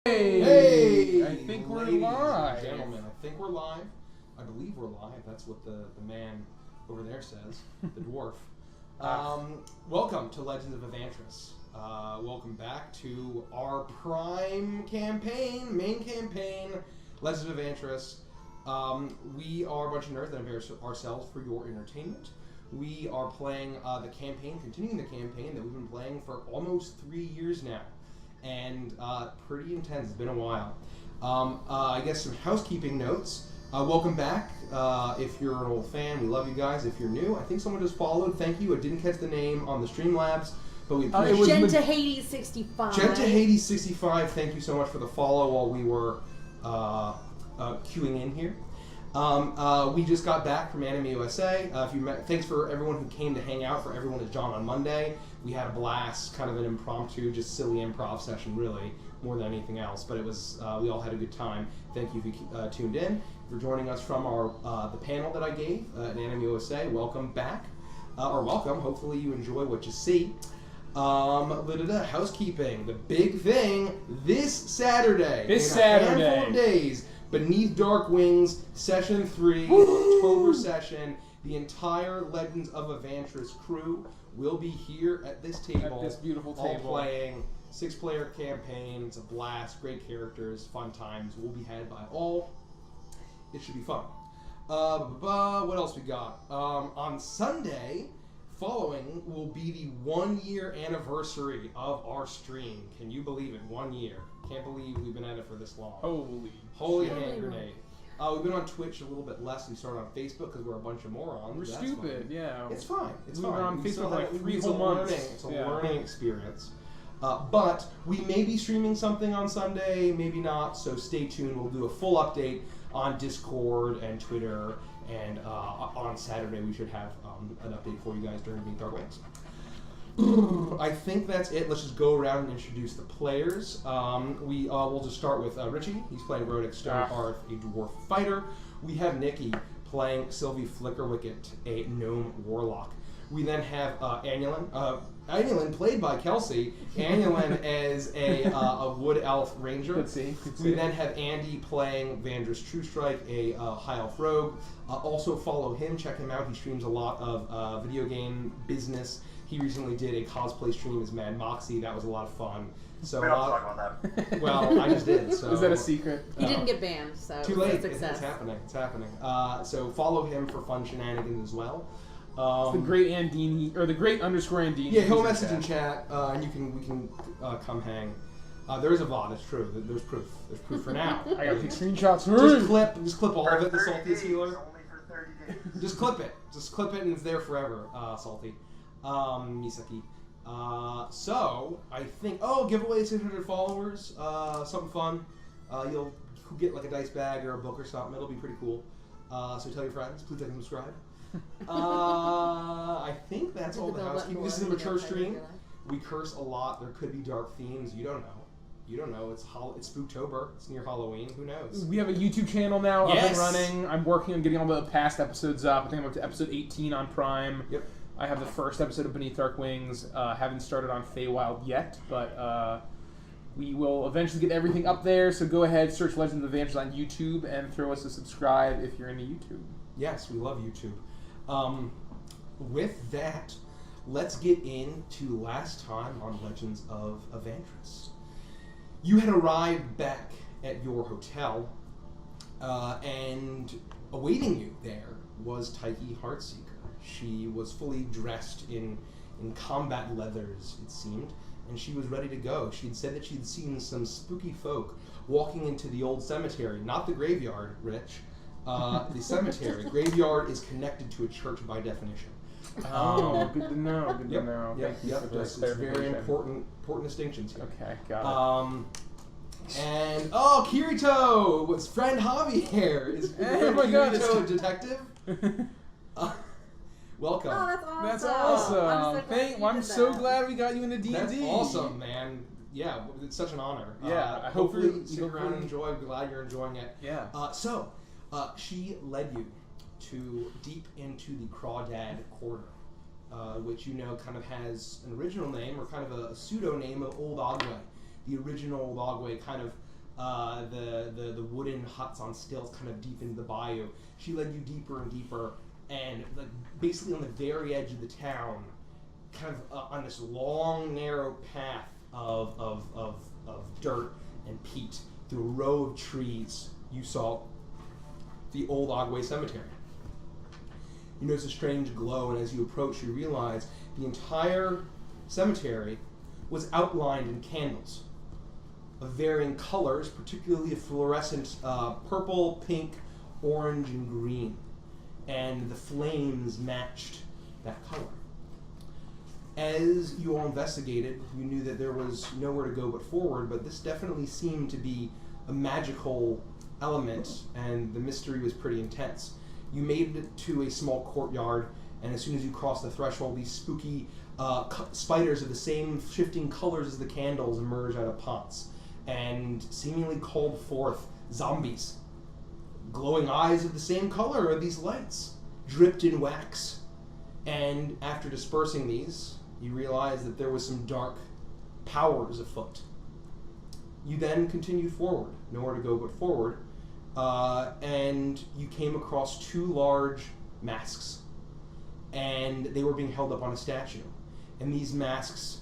Hey! I think we're Ladies live. and gentlemen, I think we're live. I believe we're live. That's what the man over there says, the dwarf. Welcome to Legends of Avantris. Welcome back to our prime campaign, main campaign, Legends of Avantris. We are a bunch of nerds that embarrass ourselves for your entertainment. We are playing the campaign, continuing the campaign that we've been playing for almost 3 years now. And pretty intense. It's been a while. I guess some housekeeping notes. Welcome back. If you're an old fan, we love you guys. If you're new, I think someone just followed. Thank you. I didn't catch the name on the Streamlabs, but we appreciate it. Gentahades65. Gentahades65. Thank you so much for the follow while we were queuing in here. We just got back from Anime USA. Thanks for everyone who came to hang out. For everyone at John on Monday, we had a blast, kind of an impromptu, just silly improv session, really, more than anything else. But it was we all had a good time. Thank you if you tuned in. For joining us from our the panel that I gave at Anime USA. Welcome back, or welcome. Hopefully you enjoy what you see. Housekeeping. The big thing this Saturday. A handful of days. Beneath Dark Wings, Session 3, October session. The entire Legends of Avantris crew will be here at this table. At this beautiful all table. Playing 6-player campaign. It's a blast. Great characters. Fun times. Will be had by all. It should be fun. What else we got? On Sunday, following will be the 1-year anniversary of our stream. Can you believe it? 1 year. Can't believe we've been at it for this long. Holy hand grenade. We've been on Twitch a little bit less. We started on Facebook because we're a bunch of morons. We're stupid, yeah. It's fine. It's we fine. were on Facebook like 3 whole months. It's a learning experience. But we may be streaming something on Sunday, maybe not, so stay tuned. We'll do a full update on Discord and Twitter, and on Saturday we should have an update for you guys during Beneath Dark Wings. I think that's it. Let's just go around and introduce the players. We'll just start with Richie. He's playing Rodic Stonehearth, a dwarf fighter. We have Nikki playing Sylvie Flickerwicket, a gnome warlock. We then have Annulin, played by Kelsey. Annulin as a wood elf ranger. Good see. We then have Andy playing Avantris Truestrike, a high elf rogue. Also follow him, check him out. He streams a lot of video game business. He recently did a cosplay stream as Mad Moxie. That was a lot of fun. So we don't talk about that. Well, I just did. So. Is that a secret? He didn't get banned, so too late. It's happening. It's happening. So follow him for fun shenanigans as well. It's the great Andini, or the great _Andini. Yeah, he'll message in chat, and we can come hang. There is a VOD. It's true. There's proof. There's proof for now. I gotta take screenshots. Just clip all of it. The Salty's healer. Only for 30 days. Just clip it. Just clip it, and it's there forever. Salty. Misaki. So I think giveaway 600 followers. Something fun. You'll get like a dice bag or a book or something. It'll be pretty cool. So tell your friends. Please like and subscribe. I think that's all the housekeeping. This is a mature stream. We curse a lot. There could be dark themes. You don't know. It's Spooktober. It's near Halloween. Who knows? We have a YouTube channel now up and Yes. running. I'm working on getting all the past episodes up. I think I'm up to episode 18 on Prime. Yep. I have the first episode of Beneath Dark Wings. Haven't started on Feywild yet, but we will eventually get everything up there. So go ahead, search Legends of Avantris on YouTube, and throw us a subscribe if you're into YouTube. Yes, we love YouTube. With that, let's get into last time on Legends of Avantris. You had arrived back at your hotel, and awaiting you there was Tyche Heartseeker. She was fully dressed in combat leathers, it seemed, and she was ready to go. She had said that she had seen some spooky folk walking into the old cemetery, not the graveyard, Rich. The cemetery. Graveyard is connected to a church by definition. Oh, good to know. Good to know. Yep. It's very important distinctions here. Okay, got it. And Kirito, was friend Javier is oh my God, Kirito detective. Welcome. Oh, that's awesome. That's awesome. I'm so glad we got you into D&D. That's awesome, man. Yeah, it's such an honor. Yeah, hopefully stick around and enjoy. I'm glad you're enjoying it. Yeah. She led you to deep into the Crawdad Quarter, which kind of has an original name or kind of a pseudo name of Old Ogway. The original Old Ogway kind of the wooden huts on stilts kind of deep into the bayou. She led you deeper and deeper, and like basically on the very edge of the town, kind of on this long, narrow path of dirt and peat through a row of trees, you saw the old Ogway Cemetery. You notice a strange glow, and as you approach, you realize the entire cemetery was outlined in candles of varying colors, particularly a fluorescent purple, pink, orange, and green. And the flames matched that color. As you all investigated, you knew that there was nowhere to go but forward, but this definitely seemed to be a magical element, and the mystery was pretty intense. You made it to a small courtyard, and as soon as you crossed the threshold, these spooky spiders of the same shifting colors as the candles emerged out of pots, and seemingly called forth zombies. Glowing eyes of the same color are these lights, dripped in wax. And after dispersing these, you realized that there was some dark powers afoot. You then continued forward, nowhere to go but forward, and you came across two large masks, and they were being held up on a statue. And these masks,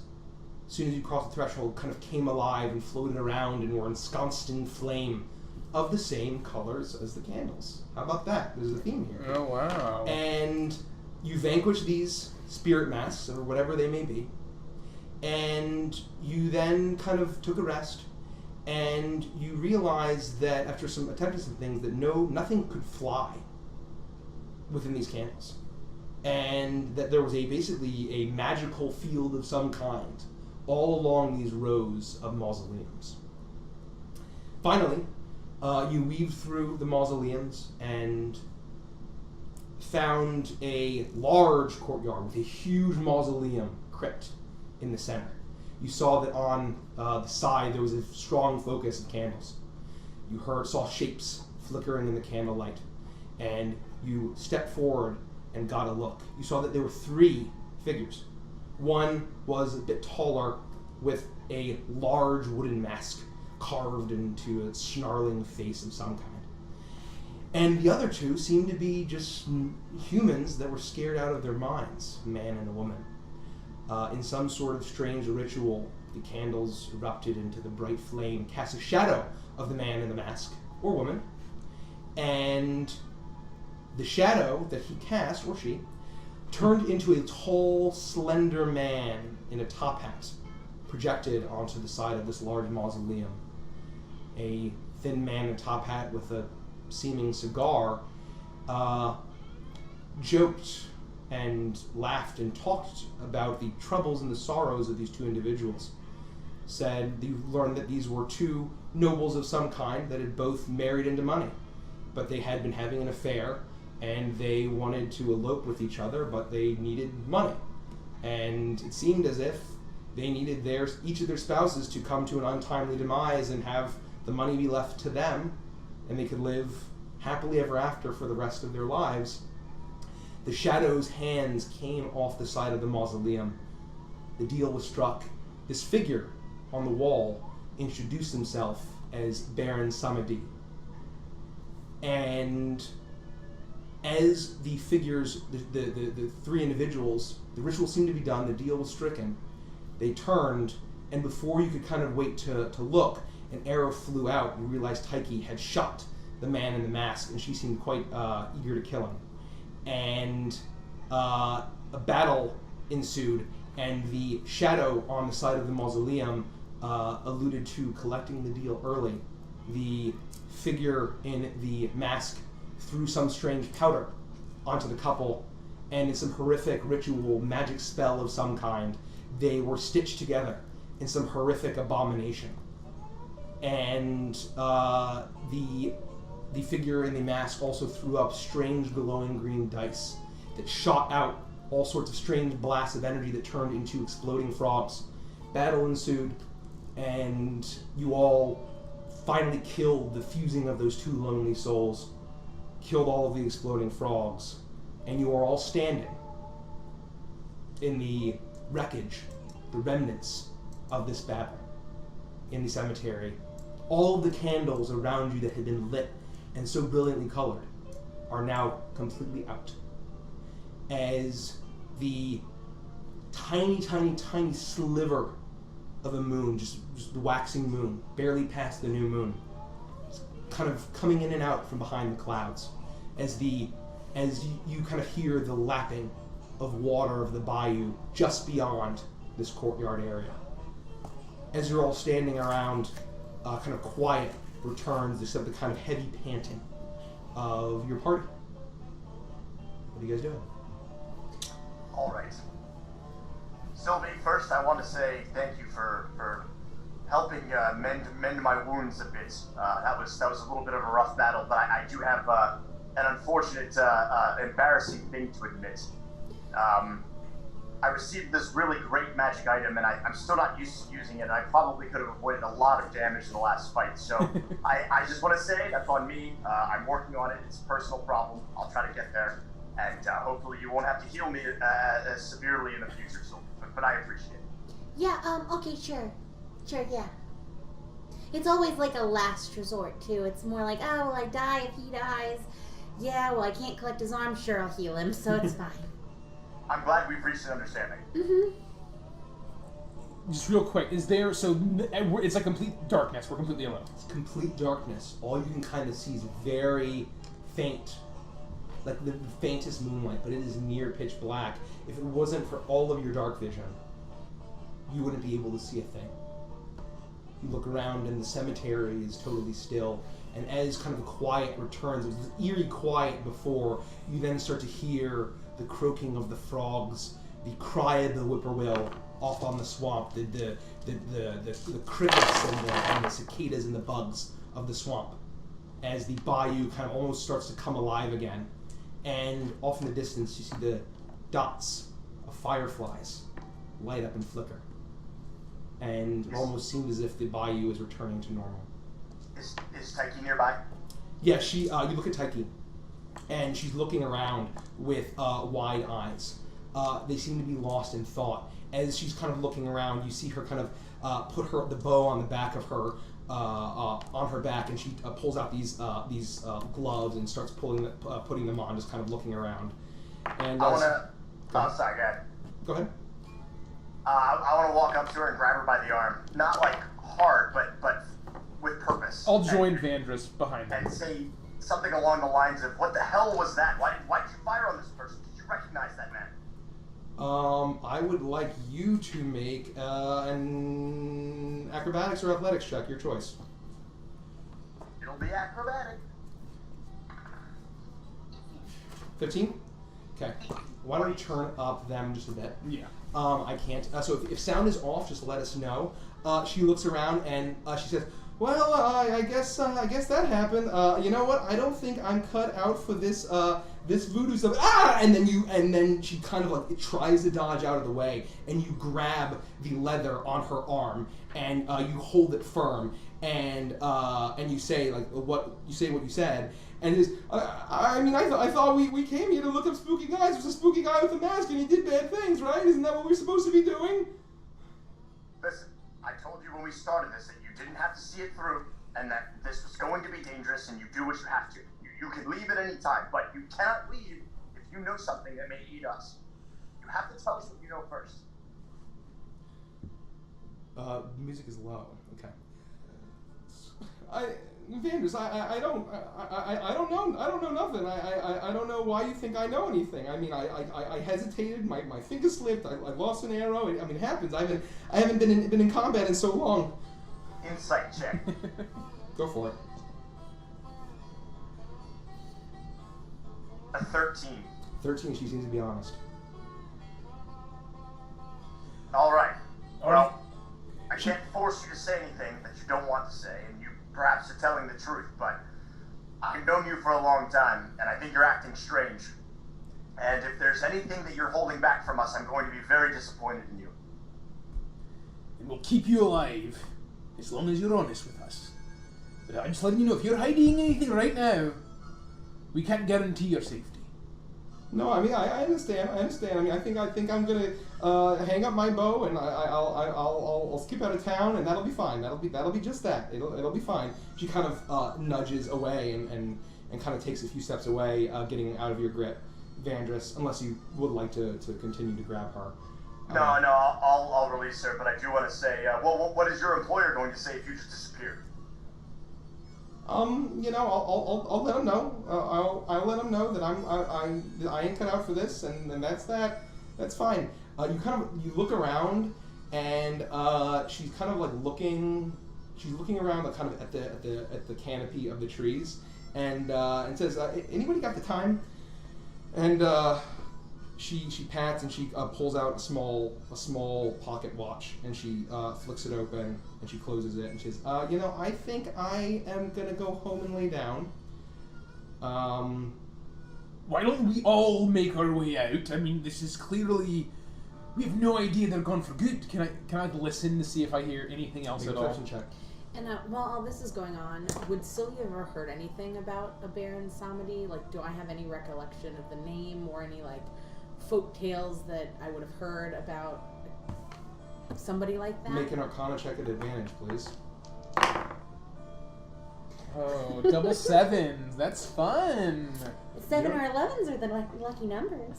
as soon as you crossed the threshold, kind of came alive and floated around and were ensconced in flame of the same colors as the candles. How about that? There's a theme here. Oh, wow. And you vanquish these spirit masks, or whatever they may be, and you then kind of took a rest, and you realized that after some attempting some things that nothing could fly within these candles, and that there was basically a magical field of some kind all along these rows of mausoleums. Finally, you weaved through the mausoleums and found a large courtyard with a huge mausoleum crypt in the center. You saw that on the side there was a strong focus of candles. You saw shapes flickering in the candlelight, and you stepped forward and got a look. You saw that there were three figures. One was a bit taller, with a large wooden mask carved into a snarling face of some kind. And the other two seemed to be just humans that were scared out of their minds, a man and a woman. In some sort of strange ritual, the candles erupted into the bright flame, cast a shadow of the man in the mask, or woman, and the shadow that he cast, or she, turned into a tall, slender man in a top hat, projected onto the side of this large mausoleum. A thin man in a top hat with a seeming cigar joked and laughed and talked about the troubles and the sorrows of these two individuals. Said you learned that these were two nobles of some kind that had both married into money, but they had been having an affair, and they wanted to elope with each other, but they needed money. And it seemed as if they needed each of their spouses to come to an untimely demise and have the money be left to them, and they could live happily ever after for the rest of their lives. The shadow's hands came off the side of the mausoleum. The deal was struck. This figure on the wall introduced himself as Baron Samedi. And as the figures, the three individuals, the ritual seemed to be done, the deal was stricken. They turned, and before you could kind of wait to look, an arrow flew out. You realized Taiki had shot the man in the mask, and she seemed quite eager to kill him. And a battle ensued, and the shadow on the side of the mausoleum alluded to collecting the deal early. The figure in the mask threw some strange powder onto the couple, and in some horrific ritual magic spell of some kind, they were stitched together in some horrific abomination. And the figure in the mask also threw up strange glowing green dice that shot out all sorts of strange blasts of energy that turned into exploding frogs. Battle ensued, and you all finally killed the fusing of those two lonely souls, killed all of the exploding frogs, and you are all standing in the wreckage, the remnants of this battle in the cemetery, all of the candles around you that had been lit and so brilliantly colored are now completely out. As the tiny, tiny, tiny sliver of a moon, just the waxing moon, barely past the new moon, kind of coming in and out from behind the clouds, as you kind of hear the lapping of water of the bayou just beyond this courtyard area. As you're all standing around, kind of quiet returns, except the kind of heavy panting of your party. What are you guys doing? All right. Sylvie, first I want to say thank you for helping mend my wounds a bit. That was a little bit of a rough battle, but I do have an unfortunate, embarrassing thing to admit. I received this really great magic item, and I'm still not used to using it, and I probably could have avoided a lot of damage in the last fight, so I just want to say that's on me. I'm working on it. It's a personal problem. I'll try to get there, and hopefully you won't have to heal me as severely in the future, so, but I appreciate it. Yeah, okay, sure, yeah. It's always like a last resort, too. It's more like, oh, well, I die if he dies. Yeah, well, I can't collect his arm. Sure, I'll heal him, so it's fine. I'm glad we've reached an understanding. Mm-hmm. Just real quick, is there, so it's like complete darkness, we're completely alone. It's complete darkness. All you can kind of see is very faint, like the faintest moonlight, but it is near pitch black. If it wasn't for all of your dark vision, you wouldn't be able to see a thing. You look around and the cemetery is totally still, and as kind of the quiet returns, it was this eerie quiet before, you then start to hear the croaking of the frogs, the cry of the whippoorwill off on the swamp, the crickets and the cicadas and the bugs of the swamp, as the bayou kind of almost starts to come alive again. And off in the distance, you see the dots of fireflies light up and flicker. And it almost seems as if the bayou is returning to normal. Is Taiki nearby? Yeah, you look at Taiki, and she's looking around with wide eyes. They seem to be lost in thought. As she's kind of looking around, you see her kind of put the bow on the back of her, on her back, and she pulls out these gloves and starts putting them on, just kind of looking around. And I want to... Oh, sorry, go ahead. Go ahead. I want to walk up to her and grab her by the arm. Not like hard, but with purpose. I'll join Avantris behind them. And say something along the lines of, what the hell was that? Why did you fire on this person? Did you recognize that man? I would like you to make an acrobatics or athletics check, your choice. It'll be acrobatic. 15? Okay. Why don't we turn up them just a bit? Yeah. I can't. So if sound is off, just let us know. She looks around and she says, "Well, I guess that happened. You know what? I don't think I'm cut out for this this voodoo stuff." Ah! And then she kind of like tries to dodge out of the way, and you grab the leather on her arm and you hold it firm, and you say what you said. And I thought we came here to look up spooky guys. There's a spooky guy with a mask, and he did bad things, right? Isn't that what we're supposed to be doing? Listen, I told you when we started this that you didn't have to see it through, and that this was going to be dangerous, and you do what you have to. You can leave at any time, but you cannot leave if you know something that may eat us. You have to tell us what you know first. Music is low. Okay. Vanders, I don't know nothing. I don't know why you think I know anything. I mean, I hesitated. My finger slipped. I lost an arrow. I mean, it happens. I haven't been in combat in so long. Insight check. Go for it. A 13. 13. She seems to be honest. All right. Well, I can't force you to say anything that you don't want to say, and you perhaps are telling the truth, but I've known you for a long time, and I think you're acting strange. And if there's anything that you're holding back from us, I'm going to be very disappointed in you. And we'll keep you alive, as long as you're honest with us. But I'm just letting you know, if you're hiding anything right now, we can't guarantee your safety. No, I mean I understand. I mean I think I'm gonna hang up my bow and I'll skip out of town and that'll be fine. That'll be just that. It'll be fine. She kind of nudges away and kind of takes a few steps away, getting out of your grip, Vandris. Unless you would like to continue to grab her. No, I'll release her. But I do want to say, what is your employer going to say if you just disappeared? You know, I'll let them know. I'll let them know that I ain't cut out for this, and that's that. That's fine. You look around, and she's kind of like looking. She's looking around, like kind of at the canopy of the trees, and says, "Anybody got the time?" And she pats and she pulls out a small pocket watch and she flicks it open and she closes it and she says, you know, I think I am gonna go home and lay down. Why don't we all make our way out? I mean, this is clearly, we have no idea they're gone for good. Can I listen to see if I hear anything else Make at a all? perception check. And while all this is going on, would Sylvia ever heard anything about a Baron Samedi? Like, do I have any recollection of the name or any like folk tales that I would have heard about somebody like that? Make an Arcana check at advantage, please. Oh, double sevens. That's fun. 7 or 11s are the lucky numbers.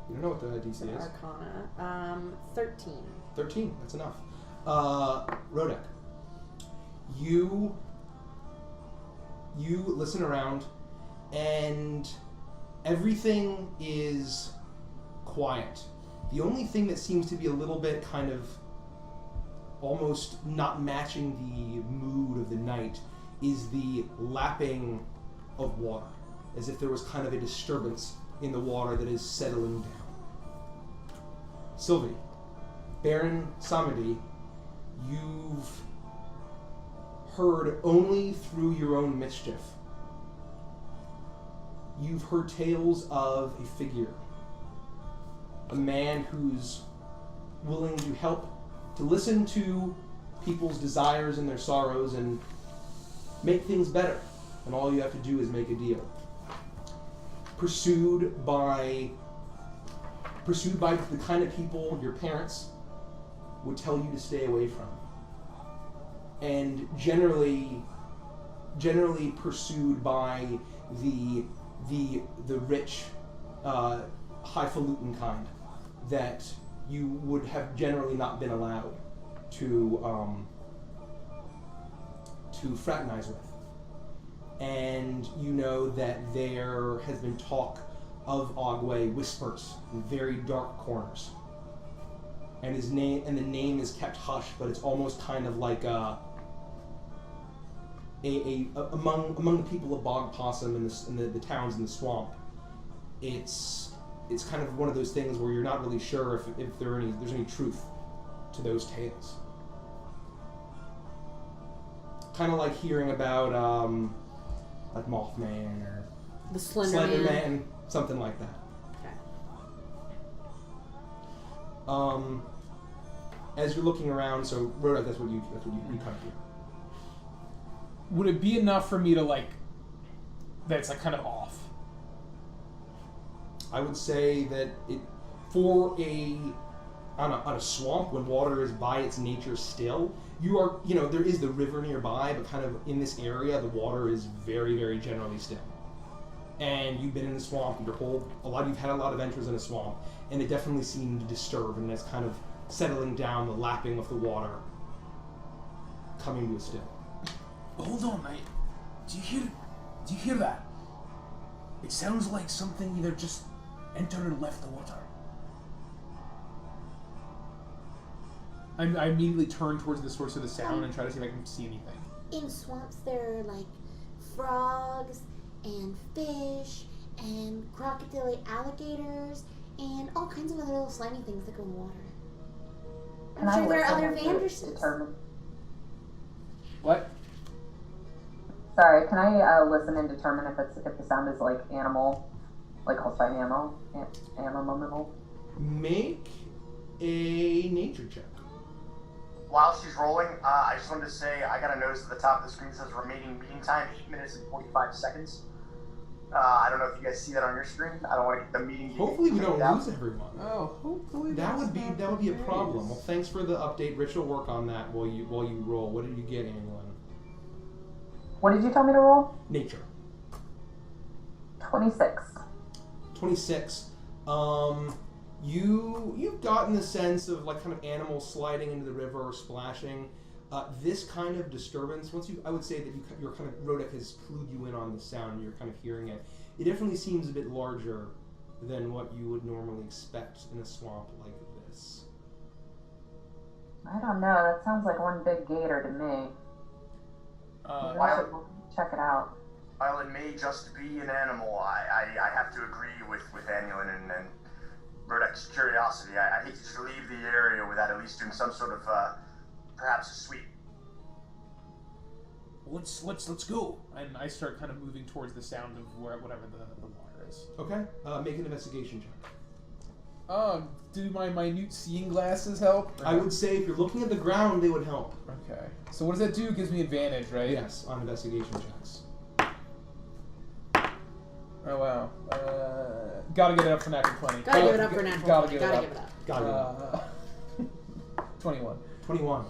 You don't know what the DC is. Arcana. 13. 13. That's enough. Rodek, you listen around, and everything is quiet. The only thing that seems to be a little bit kind of almost not matching the mood of the night is the lapping of water, as if there was kind of a disturbance in the water that is settling down. Sylvie, Baron Samedi, you've heard only through your own mischief. You've heard tales of a figure, a man who's willing to help, to listen to people's desires and their sorrows and make things better. And all you have to do is make a deal. Pursued by the kind of people your parents would tell you to stay away from. And generally pursued by the rich, highfalutin kind that you would have generally not been allowed to fraternize with. And you know that there has been talk of Ogway whispers in very dark corners. And the name is kept hush, but it's almost kind of like among the people of Bog Possum in the towns in the swamp. It's kind of one of those things where you're not really sure if there's any truth to those tales. Kind of like hearing about like Mothman or The Slender Man, something like that. Okay. As you're looking around, so Rhoda, that's what you kind of do. Would it be enough for me to like that's like kind of off? I would say that on a swamp when water is by its nature still, there is the river nearby, but kind of in this area the water is very, very generally still. And you've been in the swamp you've had a lot of adventures in a swamp, and it definitely seemed disturbed, and it's kind of settling down, the lapping of the water coming to a still. Hold on, mate. Do you hear that? It sounds like something either just entered or left the water. I immediately turn towards the source of the sound and try to see if I can see anything. In swamps, there are like frogs and fish and crocodile alligators and all kinds of other little slimy things that go in the water. I'm sure there are other Avantris. What? Sorry, can I listen and determine if the sound is like animal, like hostile animal? Make a nature check. While she's rolling, I just wanted to say I got a notice at the top of the screen that says remaining meeting time 8 minutes and 45 seconds. I don't know if you guys see that on your screen. I don't want to get the meeting. Hopefully we don't lose everyone. Oh, hopefully That would be a problem. Well, thanks for the update. Rich will work on that while you roll. What did you get, Annalyn? What did you tell me to roll? Nature. 26. 26. You've gotten the sense of like kind of animals sliding into the river or splashing. This kind of disturbance, I would say that your kind of Rodek has clued you in on the sound and you're kind of hearing it. It definitely seems a bit larger than what you would normally expect in a swamp like this. I don't know. That sounds like one big gator to me. Maybe I should check it out. While it may just be an animal, I have to agree with Annalyn and Rodek's curiosity. I hate to leave the area without at least doing some sort of perhaps a sweep. Let's go. And I start kind of moving towards the sound of whatever the water is. Okay. Make an investigation check. Do my minute seeing glasses help? I would say if you're looking at the ground, they would help. Okay. So what does that do? It gives me advantage, right? Yes, on investigation checks. Oh wow. Gotta get it up for natural 20. Gotta give it up for natural. Gotta give Gotta it give it up. up. Got it. 21. 21.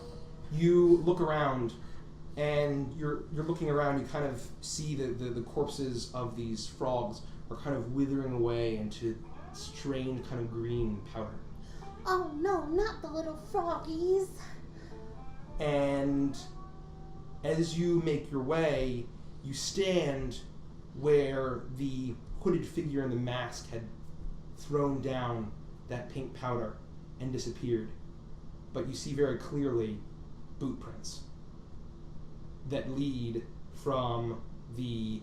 You look around, and you're looking around. You kind of see the corpses of these frogs are kind of withering away into strained kind of green powder. Oh no, not the little froggies. And as you make your way, you stand where the hooded figure in the mask had thrown down that pink powder and disappeared. But you see very clearly boot prints that lead from the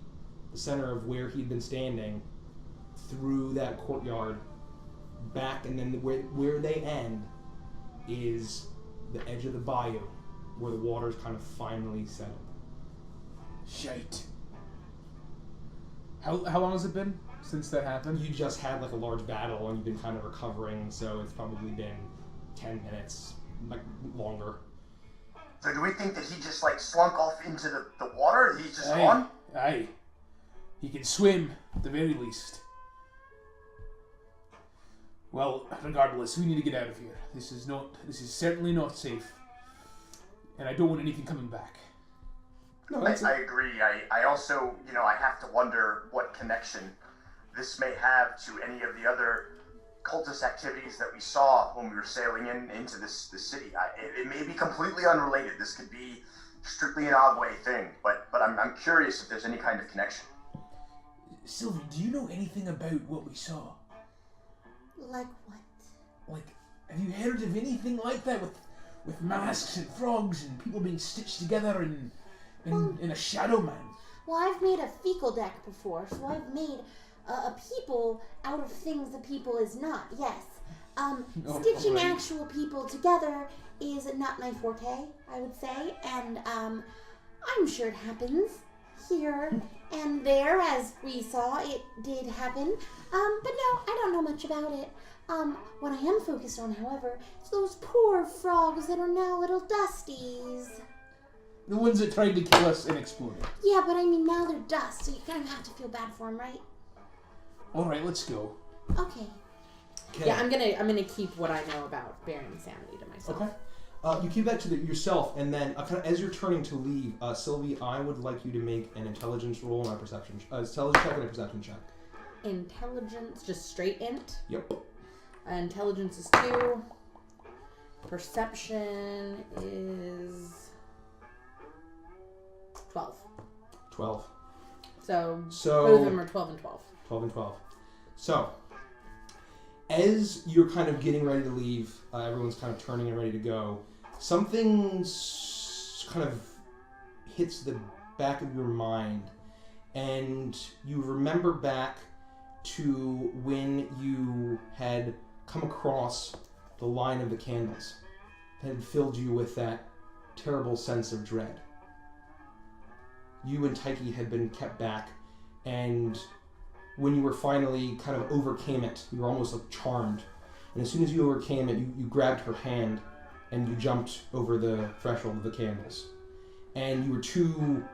center of where he'd been standing through that courtyard back, and then where they end is the edge of the bayou where the water's kind of finally settled. Shite. How long has it been since that happened? You just had like a large battle and you've been kind of recovering, so it's probably been 10 minutes, like longer. So do we think that he just like slunk off into the water? He's just gone? Aye. He can swim, at the very least. Well, regardless, we need to get out of here. This is certainly not safe. And I don't want anything coming back. No, I agree. I also, I have to wonder what connection this may have to any of the other cultist activities that we saw when we were sailing into this city. It may be completely unrelated. This could be strictly an Ogway thing, but I'm curious if there's any kind of connection. Sylvie, do you know anything about what we saw? Like what? Like, have you heard of anything like that with masks and frogs and people being stitched together in a shadow man? Well, I've made a fecal deck before, so I've made a people out of things a people is not, yes. Stitching actual people together is not my forte, I would say, and I'm sure it happens here and there, as we saw, it did happen. But no, I don't know much about it. What I am focused on, however, is those poor frogs that are now little dusties. The ones that tried to kill us and exploded. Yeah, but I mean, now they're dust, so you kind of have to feel bad for them, right? Alright, let's go. Okay. Yeah, I'm gonna keep what I know about bearing insanity to myself. Okay. You keep that to yourself, and then kind of as you're turning to leave, Sylvie, I would like you to make an intelligence roll and a perception intelligence check and a perception check. Intelligence, just straight int. Yep. Intelligence is 2. Perception is 12. 12. So So both of them are 12 and 12. 12 and 12. So, as you're kind of getting ready to leave, everyone's kind of turning and ready to go, something kind of hits the back of your mind, and you remember back to when you had come across the line of the candles that had filled you with that terrible sense of dread. You and Taiki had been kept back, and when you were finally kind of overcame it, you were almost like charmed. And as soon as you overcame it, you grabbed her hand and you jumped over the threshold of the candles. And you were too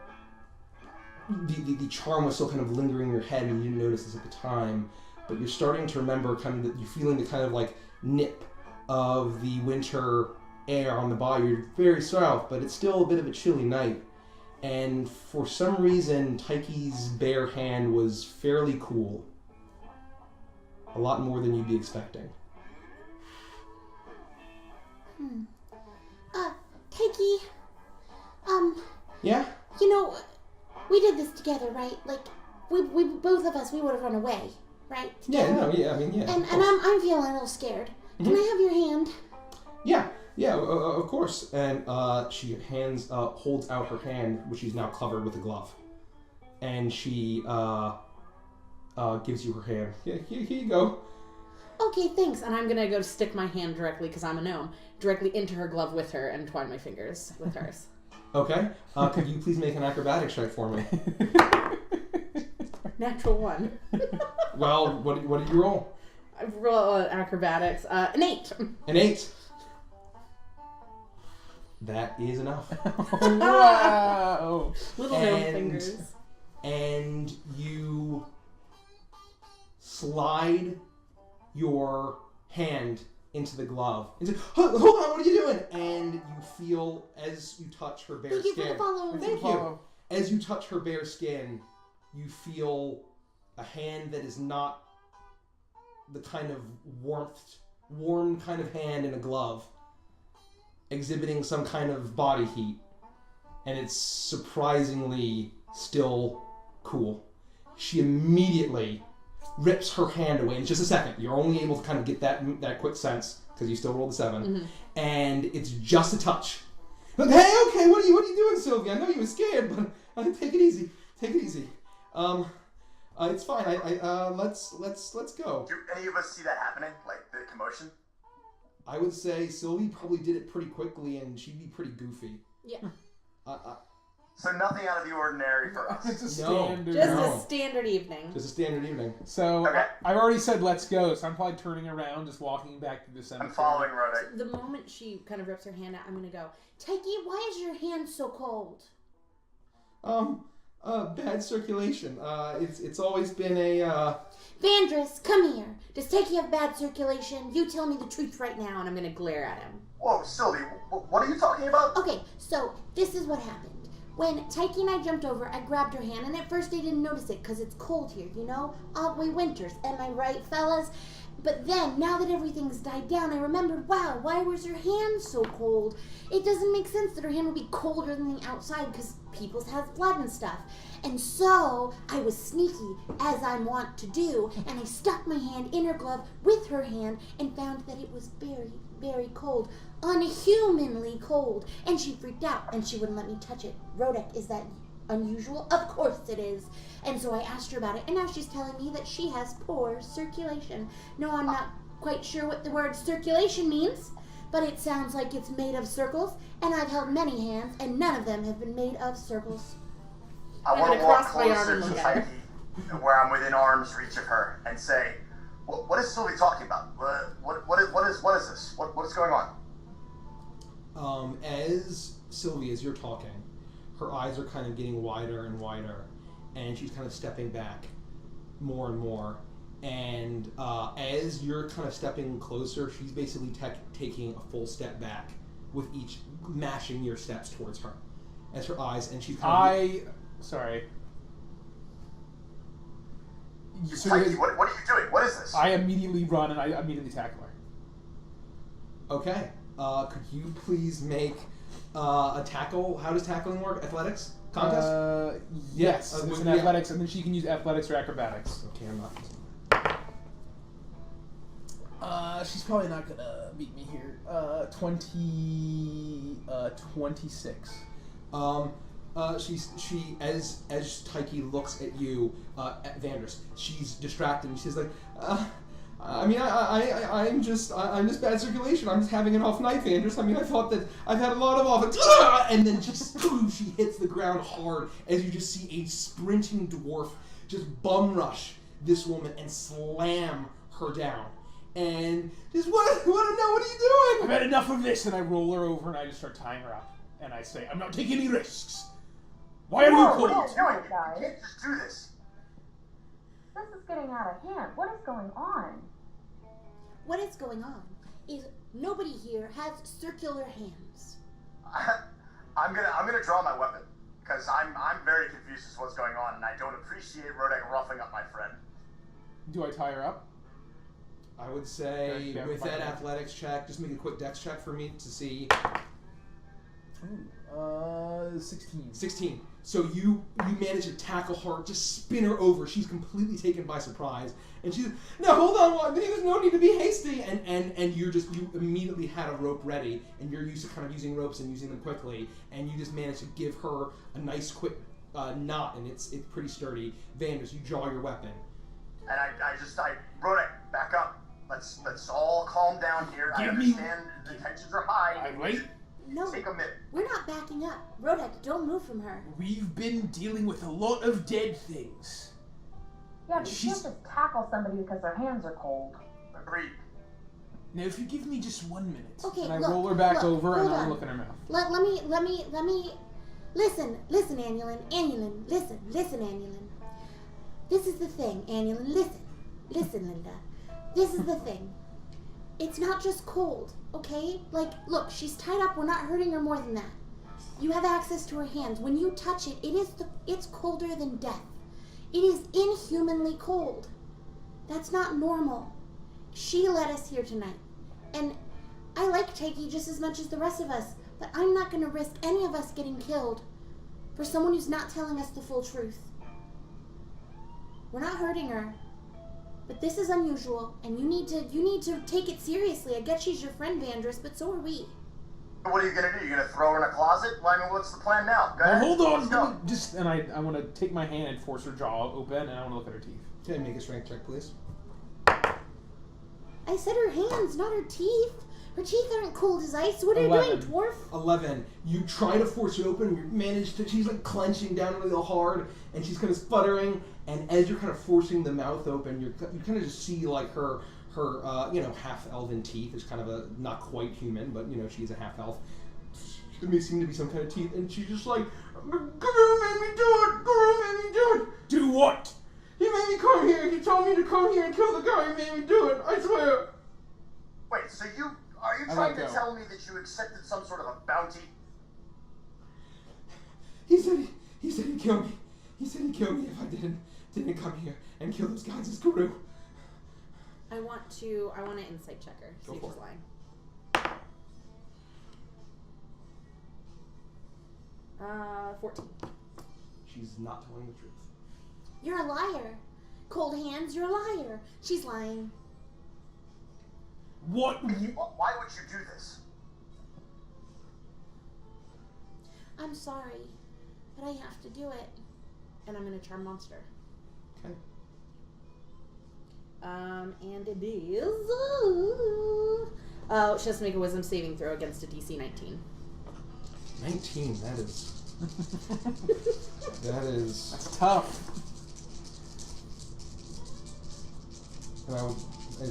the charm was still kind of lingering in your head, and you didn't notice this at the time, but you're starting to remember kind of you're feeling the kind of like nip of the winter air on the body. You're very south, but it's still a bit of a chilly night. And for some reason, Taiki's bare hand was fairly cool. A lot more than you'd be expecting. Taiki, Yeah? you know, we did this together, right? Like, we both of us, we would have run away, right? Together. Yeah, I mean, yeah. And I'm feeling a little scared. Can I have your hand? Yeah, of course. And she holds out her hand, which she's now covered with a glove. And she gives you her hand. Yeah, here you go. Okay, thanks. And I'm gonna go stick my hand directly, because I'm a gnome, directly into her glove with her and twine my fingers with hers. Okay. Could you please make an acrobatics check for me? Natural 1. Well, what did you roll? I roll acrobatics. An 8. An 8. That is enough. Wow! Little gnome fingers. And you slide your hand into the glove. And say, hold on, what are you doing? And you feel, as you touch her bare Thank you skin. for the follow. Thank you. As you touch her bare skin, you feel a hand that is not the kind of warm kind of hand in a glove, exhibiting some kind of body heat. And it's surprisingly still cool. She immediately rips her hand away in just a second. You're only able to kind of get that quick sense because you still rolled a 7, Mm-hmm. and it's just a touch. But hey, okay, what are you doing, Sylvia? I know you were scared, but take it easy. Take it easy. It's fine. Let's go. Do any of us see that happening? Like the commotion? I would say Sylvie probably did it pretty quickly, and she'd be pretty goofy. Yeah. So nothing out of the ordinary for us. It's a No. standard. Just No. a standard evening. Just a standard evening. So, Okay. I've already said let's go, so I'm probably turning around, just walking back to the cemetery. I'm following Rhoda. The moment she kind of rips her hand out, I'm gonna go, Taiki, why is your hand so cold? Bad circulation. It's always been a, Avantris, come here. Does Taiki have bad circulation? You tell me the truth right now. and I'm gonna glare at him. Whoa, Sylvie, what are you talking about? Okay, so this is what happened. When Taiki and I jumped over, I grabbed her hand, and at first I didn't notice it because it's cold here, you know? We winters. Am I right, fellas? But then, now that everything's died down, I remembered, wow, why was her hand so cold? It doesn't make sense that her hand would be colder than the outside because people's has blood and stuff. And so, I was sneaky, as I want to do, and I stuck my hand in her glove with her hand and found that it was very, very cold. Unhumanly cold. And she freaked out, and she wouldn't let me touch it. Rodek, is that unusual? Of course it is. And so I asked her about it, and now she's telling me that she has poor circulation. No, I'm not quite sure what the word circulation means, but it sounds like it's made of circles, and I've held many hands, and none of them have been made of circles. I I'm want to gonna walk cross my arm closer and to look at her. Taiki, where I'm within arm's reach of her, and say, "What is Sylvie talking about? What is this? What is going on?" As Sylvie, as you're talking, her eyes are kind of getting wider and wider, and she's kind of stepping back more and more. And as you're kind of stepping closer, she's basically taking a full step back with each mashing your steps towards her. As her eyes, and she's kind of... Sorry. Taiki, what are you doing? What is this? I immediately run and I immediately tackle her. Okay. Could you please make a tackle? How does tackling work? Athletics? Contest? Yes. Yeah, There's an yeah. athletics, and then she can use athletics or acrobatics. Okay, I'm not... She's probably not gonna beat me here. 26. She as Taiki looks at you, at Vandris, she's distracted and she's like, I'm just bad circulation. I'm just having an off night, Vandris. I mean, I thought that I've had a lot of off, and then just boom, she hits the ground hard as you just see a sprinting dwarf just bum rush this woman and slam her down. And just what are you doing? I've had enough of this, and I roll her over and I just start tying her up. And I say, I'm not taking any risks. Why are you What are cold? you doing? You Guys. can't just do this. This is getting out of hand. What is going on? What is going on is nobody here has circular hands. I'm gonna draw my weapon because I'm very confused as to what's going on, and I don't appreciate Rodek roughing up my friend. Do I tie her up? I would say Yeah, with fine. that athletics check, just make a quick dex check for me to see. 16. 16. So you manage to tackle her, just spin her over. She's completely taken by surprise, and she's no, hold on, there's no need to be hasty. And you immediately had a rope ready, and you're used to kind of using ropes and using them quickly, and you just managed to give her a nice quick knot, and it's pretty sturdy. Vanders, you draw your weapon. And I Rodek, back up. Let's all calm down here. I Give me- understand the tensions are high. I wait. No, Take a minute. we're not backing up. Rodek, don't move from her. We've been dealing with a lot of dead things. Yeah, but you She's- can't just tackle somebody because their hands are cold. Agreed. Now, if you give me just 1 minute. Okay, And I look, roll her back look, over and hold I on. look in her mouth. Let me. Listen, Annulin. Listen, Annulin. This is the thing, Annulin. Listen, Linda. This is the thing. It's not just cold, okay? Like, look, she's tied up. We're not hurting her more than that. You have access to her hands. When you touch it, it's colder than death. It is inhumanly cold. That's not normal. She led us here tonight. And I like Takey just as much as the rest of us, but I'm not going to risk any of us getting killed for someone who's not telling us the full truth. We're not hurting her, but this is unusual, and you need to take it seriously. I get she's your friend, Vandris, but so are we. What are you gonna do? You gonna throw her in a closet? Well, I mean, what's the plan now? Go Now, ahead. hold on. Let's go. Just and I want to take my hand and force her jaw open, and I want to look at her teeth. Okay, make a strength check, please. I said her hands, not her teeth. Her teeth aren't cold as ice. What are you 11. doing, dwarf? 11. You try to force it open. You manage to. She's like clenching down real hard, and she's kind of sputtering. And as you're kind of forcing the mouth open, you kind of just see like her half elven teeth. It's kind of a not quite human, but she's a half elf. There may seem to be some kind of teeth, and she's just like, Guru made me do it. Guru made me do it. Do what? He made me come here. He told me to come here and kill the guy. He made me do it. I swear. Wait, so are you I trying let to go. tell me that you accepted some sort of a bounty? He said he'd kill me. He said he'd kill me if I didn't come here and kill those guys as Guru. I want to insight check her. See Go if for she's it. lying. 14. She's not telling the truth. You're a liar. Cold hands, you're a liar. She's lying. What? Why would you do this? I'm sorry, but I have to do it. And I'm going to charm monster. Okay. And it is. She has to make a wisdom saving throw against a DC 19. 19. That is. That is. That's tough. And I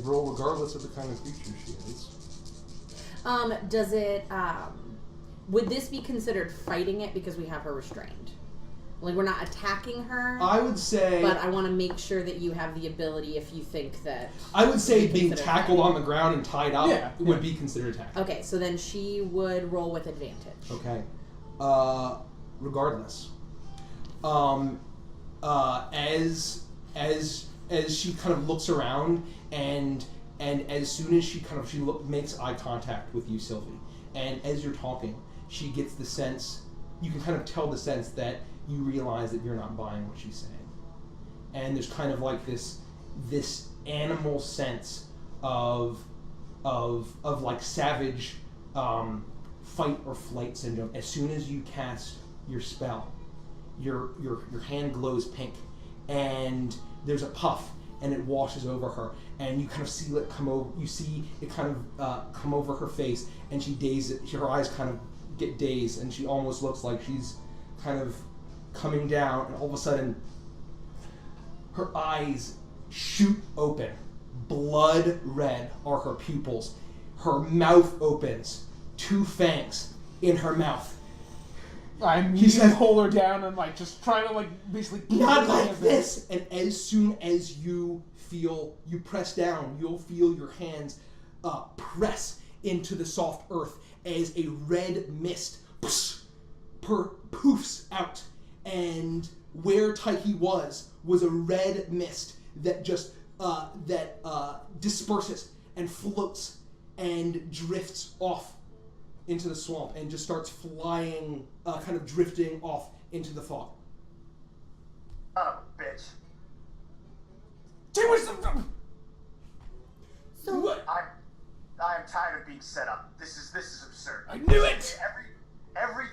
roll regardless of the kind of creature she is. Does it, would this be considered fighting it because we have her restrained? Like, we're not attacking her, I would say. but I want to make sure that you have the ability if you think that... I would say would be being considered tackled fighting. on the ground and tied up Yeah, would yeah. be considered attack. Okay, so then she would roll with advantage. Okay. Regardless. As she kind of looks around and as soon as she makes eye contact with you, Sylvie, and as you're talking, she gets the sense, you can kind of tell the sense that you realize that you're not buying what she's saying. And there's kind of like this animal sense of like savage fight or flight syndrome. As soon as you cast your spell, your hand glows pink, and there's a puff, and it washes over her, and you kind of see it come over. You see it kind of come over her face, and she dazes. Her eyes kind of get dazed, and she almost looks like she's kind of coming down, and all of a sudden, her eyes shoot open. Blood red are her pupils. Her mouth opens. 2 fangs in her mouth. I immediately hold her down and like just trying to like basically not like this. And as soon as you press down, you'll feel your hands press into the soft earth as a red mist poofs out, and where Taiki was a red mist that just disperses and floats and drifts off into the swamp and just starts flying, kind of drifting off into the fog. Oh, bitch. So What? I'm tired of being set up. This is absurd. I knew it! Every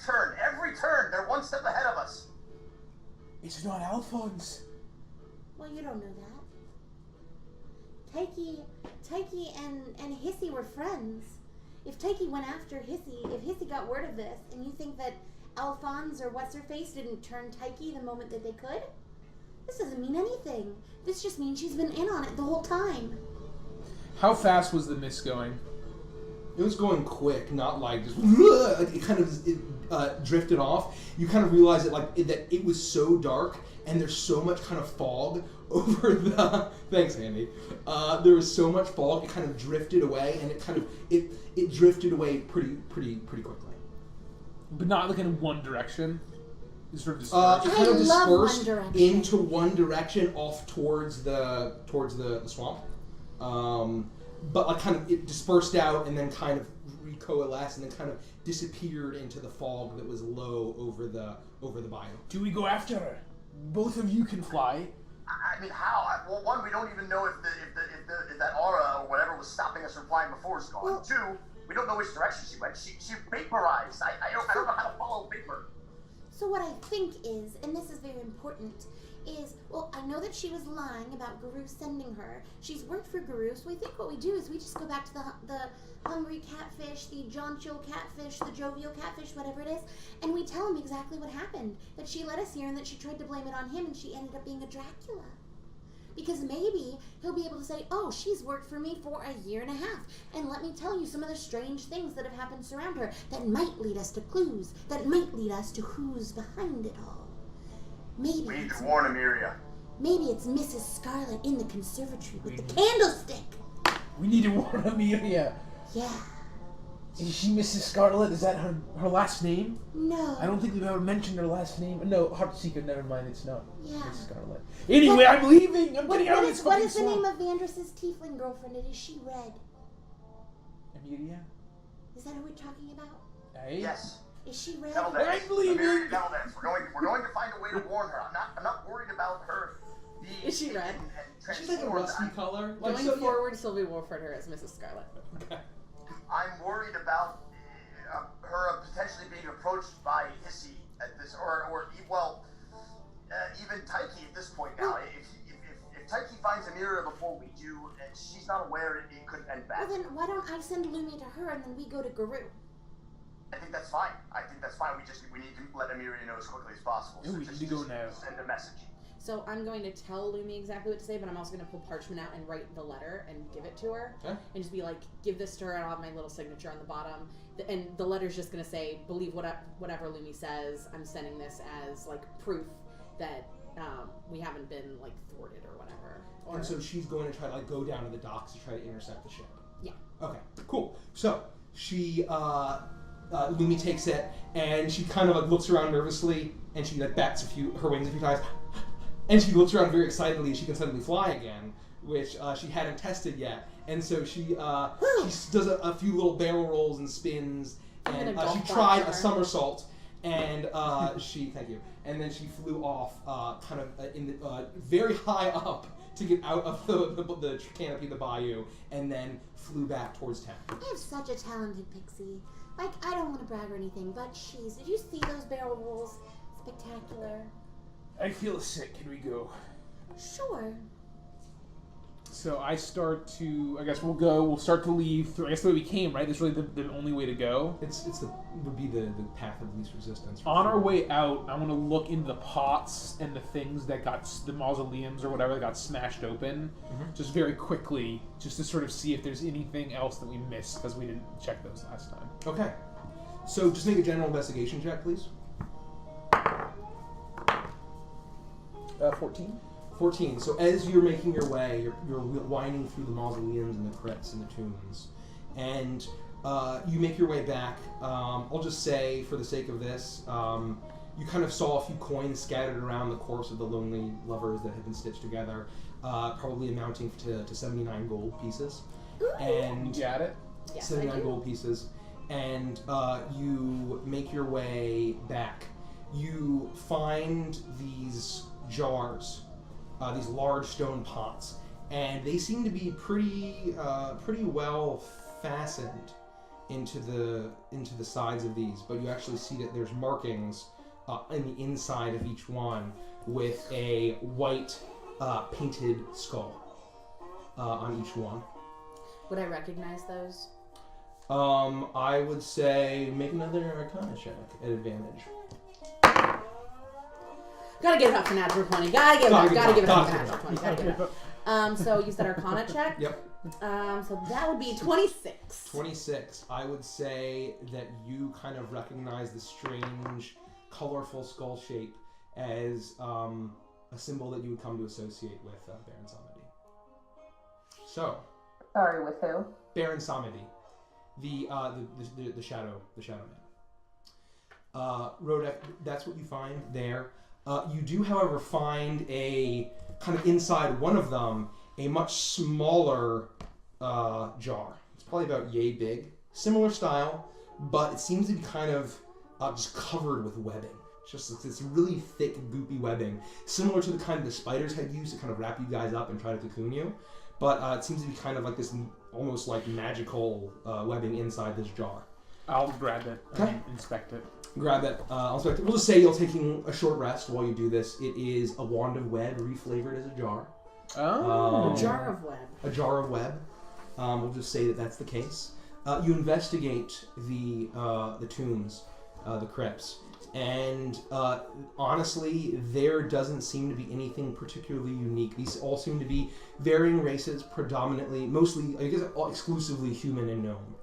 turn, they're one step ahead of us. It's not Alphonse. well, you don't know that. Taiki and Hissy were friends. If Taiki went after Hissy, if Hissy got word of this, and you think that Alphonse or What's-Her-Face didn't turn Taiki the moment that they could, this doesn't mean anything. This just means she's been in on it the whole time. How fast was the mist going? It was going quick, not like just it kind of drifted off. You kind of realize that it was so dark and there's so much kind of fog over the. Thanks, Andy. There was so much fog, it kind of drifted away, and it drifted away pretty quickly. But not like in one direction. It sort of It dispersed. kind of love One dispersed Direction. into one direction off towards the swamp. But like kind of it dispersed out and then kind of recoalesced and then kind of disappeared into the fog that was low over the bayou. Do we go after her? Both of you can fly. I mean, how? Well, one, we don't even know if that aura or whatever was stopping us from flying before is gone. Well- Two, we don't know which direction she went. She vaporized. I don't know how to follow vapor. So what I think is, and this is very important, is, well, I know that she was lying about Guru sending her. She's worked for Guru, so I think what we do is we just go back to the hungry catfish, the jontial catfish, the jovial catfish, whatever it is, and we tell him exactly what happened. That she led us here and that she tried to blame it on him and she ended up being a Dracula. Because maybe he'll be able to say, oh, she's worked for me for a year and a half, and let me tell you some of the strange things that have happened around her that might lead us to clues, that might lead us to who's behind it all. Maybe We need it's, to warn Emiria. maybe it's Mrs. Scarlet in the conservatory with the candlestick. We need to warn Amelia. Yeah. Is she Mrs. Scarlet? Is that her last name? No. I don't think we've ever mentioned her last name. No, Heartseeker, never mind, it's not Yeah. Mrs. Scarlet. Anyway, I'm leaving! I'm getting out of this What fucking is the name swamp. of Vandris' tiefling girlfriend? And is she red? Amelia? Is that who we're talking about? Hey? Yes. Is she red? Devil Dance. I'm leaving. Emiria, Devil Dance. We're going to find a way to warn her. I'm not worried about her being. Is she red? And She's like a rusty color. Like, Going so, forward, Sylvie will refer to her as Mrs. Scarlet. Okay. I'm worried about her potentially being approached by Hissy at this, even Taiki at this point now. If Taiki finds Emiria before we do, and she's not aware, it could end Well, badly. then why don't I send Lumi to her and then we go to Guru? I think that's fine. We need to let Emiria know as quickly as possible. Yeah, we need to go now. Send a message. So I'm going to tell Lumi exactly what to say, but I'm also going to pull parchment out and write the letter and give it to her. Okay. And just be like, give this to her, and I'll have my little signature on the bottom. And the letter's just going to say, believe whatever Lumi says. I'm sending this as, like, proof that we haven't been, like, thwarted or whatever. Or, And so she's going to try to like go down to the docks to try to intercept the ship. yeah. Okay, cool. So she, Lumi takes it and she kind of like looks around nervously and she like bats her wings a few times, and she looks around very excitedly and she can suddenly fly again, which she hadn't tested yet. And so she does a few little barrel rolls and spins, and golf she ball tried her. a somersault. And thank you. And then she flew off, kind of in the very high up to get out of the canopy of the bayou, and then flew back towards town. I have such a talented pixie. Like, I don't want to brag or anything, but jeez, did you see those barrel rolls? Spectacular. I feel sick. Can we go? Sure. So I start to. I guess we'll start to leave through. I guess the way we came, right? That's really the only way to go. Would be the path of least resistance. for On sure. our way out, I want to look into the pots and the things that got the mausoleums or whatever that got smashed open, just very quickly, just to sort of see if there's anything else that we missed because we didn't check those last time. Okay. So just make a general investigation check, please. 14. 14. So as you're making your way, you're winding through the mausoleums and the crypts and the tombs, and you make your way back. I'll just say, for the sake of this, you kind of saw a few coins scattered around the corpse of the lonely lovers that had been stitched together, probably amounting to 79 gold pieces. And You got it? Yes, 79 I do. gold pieces. And you make your way back. You find these jars, these large stone pots, and they seem to be pretty well fastened into the sides of these. But you actually see that there's markings in the inside of each one with a white painted skull on each one. Would I recognize those? I would say make another Arcana check at advantage. Gotta give it up for natural 20. Gotta give it up for natural 20. Gotta give it up. So you said Arcana check? Yep. So that would be 26. 26. I would say that you kind of recognize the strange, colorful skull shape as a symbol that you would come to associate with Baron Samedi. So. Sorry, with who? Baron Samedi, the shadow man. Rodek, that's what you find there. You do, however, find a kind of inside one of them a much smaller jar. It's probably about yay big, similar style, but it seems to be kind of just covered with webbing. Just this really thick, goopy webbing, similar to the kind the spiders had used to kind of wrap you guys up and try to cocoon you. But it seems to be kind of like this almost like magical webbing inside this jar. I'll grab it and inspect it. Grab it. I'll inspect it. We'll just say you're taking a short rest while you do this. It is a wand of web reflavored as a jar. Oh. A jar of web. A jar of web. We'll just say that that's the case. You investigate the tombs, the crypts. And honestly, there doesn't seem to be anything particularly unique. These all seem to be varying races, predominantly, mostly, I guess, exclusively human and gnome.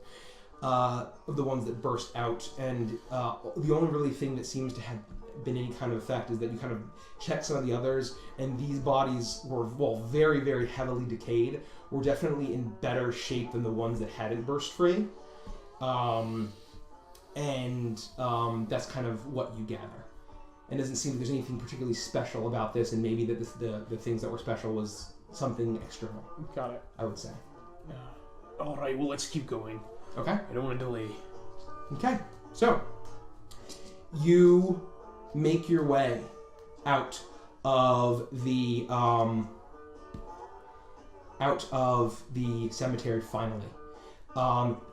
Of the ones that burst out. And the only really thing that seems to have been any kind of effect is that you kind of check some of the others, and these bodies were, well, very, very heavily decayed, were definitely in better shape than the ones that hadn't burst free. That's kind of what you gather. And it doesn't seem like there's anything particularly special about this, and maybe that the things that were special was something external. Got it. I would say. All right, well, let's keep going. Okay. I don't want to delay. Okay. So, you make your way out of the cemetery finally.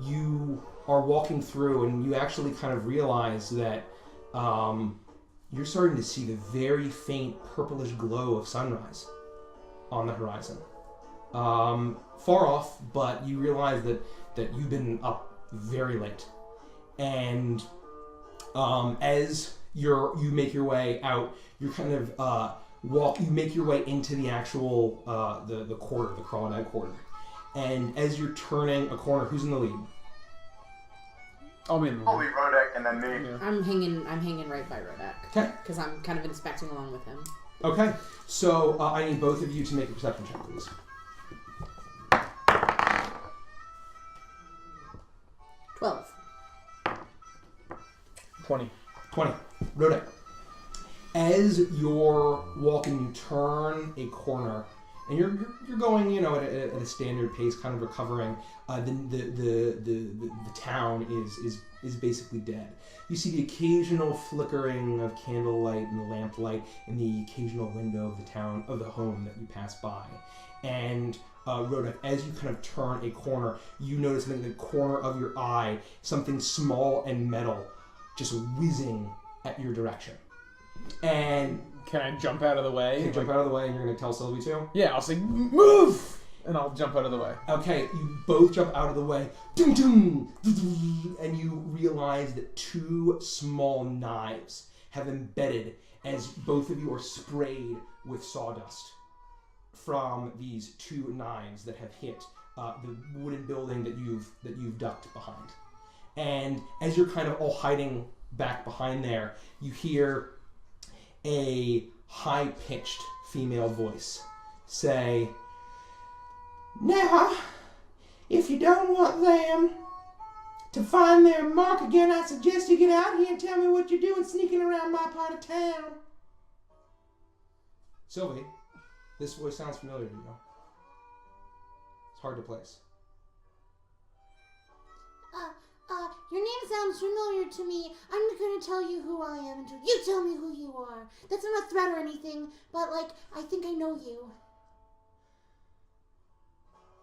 You are walking through, and you actually kind of realize that you're starting to see the very faint purplish glow of sunrise on the horizon. Far off, but you realize that you've been up very late. And as you make your way out, you're kind of you make your way into the actual the quarter, the Crawdad quarter. And as you're turning a corner, who's in the lead? I'll be in the Probably lead. Rodek and then me. Yeah. I'm hanging right by Rodek. Okay. Because I'm kind of inspecting along with him. Okay. So I need both of you to make a perception check, please. 12. 20. 20. Rodek. As you're walking, you turn a corner, and you're going, at a standard pace, kind of recovering. The town is basically dead. You see the occasional flickering of candlelight and lamplight in the occasional window of the home that you pass by. And Rodek, as you kind of turn a corner, you notice in the corner of your eye something small and metal just whizzing at your direction. And can I jump out of the way? you jump out of the way, and you're going to tell Sylvie too? Yeah, I'll say, move! And I'll jump out of the way. Okay, you both jump out of the way, doom, doom, doom, and you realize that two small knives have embedded as both of you are sprayed with sawdust from these two knives that have hit the wooden building that you've ducked behind. And as you're kind of all hiding back behind there, you hear a high-pitched female voice say, "Now, if you don't want them to find their mark again, I suggest you get out here and tell me what you're doing sneaking around my part of town." Sylvie, this voice sounds familiar to you. It's hard to place. Your name sounds familiar to me. I'm not going to tell you who I am until you tell me who you are. That's not a threat or anything, but, I think I know you.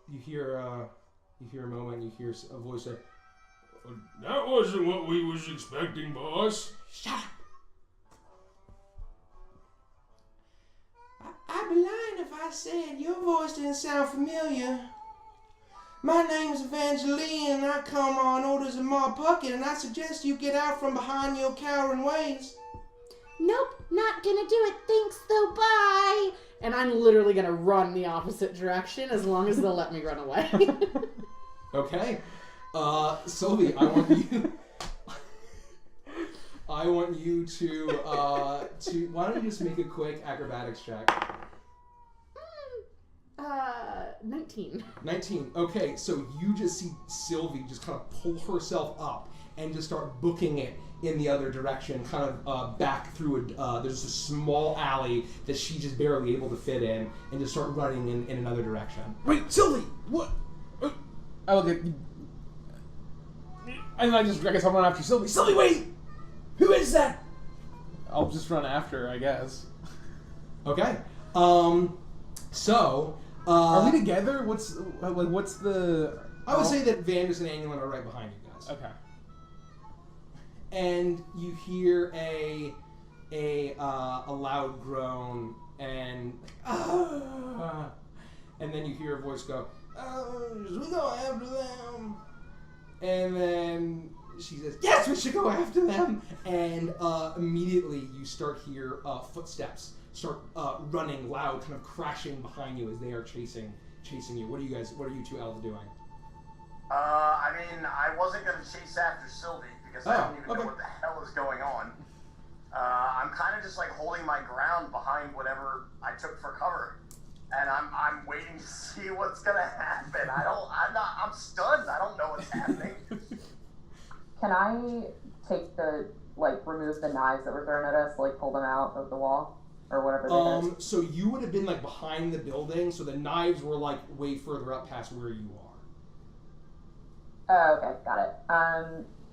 You hear a moment, you hear a voice say, "That wasn't what we was expecting, boss." "Shut up. I'd be lying if I said your voice didn't sound familiar. My name's Evangeline, and I come on orders of Ma Puckett, and I suggest you get out from behind your cowering ways." Nope, not gonna do it. Thanks, though. Bye. And I'm literally gonna run the opposite direction as long as they'll let me run away. Okay. Sylvie, I want you to why don't you just make a quick acrobatics check? 19. 19. Okay, so you just see Sylvie just kind of pull herself up and just start booking it in the other direction, kind of back through there's a small alley that she's just barely able to fit in, and just start running in another direction. Wait, Sylvie, what? I look at... And I guess I'll run after Sylvie. Sylvie, wait! Who is that? I'll just run after her, I guess. Okay. So... are we together? What's the... I would say that Vanders and Anulin are right behind you guys. Okay. And you hear a loud groan and then you hear a voice go, "Should we go after them?" And then she says, "Yes, we should go after them." And immediately you start hear footsteps start running loud, kind of crashing behind you as they are chasing you. What are you two elves doing? I wasn't going to chase after Sylvie because I don't even know what the hell is going on. I'm kind of just holding my ground behind whatever I took for cover, and I'm waiting to see what's going to happen. I'm stunned. I don't know what's happening. Can I take remove the knives that were thrown at us, pull them out of the wall? Or whatever they did? So you would have been behind the building, so the knives were way further up past where you are. Oh, okay, got it.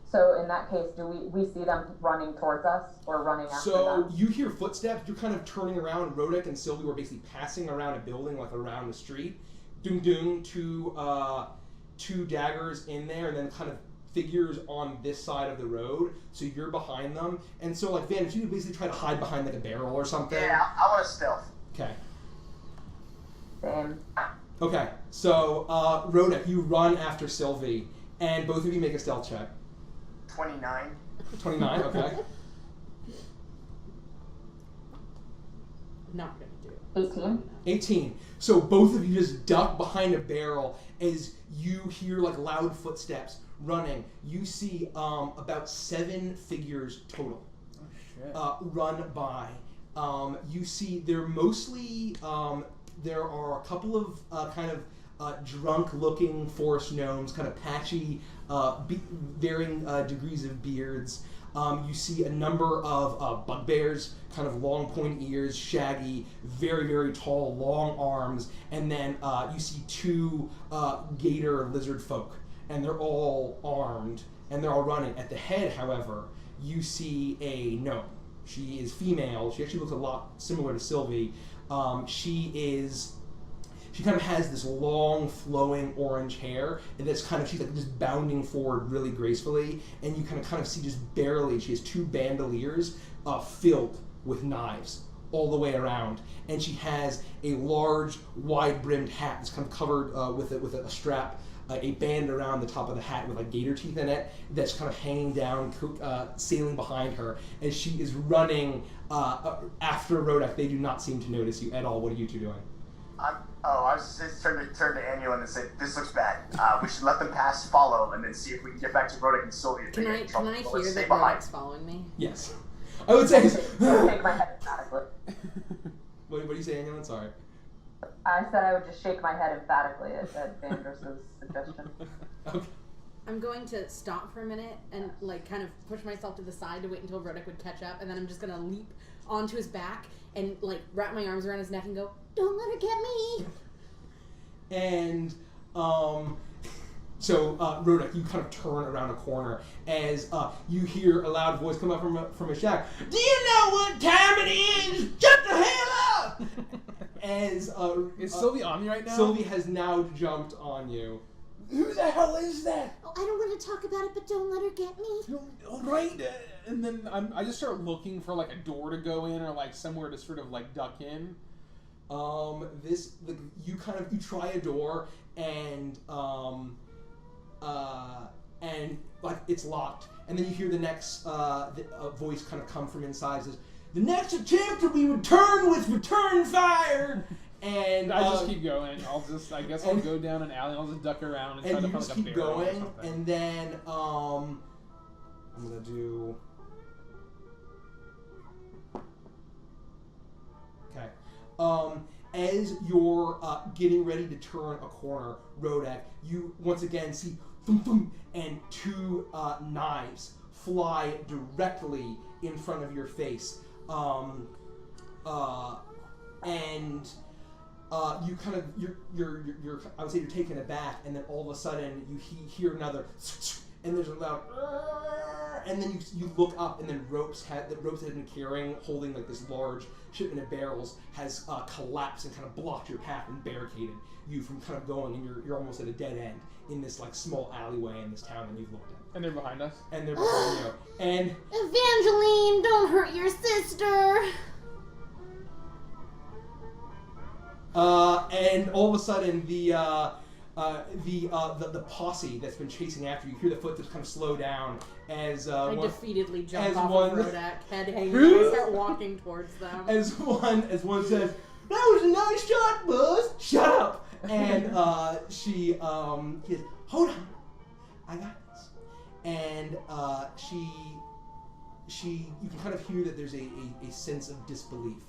So in that case, do we see them running towards us or running after them? So you hear footsteps, you're kind of turning around. Rodek and Sylvie were basically passing around a building, around the street. Doom doom, two daggers in there, and then kind of figures on this side of the road, so you're behind them. And so, Van, if you basically try to hide behind a barrel or something. Yeah, I want to stealth. Okay. Same. Okay, so Rodek, you run after Sylvie, and both of you make a stealth check. 29. 29, okay. Not gonna do it. 18. 18. So both of you just duck behind a barrel as you hear loud footsteps running. You see about 7 figures total run by. You see they're mostly there are a couple of drunk-looking forest gnomes, kind of patchy, varying degrees of beards. You see a number of bugbears, kind of long pointy ears, shaggy, very, very tall, long arms, and then you see 2 gator lizard folk, and they're all armed, and they're all running. At the head, however, you see a gnome. She is female. She actually looks a lot similar to Sylvie. She kind of has this long, flowing orange hair, and she's just bounding forward really gracefully, and you kind of see just barely, she has 2 bandoliers filled with knives all the way around, and she has a large, wide-brimmed hat that's kind of covered with a strap, a band around the top of the hat with gator teeth in it that's kind of hanging down, sailing behind her, as she is running after Rodek. They do not seem to notice you at all. What are you two doing? I was just turn to Anulin and say, "This looks bad. We should let them pass, follow, and then see if we can get back to Rodek and Sylvia." Can I hear that Rodek's following me? Yes. I would say. Shake my head emphatically. What are you saying? I'm sorry. I said I would just shake my head emphatically at Avantris' suggestion. Okay. I'm going to stop for a minute and like kind of push myself to the side to wait until Rodek would catch up, and then I'm just gonna leap onto his back and like wrap my arms around his neck and go, "Don't let her get me!" And so Rodek, you kind of turn around a corner as you hear a loud voice come up from a shack. Do you know what time it is? Shut the hell up! As Is Sylvie on me right now? Sylvie has now jumped on you. Who the hell is that? Oh, I don't want to talk about it, but don't let her get me. All right. And then I just start looking for like a door to go in or like somewhere to sort of like duck in. You try a door and like it's locked, and then you hear the next voice kind of come from inside. Says, "The next attempt will be returned with return fire." And I just keep going. I guess I'll go down an alley. I'll just duck around and try to find like a keep barrel or going, something. and then I'm gonna do. Okay. As you're getting ready to turn a corner, Rodek, you once again see boom, boom, and two knives fly directly in front of your face. You kind of you're I would say you're taken aback, and then all of a sudden you hear another, and there's a loud, and then you look up, and then ropes that had been carrying, holding like this large shipment of barrels, has collapsed and kind of blocked your path and barricaded you from kind of going, and you're almost at a dead end in this like small alleyway in this town that you've looked at. And they're behind us. And they're behind you. And Evangeline, don't hurt your sister. And all of a sudden, the posse that's been chasing after you, hear the footsteps kind of slow down as I defeatedly jump off one, of Rodek, head hanging, and I start walking towards them. As one says, "That was a nice shot, Buzz. Shut up!" And she says, "Hold on, I got this." And you can kind of hear that there's a sense of disbelief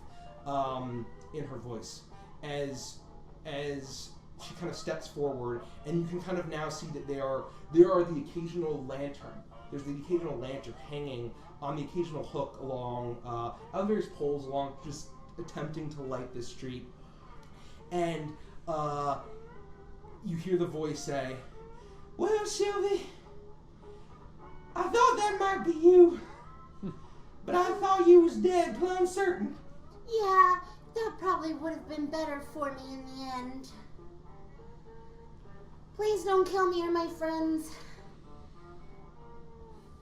in her voice. As she kind of steps forward, and you can kind of now see that there are the occasional lantern. There's the occasional lantern hanging on the occasional hook along on various poles along, just attempting to light this street. And you hear the voice say, "Well, Sylvie, I thought that might be you, but I thought you was dead, plumb certain." Yeah, that probably would have been better for me in the end. Please don't kill me or my friends.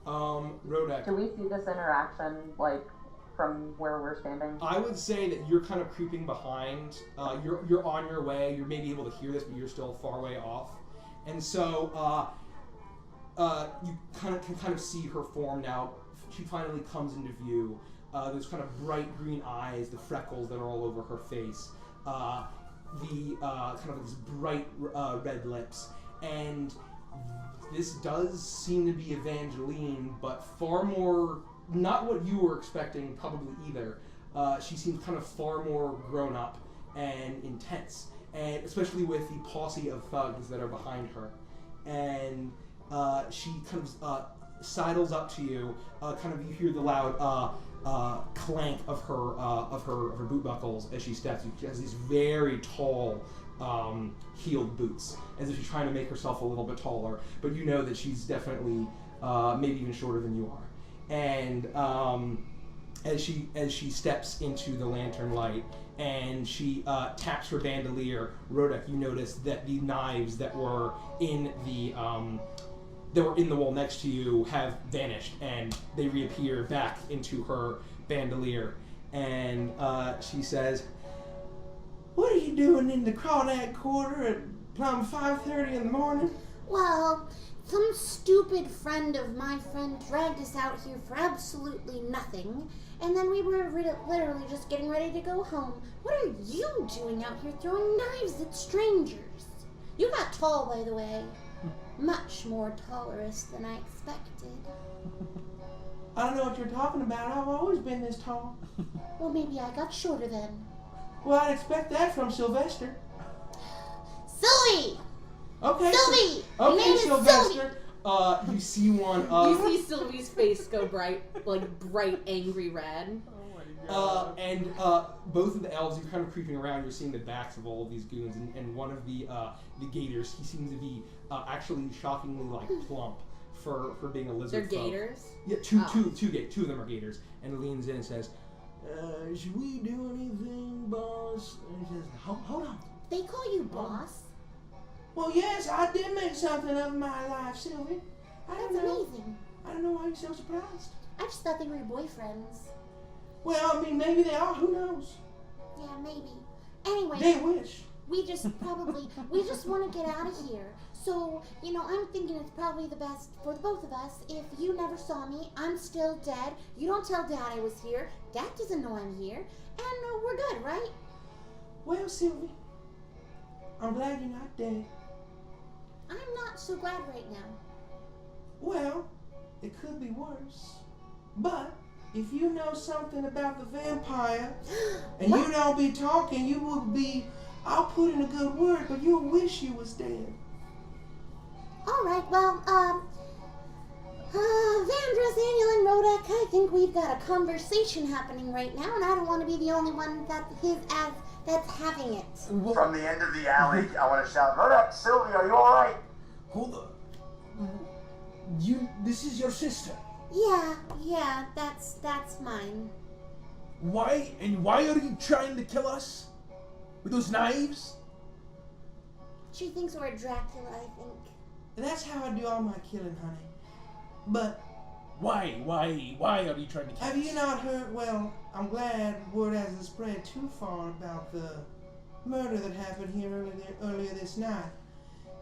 Rodek. Do we see this interaction, like, from where we're standing? I would say that you're kind of creeping behind. You're on your way. You're maybe able to hear this, but you're still far away off. And so you can kind of see her form now. She finally comes into view. Those kind of bright green eyes, the freckles that are all over her face, the kind of these bright red lips, and this does seem to be Evangeline, but far more, not what you were expecting probably either. She seems kind of far more grown up and intense, and especially with the posse of thugs that are behind her. And she kind of sidles up to you. You hear the loud clank of her boot buckles as she steps. She has these very tall heeled boots, as if she's trying to make herself a little bit taller. But you know that she's definitely maybe even shorter than you are. And as she steps into the lantern light and she taps her bandolier, Rodek, you notice that the knives that were in the wall next to you have vanished, and they reappear back into her bandolier. And she says, "What are you doing in the Crawdad Quarter at plumb 5:30 in the morning?" Well, some stupid friend of my friend dragged us out here for absolutely nothing, and then we were literally just getting ready to go home. What are you doing out here throwing knives at strangers? You got tall, by the way. Much more tolerous than I expected. I don't know what you're talking about. I've always been this tall. Well, maybe I got shorter then. Well, I'd expect that from Sylvester. Sylvie! Okay. Sylvie! Your Okay, name is Sylvester. You see one. You see Sylvie's face go bright angry red. And both of the elves, you're kind of creeping around. You're seeing the backs of all of these goons, and one of the gators, he seems to be actually shockingly plump for being a lizard. They're folk. gators. Yeah, two of them are gators, and leans in and says, "Should we do anything, boss?" And he says, "Hold on." They call you boss? Well, yes, I did make something of my life, Sylvie. That's amazing. I don't know why you're so surprised. I just thought they were your boyfriends. Well, I mean, maybe they are. Who knows? Yeah, maybe. Anyway. They wish. We just want to get out of here. So, I'm thinking it's probably the best for the both of us if you never saw me. I'm still dead. You don't tell Dad I was here. Dad doesn't know I'm here. And we're good, right? Well, Sylvie, I'm glad you're not dead. I'm not so glad right now. Well, it could be worse. But if you know something about the vampire and you don't be talking, you will be, I'll put in a good word, but you'll wish you was dead. All right, well, Avantris, Daniel, and Rodak, I think we've got a conversation happening right now, and I don't want to be the only one that's having it. From the end of the alley, I want to shout, Rodak, Sylvie, are you alright? Hold on. This is your sister. Yeah, that's mine. Why are you trying to kill us? With those knives? She thinks we're Dracula, I think. That's how I do all my killing, honey. But why are you trying to kill us? have you not heard? Well, I'm glad word hasn't spread too far about the murder that happened here earlier this night.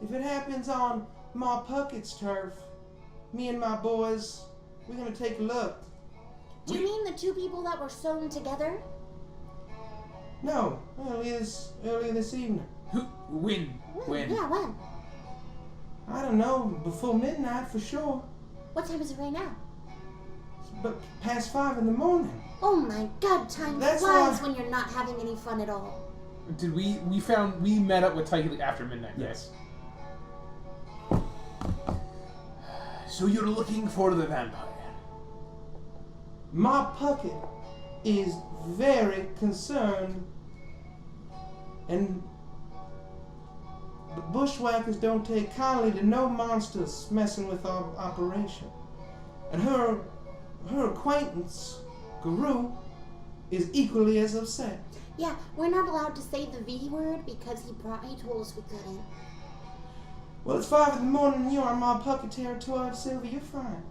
If it happens on Ma Puckett's turf, me and my boys, we're gonna take a look. Do you mean the two people that were sewn together? No, earlier this evening. When? Yeah, when? I don't know, before midnight for sure. What time is it right now? But past 5 in the morning. Oh my God, time flies when you're not having any fun at all. Did we met up with Tyke after midnight? Yes. So you're looking for the vampire? Ma Puckett is very concerned, and the bushwhackers don't take kindly to no monsters messing with our operation. And her acquaintance, Guru, is equally as upset. Yeah, we're not allowed to say the V word because he told us we couldn't. Well, it's 5 in the morning and you're on Ma Puckett territory, Sylvia. You're fine.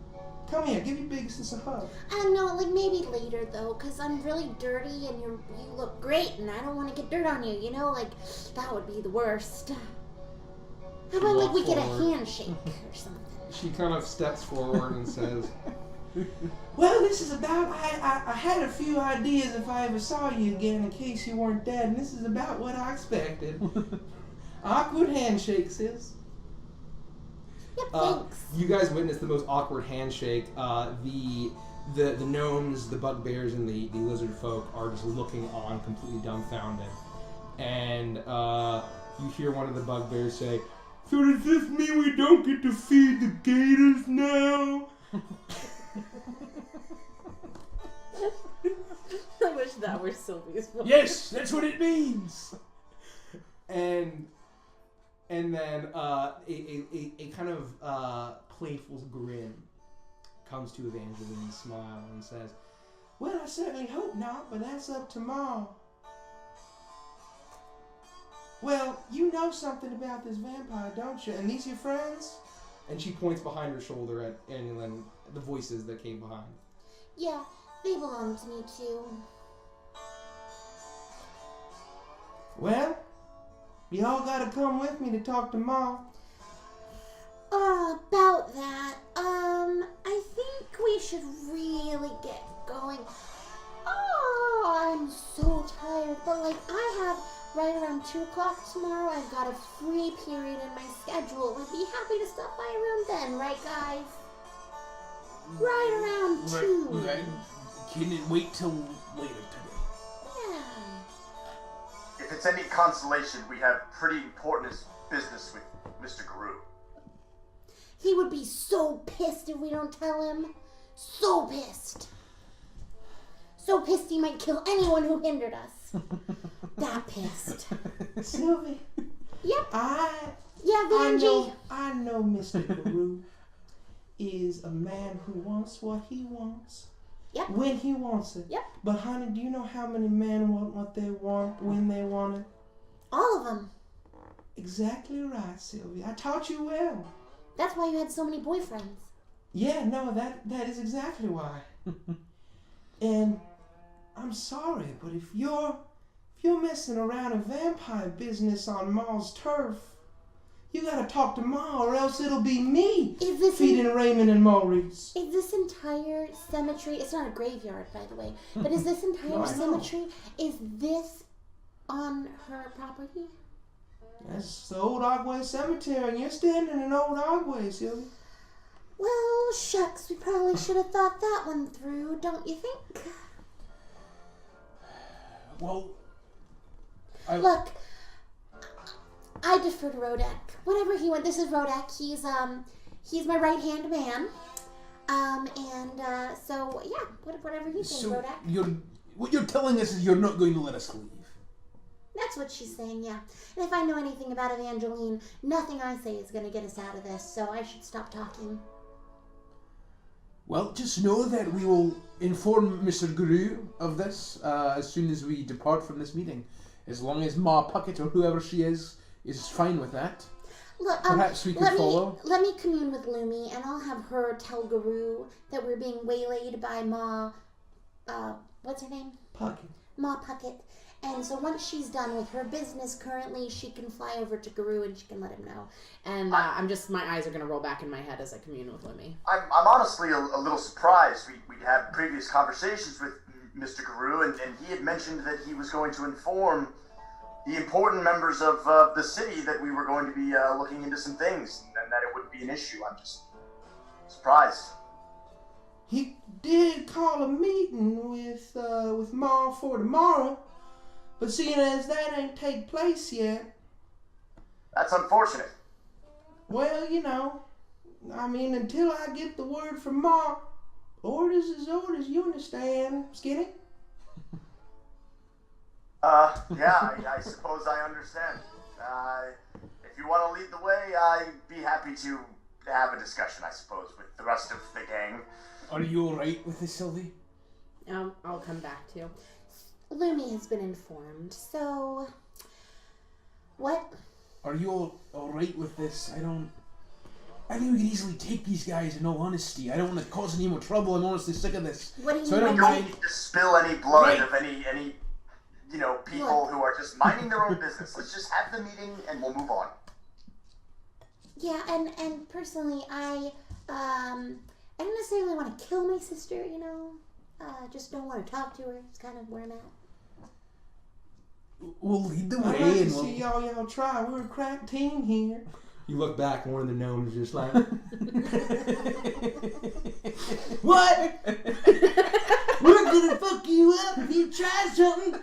Come here, give your big sis a hug. I don't know, maybe later though, because I'm really dirty and you look great and I don't want to get dirt on you, that would be the worst. How about we get a handshake or something? She kind of steps forward and says, well, this is about, I had a few ideas if I ever saw you again in case you weren't dead, and this is about what I expected. Awkward handshake, sis. Yep, thanks. You guys witnessed the most awkward handshake. The gnomes, the bugbears, and the lizard folk are just looking on, completely dumbfounded. And you hear one of the bugbears say, so does this mean we don't get to feed the gators now? I wish that were Sylvie's voice. Yes, that's what it means. And then a kind of playful grin comes to Evangeline's smile and says, well, I certainly hope not, but that's up to Mom. Well, you know something about this vampire, don't you? And these your friends? And she points behind her shoulder at Daniel and the voices that came behind. Yeah, they belong to me too. Well, y'all gotta come with me to talk to Mom. About that, I think we should really get going. Oh, I'm so tired, but I have right around 2 o'clock tomorrow. I've got a free period in my schedule. We'd be happy to stop by around then, right, guys? Right around 2. Okay. Can it wait till later today? Yeah. If it's any consolation, we have pretty important business with Mr. Guru. He would be so pissed if we don't tell him. So pissed. So pissed he might kill anyone who hindered us. That pissed. Sylvie. Yep. I know Mr. Guru is a man who wants what he wants. Yep. When he wants it. Yep. But honey, do you know how many men want what they want when they want it? All of them. Exactly right, Sylvie. I taught you well. That's why you had so many boyfriends. Yeah, no, that is exactly why. And I'm sorry, but if you're messing around a vampire business on Ma's turf, you gotta talk to Ma, or else it'll be me feeding Raymond and Maurice. Is this entire cemetery? It's not a graveyard, by the way. But is this entire cemetery? Is this on her property? That's the old Agway Cemetery, and you're standing in old Agway, Sylvie. Well, shucks, we probably should have thought that one through, don't you think? Well, Look, I defer to Rodak. Whatever he wants. This is Rodak. He's my right-hand man. So yeah, whatever you think, Rodak. What you're telling us is you're not going to let us leave. That's what she's saying, yeah. And if I know anything about Evangeline, nothing I say is going to get us out of this, so I should stop talking. Well, just know that we will inform Mr. Guru of this as soon as we depart from this meeting. As long as Ma Puckett, or whoever she is fine with that. Look, perhaps we could follow. Let me commune with Lumi, and I'll have her tell Guru that we're being waylaid by Ma... what's her name? Puckett. Ma Puckett. And so once she's done with her business currently, she can fly over to Guru and she can let him know. And my eyes are going to roll back in my head as I commune with Lumi. I'm honestly a little surprised. We'd had previous conversations with Mr. Guru, and he had mentioned that he was going to inform the important members of the city that we were going to be looking into some things, and that it wouldn't be an issue. I'm just surprised. He did call a meeting with Ma for tomorrow, but seeing as that ain't take place yet... That's unfortunate. Well, you know, I mean, until I get the word from Ma, orders is orders, you understand, Skinny? Yeah, I suppose I understand. If you want to lead the way, I'd be happy to have a discussion, I suppose, with the rest of the gang. Are you alright with this, Sylvie? I'll come back to you. Lumi has been informed, so... What? Are you alright with this? I think we can easily take these guys in all honesty. I don't want to cause any more trouble. I'm honestly sick of this. What do you so mean? I don't We mind. don't need to spill any blood Right. of any people who are just minding their own business. Let's just have the meeting and we'll move on. Yeah, and personally, I don't necessarily want to kill my sister, you know? Just don't want to talk to her. It's kind of where I'm at. We'll lead the I'd like way to and see y'all try. We're a crack team here. You look back, and one of the gnomes is just like, What? We're gonna fuck you up if you try something.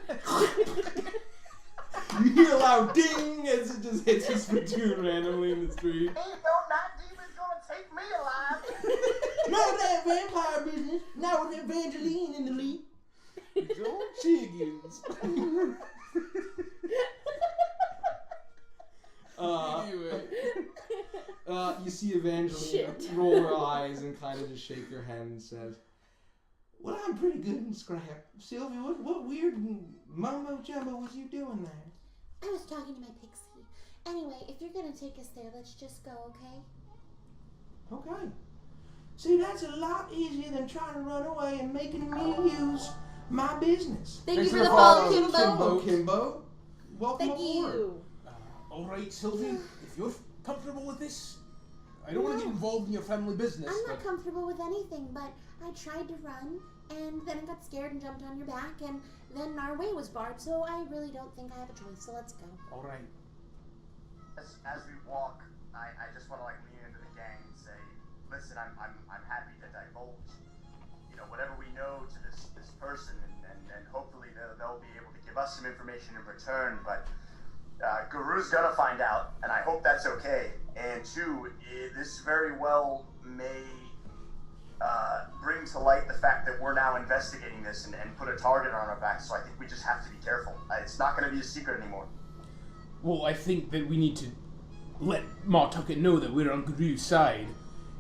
you hear a loud ding as it just hits his spittoon randomly in the street. Ain't no night demon's gonna take me alive. Not that vampire business. Not with Evangeline in the lead. Go chickens. Anyway. You see Evangeline roll her eyes and kind of just shake her head and says, Well, I'm pretty good in scrap. Sylvia, what weird mumbo jumbo was you doing there? I was talking to my pixie. Anyway, if you're gonna take us there, let's just go, okay? Okay. See, that's a lot easier than trying to run away and making me use my business. Thank you Thanks for the follow, Kimbo. Kimbo. Kimbo. Welcome Thank aboard. you. Alright, Sylvie, if you're comfortable with this, I don't want to get involved in your family business. I'm not but comfortable with anything, but I tried to run, and then I got scared and jumped on your back, and then our way was barred, so I really don't think I have a choice, so let's go. Alright. As we walk, I just want to lean into the gang and say, listen, I'm happy to divulge, whatever we know to this person, and hopefully they'll be able to give us some information in return. But Guru's gonna find out, and I hope that's okay. And two, this very well may bring to light the fact that we're now investigating this and put a target on our back. So I think we just have to be careful. It's not going to be a secret anymore. Well, I think that we need to let Ma Tucket know that we're on Guru's side,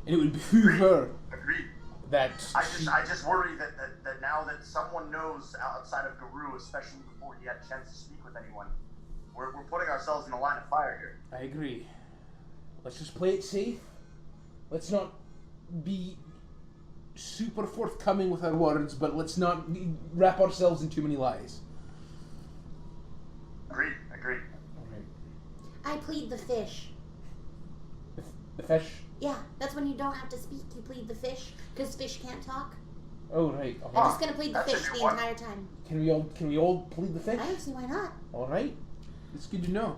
and it would behoove her. Agreed. That I just worry that now that someone knows outside of Guru, especially before he had a chance to speak with anyone, we're putting ourselves in a line of fire here. I agree. Let's just play it safe. Let's not be super forthcoming with our words, but let's not wrap ourselves in too many lies. Agreed. I plead the fish. The fish? Yeah, that's when you don't have to speak. You plead the fish, because fish can't talk. Oh, right. I'm just gonna plead the fish the entire time. Can we all plead the fish? I don't see why not. All right. It's good to know.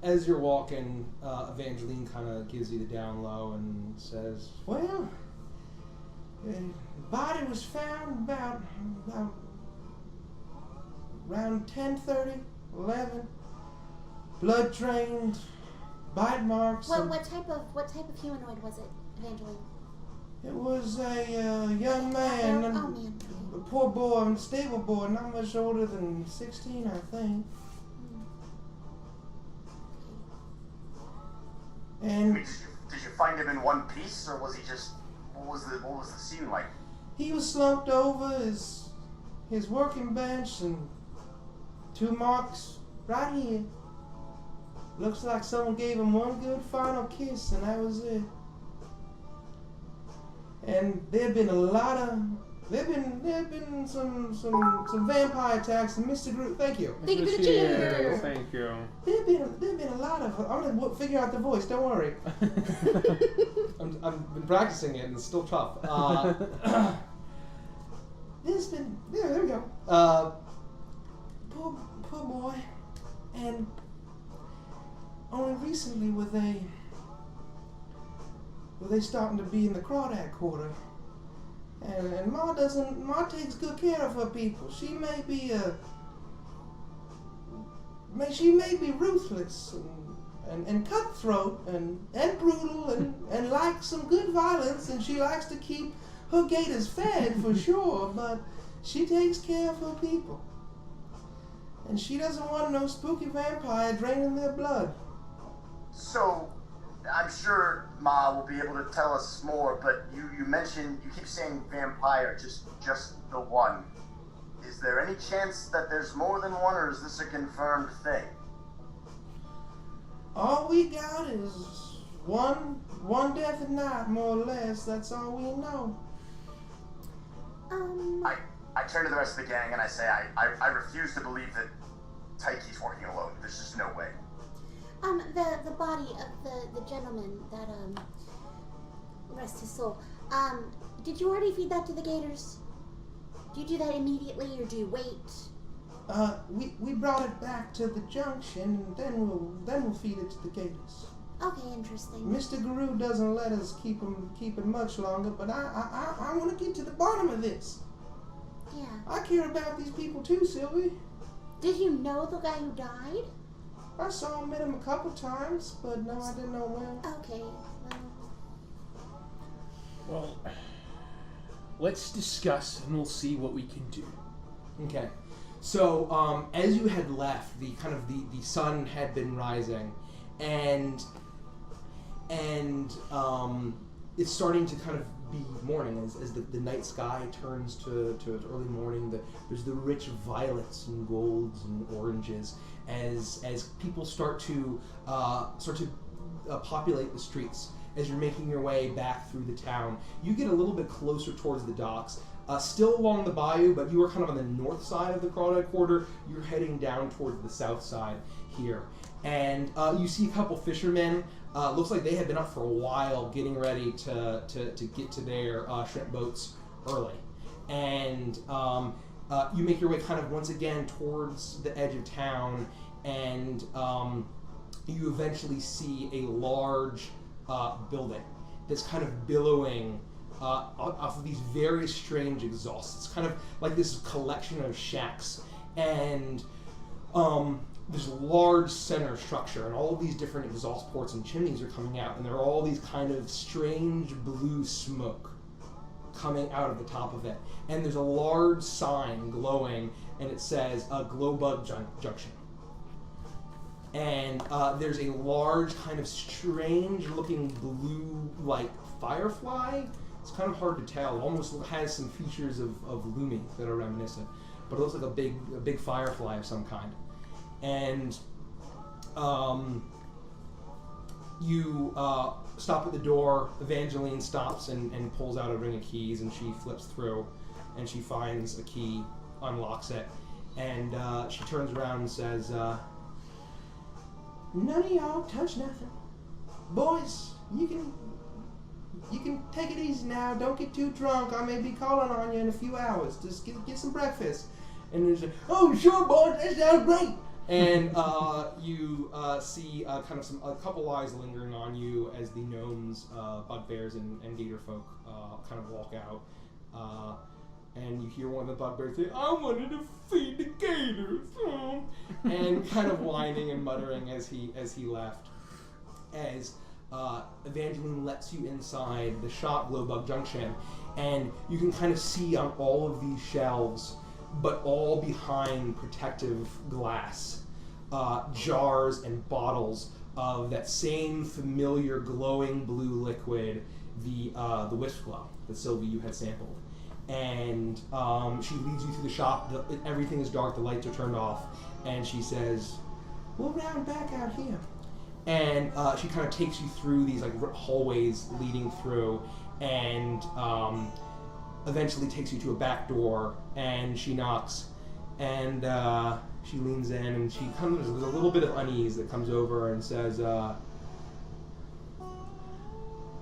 As you're walking, Evangeline kind of gives you the down low and says, Well, the body was found about around 10:30, 11. Blood drained, bite marks. What type of humanoid was it, Evangeline? It was a young man, man. a poor boy, a stable boy, not much older than 16, I think. And Did you find him in one piece, or was he just? What was the scene like? he was slumped over his working bench, and 2 marks right here. Looks like someone gave him one good final kiss, and that was it. And there'd been some vampire attacks, and Mr. Groot. Thank you. Thank you for the cheer. Thank you. There'd been a lot of. I'm gonna figure out the voice. Don't worry. I've been practicing it and it's still tough. There we go. Poor boy, and only recently were they starting to be in the crawdad quarter, and Ma takes good care of her people. She may be ruthless and cutthroat and brutal and likes some good violence, and she likes to keep her gators fed for sure, but she takes care of her people. And she doesn't want no spooky vampire draining their blood. So, I'm sure Ma will be able to tell us more, but you mentioned, you keep saying vampire, just the one. Is there any chance that there's more than one, or is this a confirmed thing? All we got is one death at night, more or less. That's all we know. I turn to the rest of the gang and I say, I refuse to believe that Taiki's working alone. There's just no way. The body of the gentleman that, rest his soul, did you already feed that to the gators? Do you do that immediately, or do you wait? We brought it back to the junction, and then we'll feed it to the gators. Okay, interesting. Mr. Guru doesn't let us keep it much longer, but I want to get to the bottom of this. Yeah. I care about these people too, Sylvie. Did you know the guy who died? I saw him, met him a couple times, but no, I didn't know when. Okay, Well, let's discuss and we'll see what we can do. Okay. So, as you had left, the sun had been rising, and it's starting to kind of be morning as the night sky turns to early morning. There's the rich violets and golds and oranges as people start to populate the streets. As you're making your way back through the town, you get a little bit closer towards the docks. Still along the bayou, but you are kind of on the north side of the Crawdad Quarter. You're heading down towards the south side here. And you see a couple fishermen. Looks like they had been up for a while getting ready to get to their shrimp boats early. And you make your way kind of once again towards the edge of town, and you eventually see a large building that's kind of billowing off of these very strange exhausts. It's kind of like this collection of shacks, and this large center structure, and all of these different exhaust ports and chimneys are coming out, and there are all these kind of strange blue smoke coming out of the top of it. And there's a large sign glowing, and it says Glowbug Junction. And there's a large kind of strange looking blue like firefly. It's kind of hard to tell. It almost has some features of Lumi that are reminiscent, but it looks like a big firefly of some kind. And you stop at the door. Evangeline stops and pulls out a ring of keys, and she flips through, and she finds a key, unlocks it, and she turns around and says, "None of y'all touch nothing. Boys, you can take it easy now. Don't get too drunk. I may be calling on you in a few hours. Just get some breakfast." And there's "Oh, sure, boys, that sounds great." And you see kind of a couple eyes lingering on you as the gnomes, bugbears, and gator folk kind of walk out. And you hear one of the bugbears say, "I wanted to feed the gators," and kind of whining and muttering as he left. As Evangeline lets you inside the shop, Glowbug Junction, and you can kind of see on all of these shelves, but all behind protective glass, jars and bottles of that same familiar glowing blue liquid, the Wisp Glow that Sylvie, you had sampled. And she leads you through the shop. Everything is dark, the lights are turned off, and she says, "We'll round back out here." And she kind of takes you through these like hallways leading through, and eventually takes you to a back door, and she knocks, and she leans in, and she comes. There's a little bit of unease that comes over and says,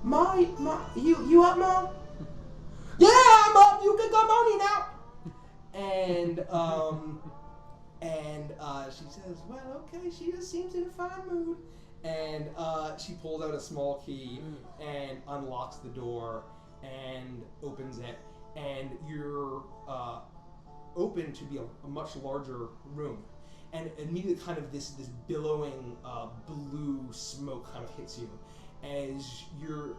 Ma, you up, Ma?" "Yeah, I'm up. You can come on in now." And she says, "Well, okay." She just seems in a fine mood. And she pulls out a small key and unlocks the door and opens it, and you're open to be a much larger room. And immediately kind of this billowing blue smoke kind of hits you as you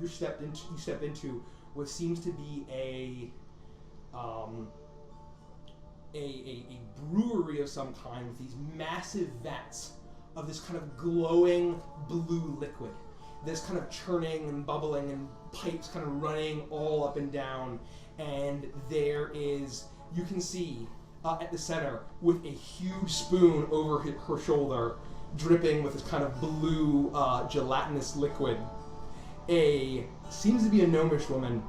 step into what seems to be a brewery of some kind with these massive vats of this kind of glowing blue liquid that's kind of churning and bubbling, and pipes kind of running all up and down. And there is, you can see at the center, with a huge spoon over her shoulder, dripping with this kind of blue gelatinous liquid, seems to be a gnomish woman,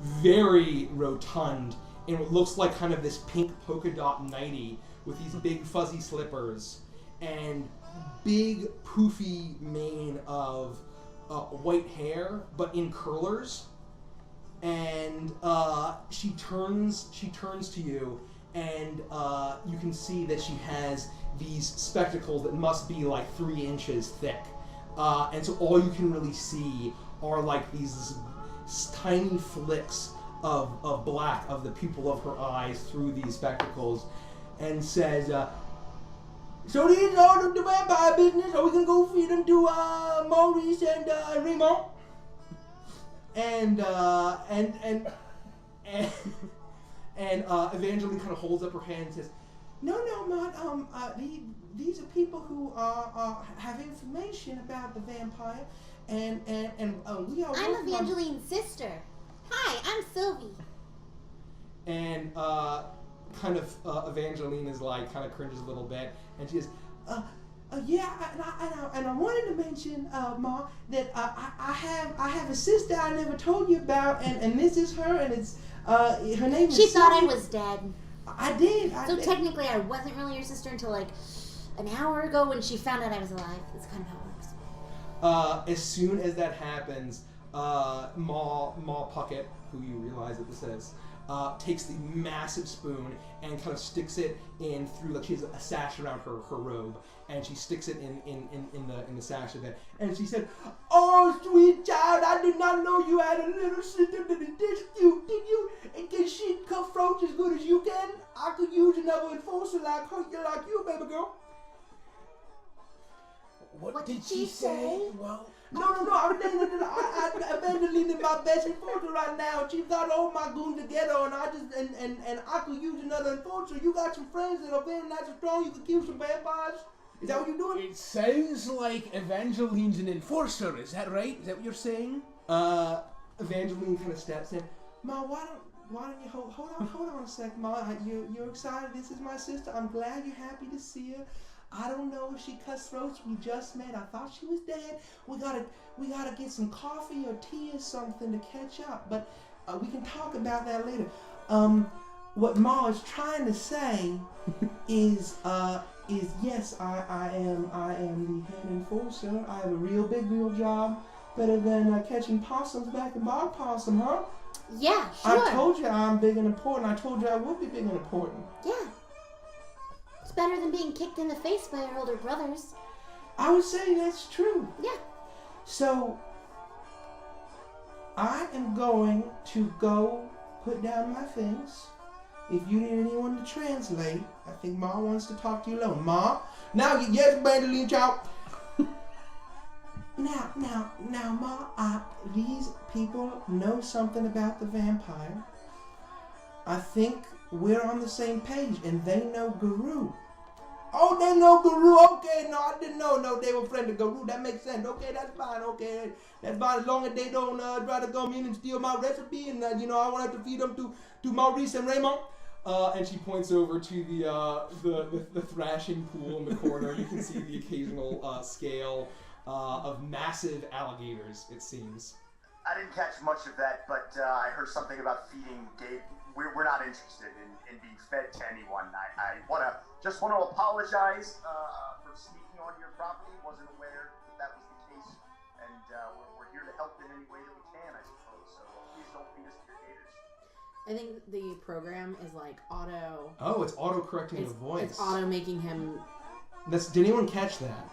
very rotund, in what looks like kind of this pink polka dot nightie with these big fuzzy slippers and big poofy mane of white hair, but in curlers. And she turns to you, and you can see that she has these spectacles that must be like 3 inches thick. And so all you can really see are like these tiny flicks of black of the pupil of her eyes through these spectacles, and says, "So this is all the vampire business? Are we gonna go feed them to Maurice and Raymond?" And Evangeline kind of holds up her hand and says, No, Ma. These are people who have information about the vampire, and we are. I'm Evangeline's sister. Hi, I'm Sylvie. And Evangeline is like, kind of cringes a little bit, and she says, "Yeah, and I wanted to mention, Ma, that I have a sister I never told you about, and this is her, and it's her name is." She thought I was dead. I did. Technically, I wasn't really your sister until like an hour ago when she found out I was alive. That's kind of how it works. As soon as that happens, Ma Puckett, who you realize that this is, takes the massive spoon and kind of sticks it in through, like she has a sash around her robe, and she sticks it in the sash of it. And she said, "Oh, sweet child, I did not know you had a little sister that is this cute. Did you? And can she cut throats as good as you can? I could use another enforcer like you, baby girl." What did she say? Well, No, Evangeline is my best enforcer right now. She got all my goons together, and I could use another enforcer. You got some friends that are very nice and strong. You could kill some vampires. Is that what you're doing? It sounds like Evangeline's an enforcer. Is that right? Is that what you're saying? Evangeline kind of steps in. Ma, why don't you hold on a sec, Ma? You're excited. This is my sister. I'm glad you're happy to see her. I don't know if she cuts throats. We just met. I thought she was dead. We gotta get some coffee or tea or something to catch up. But we can talk about that later. What Ma is trying to say is yes, I am the head enforcer. I have a real job, better than catching possums back in Bog Possum, huh? Yeah, sure. I told you I'm big and important. I told you I would be big and important. Yeah. It's better than being kicked in the face by our older brothers. I would say that's true. Yeah. So, I am going to go put down my things. If you need anyone to translate, I think Ma wants to talk to you alone. Ma? Now, yes, Bandoline Chow. Now, Ma, these people know something about the vampire. I think we're on the same page, and they know Guru. Oh, they know Guru. Okay, no, I didn't know. No, they were friends of Guru. That makes sense. Okay, that's fine. Okay, that's fine. As long as they don't try to come in and steal my recipe, and I won't have to feed them to Maurice and Raymond. And she points over to the thrashing pool in the corner. You can see the occasional scale of massive alligators. It seems. I didn't catch much of that, but I heard something about feeding Gabe. We're not interested in being fed to anyone. I just want to apologize for sneaking onto your property. Wasn't aware that was the case, and we're here to help in any way that we can, I suppose. So please don't feed us to your gators. I think the program is like auto. Oh, it's auto correcting the voice. It's auto making him. Did anyone catch that?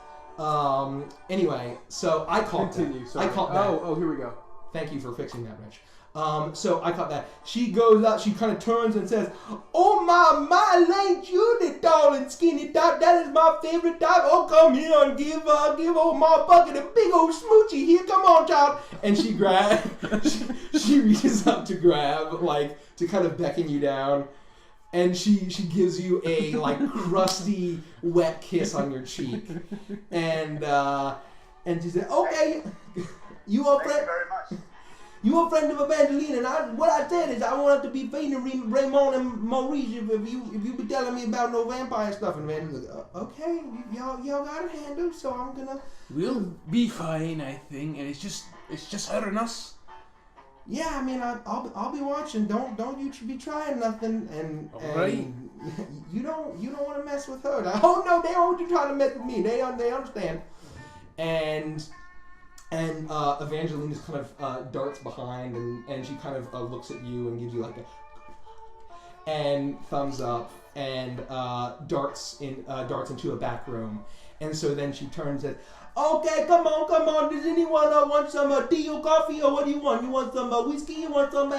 Anyway, so I caught Continue. that. Sorry. I caught that. Oh, here we go. Thank you for fixing that, Rich. So I caught that. She goes up, she kind of turns and says, "Oh my, ain't you the tall and skinny type? That is my favorite type. Oh, come here and give old Ma Bucket a big old smoochie here. Come on, child." And she she reaches up to grab, like, to kind of beckon you down. And she gives you a, like, crusty, wet kiss on your cheek. And she said, "Okay, you are friend." Thank you very much. You a friend of Evangeline, and what I said is I want to be feeding Raymond and Maurice if you be telling me about no vampire stuff. And Evangeline's like, "Okay, y'all got it handled, so I'm gonna." We'll be fine, I think, and it's just her and us. Yeah, I mean, I'll be watching. Don't you be trying nothing, and Right. you don't want to mess with her. Like, oh no, they don't want you trying to mess with me. They understand. And Evangeline just kind of darts behind, and she kind of looks at you and gives you like a and thumbs up, and darts into a back room. And so then she turns and, "Okay, come on. Does anyone want some tea or coffee, or what do you want? You want some whiskey? You want some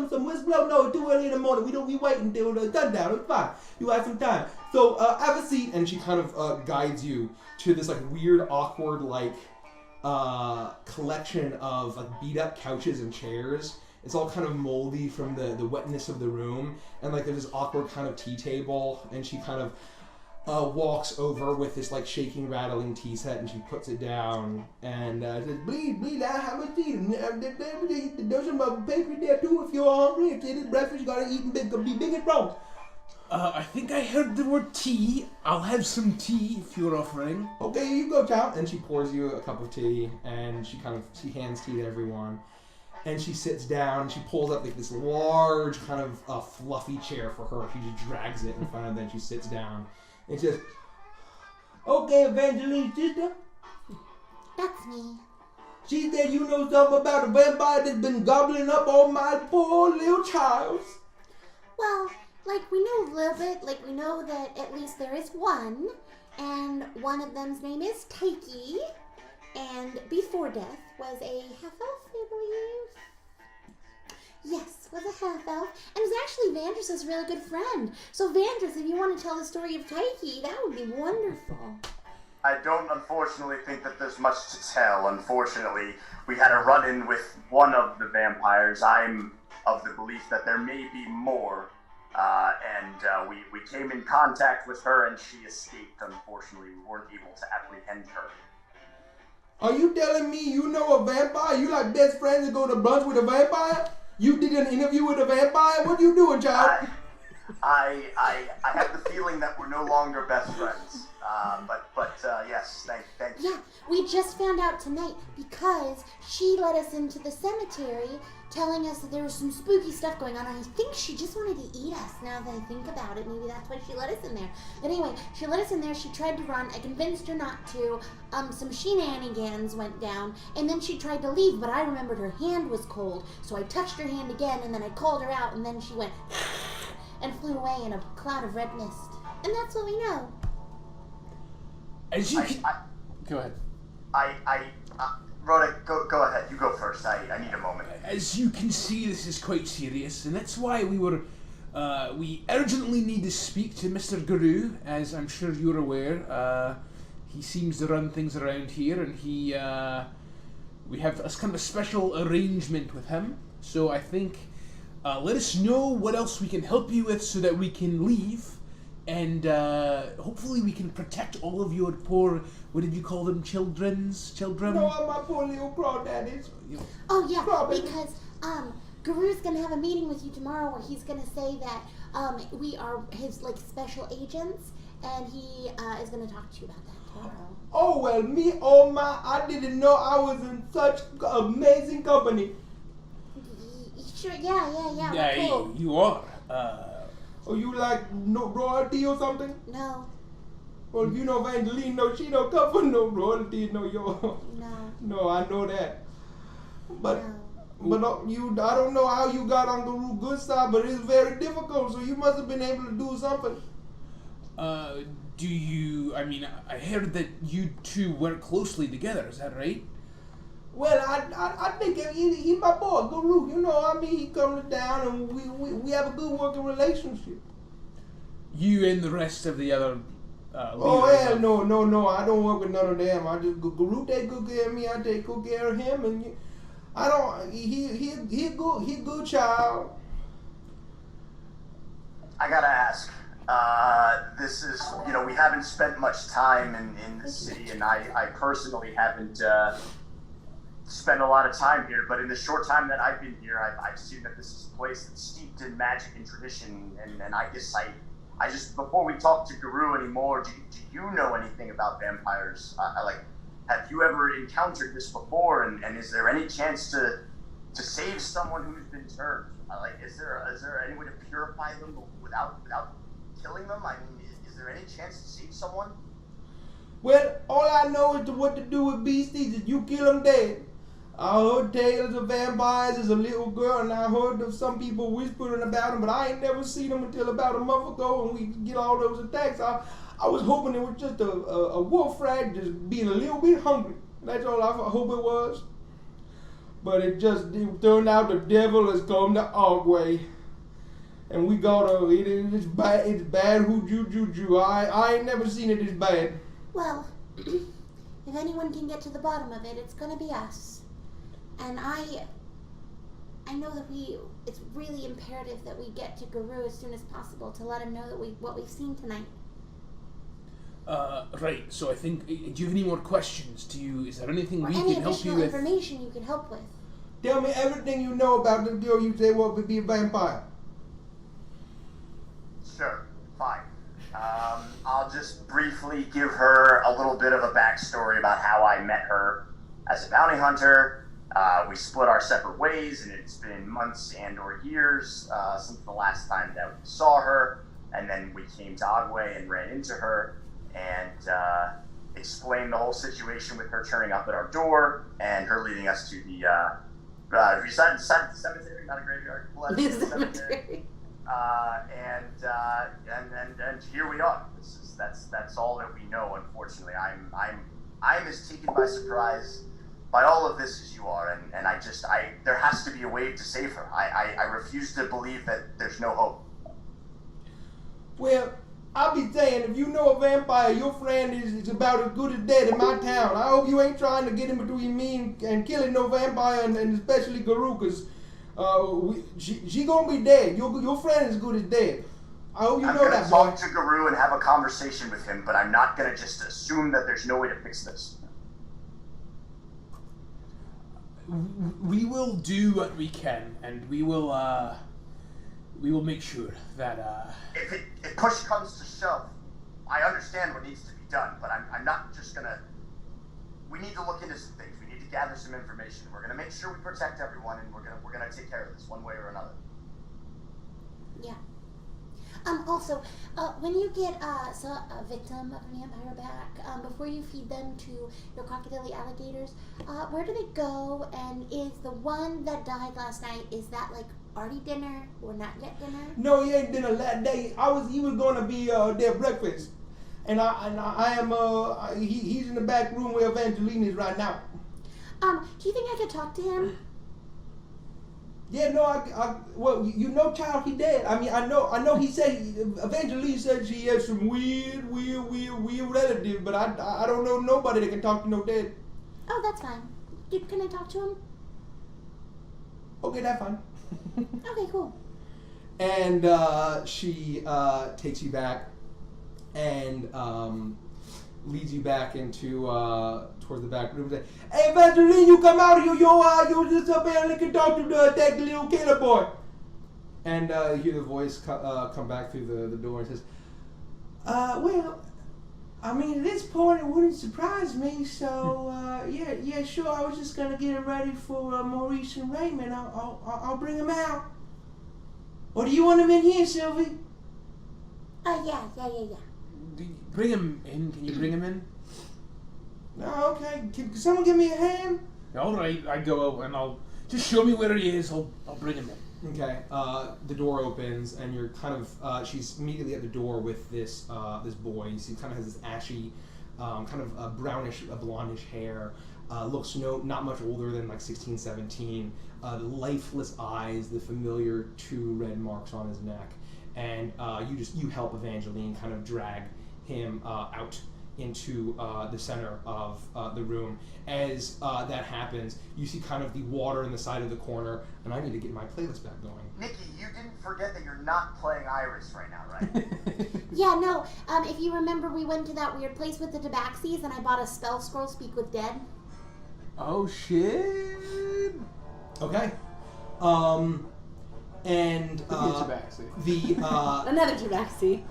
some whiskey? No, it's too early in the morning. We wait until the sundown. It's fine. You have some time. So have a seat." And she kind of guides you to this like weird, awkward, like collection of like beat up couches and chairs. It's all kind of moldy from the wetness of the room, and like there's this awkward kind of tea table, and she kind of walks over with this like shaking, rattling tea set, and she puts it down and says, "Please, I have a tea. There's some pastry there too if you're hungry. It's breakfast. You gotta eat and be big and strong." I think I heard the word tea. I'll have some tea if you're offering. "Okay, here you go, child." And she pours you a cup of tea, and she hands tea to everyone. And she sits down, and she pulls up like this large kind of fluffy chair for her. She just drags it in front of her, and she sits down. And she says, "Okay, Evangeline, sister." That's me. She said you know something about a vampire that's been gobbling up all my poor little child. Well, like, we know a little bit. Like, we know that at least there is one. And one of them's name is Taiki. And before death was a half-elf, I believe. Yes, was a half-elf. And was actually Avantris' really good friend. So, Avantris, if you want to tell the story of Taiki, that would be wonderful. I don't unfortunately think that there's much to tell. Unfortunately, we had a run-in with one of the vampires. I'm of the belief that there may be more. We came in contact with her and she escaped. Unfortunately, we weren't able to apprehend her. Are you telling me you know a vampire? You like best friends and go to brunch with a vampire? You did an interview with a vampire? What you doing, child? I have the feeling that we're no longer best friends. But yes, thank you. Yeah, we just found out tonight because she let us into the cemetery telling us that there was some spooky stuff going on. I think she just wanted to eat us now that I think about it. Maybe that's why she let us in there. But anyway, she let us in there. She tried to run. I convinced her not to. Some shenanigans went down. And then she tried to leave, but I remembered her hand was cold. So I touched her hand again, and then I called her out, and then she went and flew away in a cloud of red mist. And that's what we know. As you can... Go ahead. Rhoda, go ahead. You go first. I need a moment. As you can see, this is quite serious, and that's why we urgently need to speak to Mr. Guru, as I'm sure you're aware. He seems to run things around here, and we have a kind of a special arrangement with him. So I think, let us know what else we can help you with so that we can leave. And hopefully we can protect all of your poor, what did you call them, children? No, my poor little crawdaddies. Oh yeah, because Guru's gonna have a meeting with you tomorrow where he's gonna say that we are his like special agents, and he is gonna talk to you about that tomorrow. Oh well, I didn't know I was in such amazing company. Sure, yeah. Yeah, Cool. you are. Oh, you like no royalty or something? No. Well, you know Evangeline, no, she don't come for no royalty, no yo. No. No, I know that. But No. I don't know how you got on the good side, but it's very difficult. So you must have been able to do something. I heard that you two work closely together. Is that right? Well, I think he's my boy, Guru. You know, he comes down and we have a good working relationship. You and the rest of the other Oh, hell no. I don't work with none of them. I just, Guru take good care of me. I take good care of him. And he a good child. I gotta ask. This is, we haven't spent much time in the city, and I personally haven't spent a lot of time here, but in the short time that I've been here, I've seen that this is a place that's steeped in magic and tradition, and I guess I just, before we talk to Guru anymore, do you know anything about vampires? Have you ever encountered this before, and is there any chance to save someone who's been turned? Is there any way to purify them without killing them? I mean, is there any chance to save someone? Well, all I know is what to do with beasties is you kill them dead. I heard tales of vampires as a little girl, and I heard of some people whispering about them, but I ain't never seen them until about a month ago when we get all those attacks. I was hoping it was just a wolf rat just being a little bit hungry. That's all I hope it was. But it turned out the devil has come to Ogway. And we it's bad juju. I ain't never seen it this bad. Well, if anyone can get to the bottom of it, it's gonna be us. And I know that it's really imperative that we get to Guru as soon as possible to let him know that what we've seen tonight. Right. So I think, do you have any more questions? Is there anything we can help you with? Any additional information you can help with? Tell me everything you know about the girl you say would be a vampire. Sure, fine. I'll just briefly give her a little bit of a backstory about how I met her as a bounty hunter. We split our separate ways, and it's been months and/or years since the last time that we saw her. And then we came to Ogway and ran into her. And explain the whole situation with her turning up at our door and her leading us to the cemetery, not a graveyard, cemetery. And here we are. That's all that we know. Unfortunately, I'm as taken by surprise by all of this as you are, and there has to be a way to save her. I refuse to believe that there's no hope. Well, I'll be saying, if you know a vampire, your friend is about as good as dead in my town. I hope you ain't trying to get in between me and killing no vampire, and especially Guru, because she gonna be dead. Your friend is good as dead. I hope you know that, boy. I'm gonna talk to Guru and have a conversation with him, but I'm not gonna just assume that there's no way to fix this. We will do what we can, and we will make sure that If push comes to shove, I understand what needs to be done, but I'm not just gonna. We need to look into some things. We need to gather some information. We're gonna make sure we protect everyone, and we're gonna take care of this one way or another. Yeah. Also, when you get a victim of a vampire back, before you feed them to your crocodile alligators, where do they go? And is the one that died last night, is that like already dinner or not yet dinner? No, he ain't dinner that day. He was gonna be their breakfast, and I am he's in the back room where Evangeline is right now. Do you think I could talk to him? Yeah, no, well, you know, child, he dead. I mean, I know. He said Evangeline said she has some weird relative, but I don't know nobody that can talk to no dead. Oh, that's fine. Can I talk to him? Okay, that's fine. Okay, cool. And she takes you back and leads you back into towards the back room. Hey, Evangeline, you come out here. You just up here and can talk to that little killer boy. And you hear the voice come back through the door and says, well, I mean, at this point, it wouldn't surprise me. So, yeah, sure. I was just gonna get him ready for Maurice and Raymond. I'll bring him out. Or do you want him in here, Sylvie? Yeah. bring him in. Can you bring him in? No, okay. Can someone give me a hand? All right, I go over and I'll just show me where he is. I'll bring him in. Okay. The door opens and you're kind of she's immediately at the door with this this boy. You see, kind of has this ashy, kind of brownish, blondish hair. Looks not much older than like 16, 17. The lifeless eyes, the familiar 2 red marks on his neck, and you help Evangeline kind of drag him out into the center of the room. As that happens, you see kind of the water in the side of the corner, and I need to get my playlist back going. Nikki, you didn't forget that you're not playing Iris right now, right? Yeah, no. If you remember, we went to that weird place with the tabaxis, and I bought a spell scroll, Speak with Dead. Oh shit! Okay. And another tabaxi.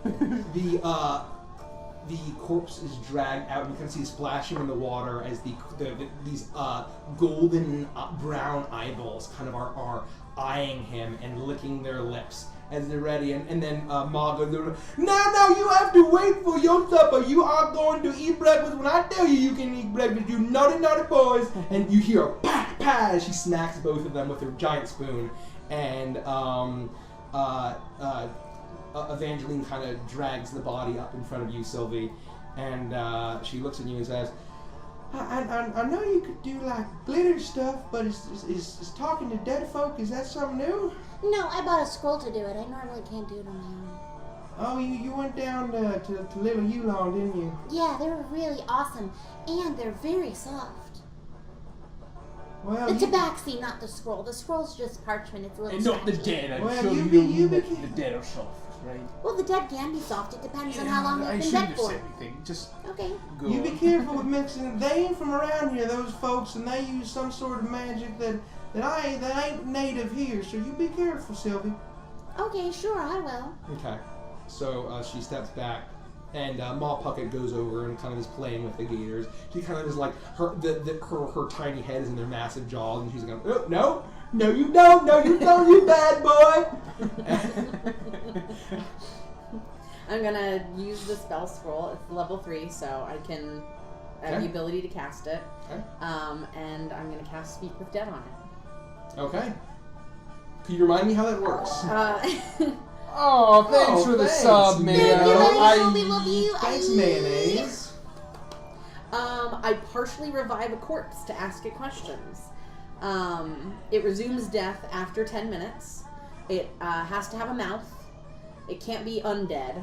The corpse is dragged out. You can see splashing in the water as these golden brown eyeballs kind of are eyeing him and licking their lips as they're ready. And then Ma goes, "Now, you have to wait for your supper. You are going to eat breakfast when I tell you can eat breakfast, you naughty boys." And you hear a pa pa as she smacks both of them with her giant spoon. And Evangeline kind of drags the body up in front of you, Sylvie, and she looks at you and says, I know you could do like glitter stuff, but is talking to dead folk, is that something new? No, I bought a scroll to do it. I normally can't do it on my own. Oh, you went down to Little Yulon, didn't you? Yeah, they were really awesome, and they're very soft. Well, the tabaxi, not the scroll. The scroll's just parchment. It's a little and not the scratchy. dead. I'm Well, sure you you be the dead are soft, right? Well, the dead can be soft. It depends on how long I they've been shouldn't dead have for. said anything. Just Okay. go. You be careful with mixing. They ain't from around here, those folks, and they use some sort of magic that ain't native here. So you be careful, Sylvie. Okay, sure, I will. okay. So she steps back, and Ma Puckett goes over and kind of is playing with the gators. She kind of is like, her tiny head is in their massive jaws, and she's going, "Oh, no, you don't, you bad boy." I'm gonna use the spell scroll. It's level 3, so I can I have the ability to cast it. Okay. And I'm going to cast Speak with Dead on it. Okay. Can you remind me how that works? Oh, thanks for the sub, Mayo. We love you. Thanks, mayonnaise. I partially revive a corpse to ask it questions. It resumes death after 10 minutes. It has to have a mouth. It can't be undead.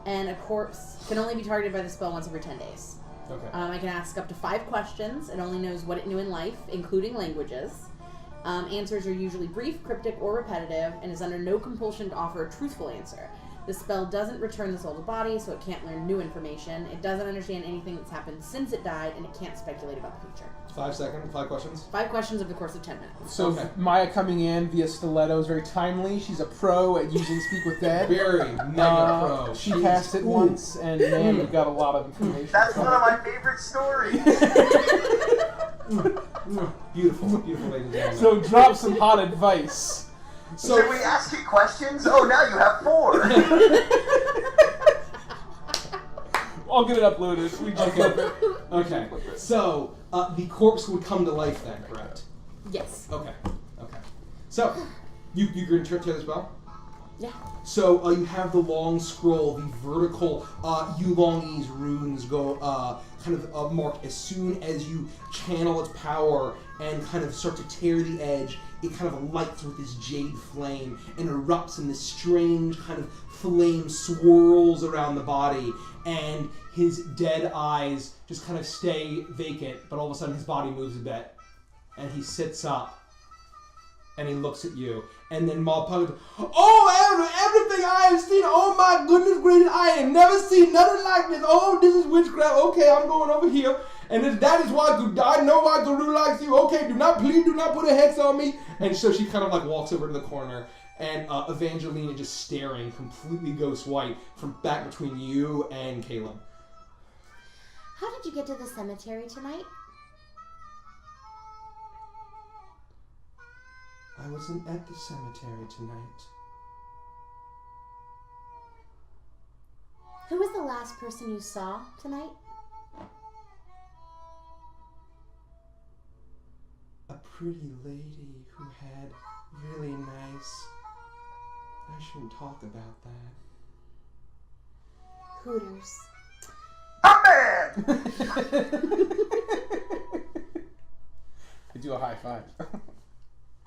And a corpse can only be targeted by the spell once every 10 days. Okay. I can ask up to 5 questions. It only knows what it knew in life, including languages. Answers are usually brief, cryptic, or repetitive, and is under no compulsion to offer a truthful answer. The spell doesn't return the soul to body, so it can't learn new information. It doesn't understand anything that's happened since it died, and it can't speculate about the future. 5 questions? 5 questions over the course of 10 minutes. So Maya coming in via stiletto is very timely. She's a pro at using Speak with Dead. Very mega pro. She cast it once, and man, we got a lot of information. That's one of my favorite stories. Beautiful, ladies and gentlemen. So drop some hot advice. So, should we ask you questions? Oh, now you have 4. I'll get it uploaded. We just flip it. Okay. So the corpse would come to life then, correct? Yes. Okay. So you can tear the spell? Yeah. So you have the long scroll, the vertical Yulongese runes go kind of mark as soon as you channel its power and kind of start to tear the edge. It kind of lights with this jade flame and erupts, and this strange kind of flame swirls around the body, and his dead eyes just kind of stay vacant, but all of a sudden his body moves a bit, and he sits up, and he looks at you, and then Malpug goes, "Oh, everything I have seen, oh my goodness gracious, I have never seen nothing like this, oh, this is witchcraft, okay, I'm going over here, and that is why I know why Guru likes you, okay, please do not put a hex on me," and so she kind of like walks over to the corner, and Evangelina just staring, completely ghost white, from back between you and Caleb. How did you get to the cemetery tonight? I wasn't at the cemetery tonight. Who was the last person you saw tonight? A pretty lady who had really nice... I shouldn't talk about that. Hooters. We do a high five.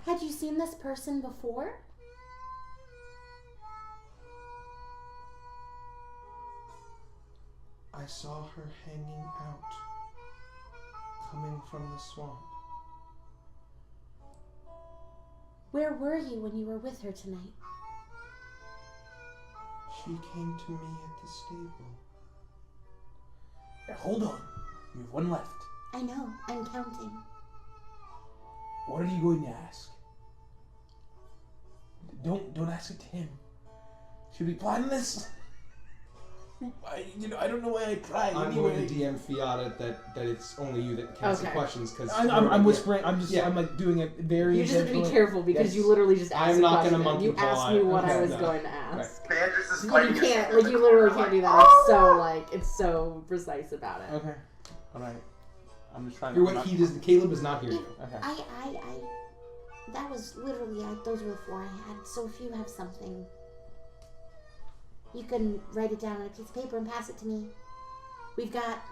Had you seen this person before? I saw her hanging out, coming from the swamp. Where were you when you were with her tonight? She came to me at the stable. Now, hold on. You have 1 left. I know, I'm counting. What are you going to ask? Don't ask it to him. Should we plan this? I don't know why I tried. I'm anyway. going to DM fiat it that it's only you that can ask the questions, because I'm whispering. I'm like doing it very. You just have to be intentionally. careful because you literally just asked I'm a not question. gonna monkey You paw asked on me it. what I Okay, was no. going to ask. Banders is You can't, like, you literally can't do that. It's so, like, it's so precise about it. Okay. All right. I'm just trying. You're what he does. Caleb does not hear you. Okay. That was literally, those were the 4 I had. So if you have something, you can write it down on a piece of paper and pass it to me. We've got,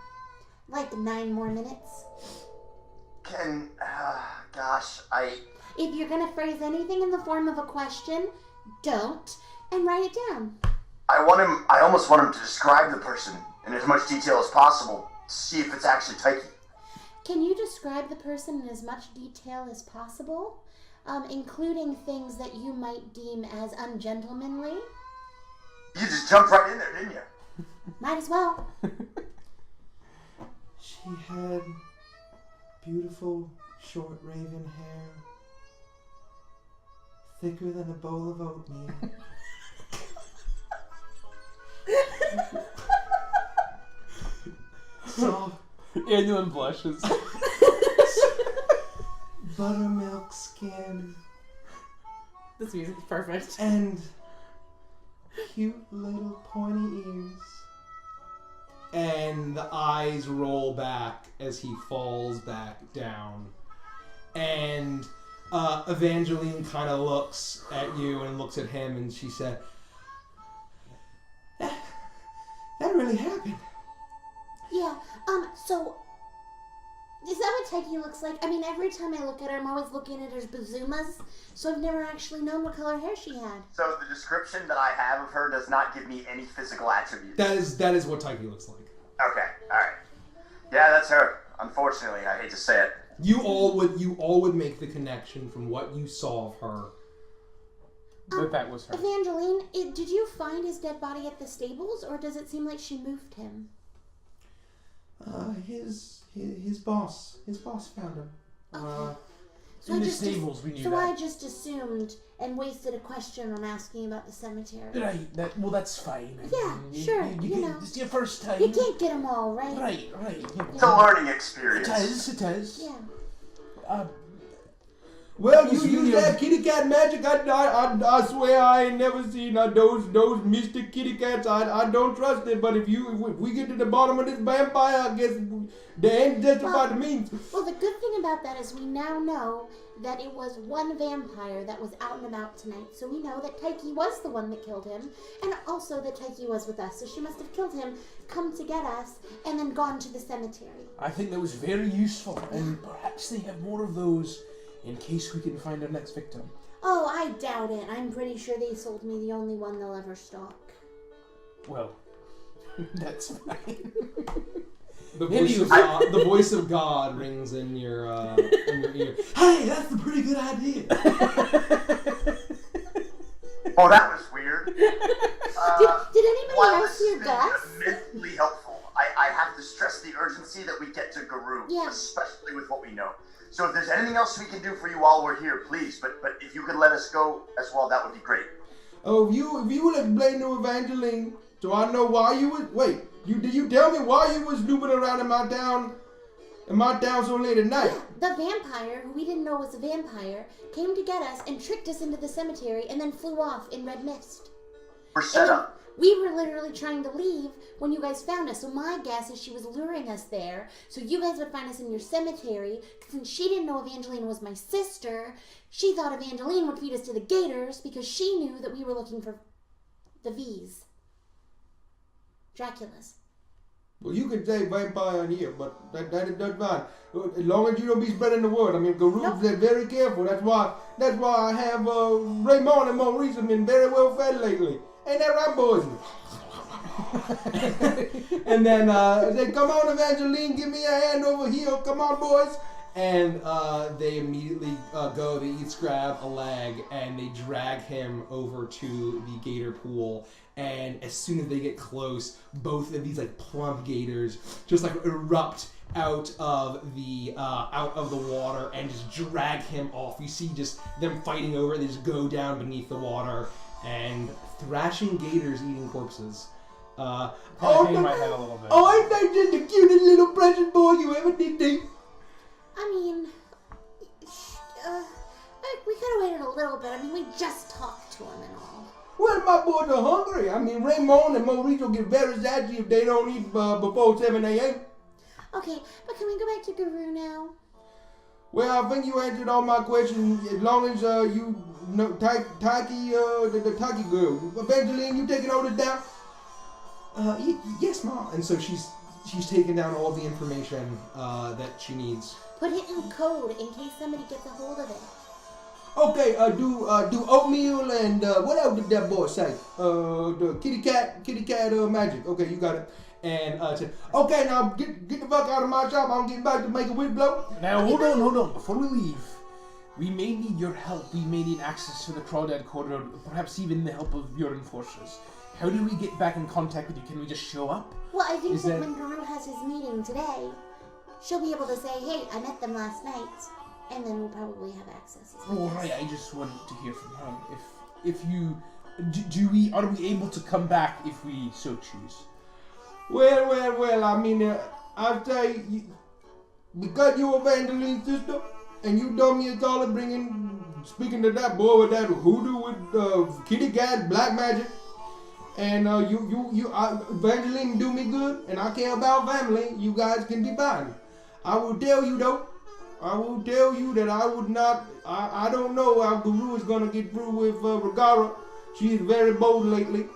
like, 9 more minutes. If you're gonna phrase anything in the form of a question, don't, and write it down. I almost want him to describe the person in as much detail as possible, to see if it's actually Tyche. Can you describe the person in as much detail as possible, including things that you might deem as ungentlemanly? You just jumped right in there, didn't you? Might as well. She had beautiful, short raven hair, thicker than a bowl of oatmeal. Soft Annual blushes. buttermilk skin, This music's perfect. and cute little pointy ears. and the eyes roll back as he falls back down. And Evangeline kind of looks at you and looks at him, and she said, that really happened. Yeah, so... Is that what Taiki looks like? I mean, every time I look at her, I'm always looking at her bazumas, so I've never actually known what color hair she had. So the description that I have of her does not give me any physical attributes. That is what Taiki looks like. Okay, alright. Yeah, that's her. Unfortunately, I hate to say it. You all would make the connection from what you saw of her. But that was her. Evangeline, did you find his dead body at the stables, or does it seem like she moved him? His boss found him. Okay. In the stables, we knew that. I just assumed and wasted a question on asking about the cemetery. Right, that's fine. Yeah, sure, you know. It's your first time. You can't get them all, right? Right. It's a learning experience. It is. Yeah. Well, you use that kitty cat magic. I swear I ain't never seen those mystic kitty cats. I don't trust it. But if we get to the bottom of this vampire, I guess the end justify the means. Well, the good thing about that is we now know that it was one vampire that was out and about tonight. So we know that Taiki was the one that killed him, and also that Taiki was with us. So she must have killed him, come to get us, and then gone to the cemetery. I think that was very useful, and perhaps they have more of those in case we can find our next victim. Oh, I doubt it. I'm pretty sure they sold me the only one they'll ever stock. Well, that's fine. The voice of God rings in your ear. Hey, that's a pretty good idea. Oh, that was weird. Did anybody else hear Gus? Immensely helpful. I have to stress the urgency that we get to Guru, Yeah. especially with what we know. So if there's anything else we can do for you while we're here, please. But if you could let us go as well, that would be great. Oh, if you would explain to Evangeline, so I know why you was. Wait, did you tell me why you was snooping around in my town so late at night? Yeah, the vampire, who we didn't know was a vampire, came to get us and tricked us into the cemetery and then flew off in red mist. We're set up. We were literally trying to leave when you guys found us, so my guess is she was luring us there, so you guys would find us in your cemetery. Since she didn't know Evangeline was my sister, she thought Evangeline would feed us to the gators because she knew that we were looking for the V's. Dracula's. Well, you can say vampire in here, but that's fine. As long as you don't be spreading the word. I mean, Garu's very careful. That's why I have Raymond and Maurice have been very well fed lately. Ain't that right, boys? And then they come on, Evangeline, give me a hand over here. Come on, boys. And they immediately go. They each grab a leg and they drag him over to the gator pool. And as soon as they get close, both of these like plump gators just like erupt out of the water and just drag him off. You see just them fighting over it. They just go down beneath the water and thrashing gators eating corpses. Hang my head a little bit. Oh, ain't that just the cutest little precious boy you ever did see? I mean, we could have waited a little bit. I mean, we just talked to him and all. Well, my boys are hungry. I mean, Raymond and Maurice will get very sassy if they don't eat before 7 a.m. Okay, but can we go back to Guru now? Well, I think you answered all my questions. As long as you know Taiki, the Taiki girl. Evangeline, you taking all this down? Yes, Mom. And so she's taking down all the information that she needs. Put it in code in case somebody gets a hold of it. Okay, do oatmeal and what else did that boy say? The kitty cat magic. Okay, you got it. And said, okay, now get the fuck out of my shop. I'm getting back to make a wind blow. Now hold on. Before we leave, we may need your help. We may need access to the Crawdad corridor, perhaps even the help of your enforcers. How do we get back in contact with you? Can we just show up? Well, I think that when Guru has his meeting today, she'll be able to say, hey, I met them last night. And then we'll probably have access. Oh, right. I just want to hear from her. If you... Are we able to come back if we so choose? Well, I mean, I'd say, because you're Evangeline's sister, and you done me a solid speaking to that boy with that hoodoo with kitty cat, black magic, and Evangeline do me good, and I care about family. You guys can be fine. I will tell you though. I will tell you that I would not. I don't know how Guru is gonna get through with Ragara. She is very bold lately.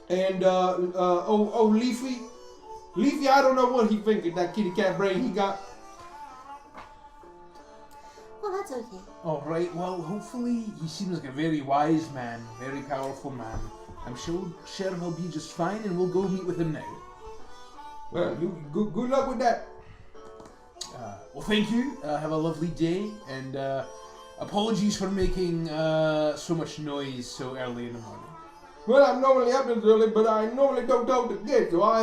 And Leafy, I don't know what he thinking. That kitty cat brain he got. Well, that's okay. All right. Well, hopefully he seems like a very wise man, very powerful man. I'm sure he'll be just fine, and we'll go meet with him now. Well, you good luck with that. Well, thank you. Have a lovely day, and apologies for making so much noise so early in the morning. Well, I'm normally up this early, but I normally don't talk to kids, so I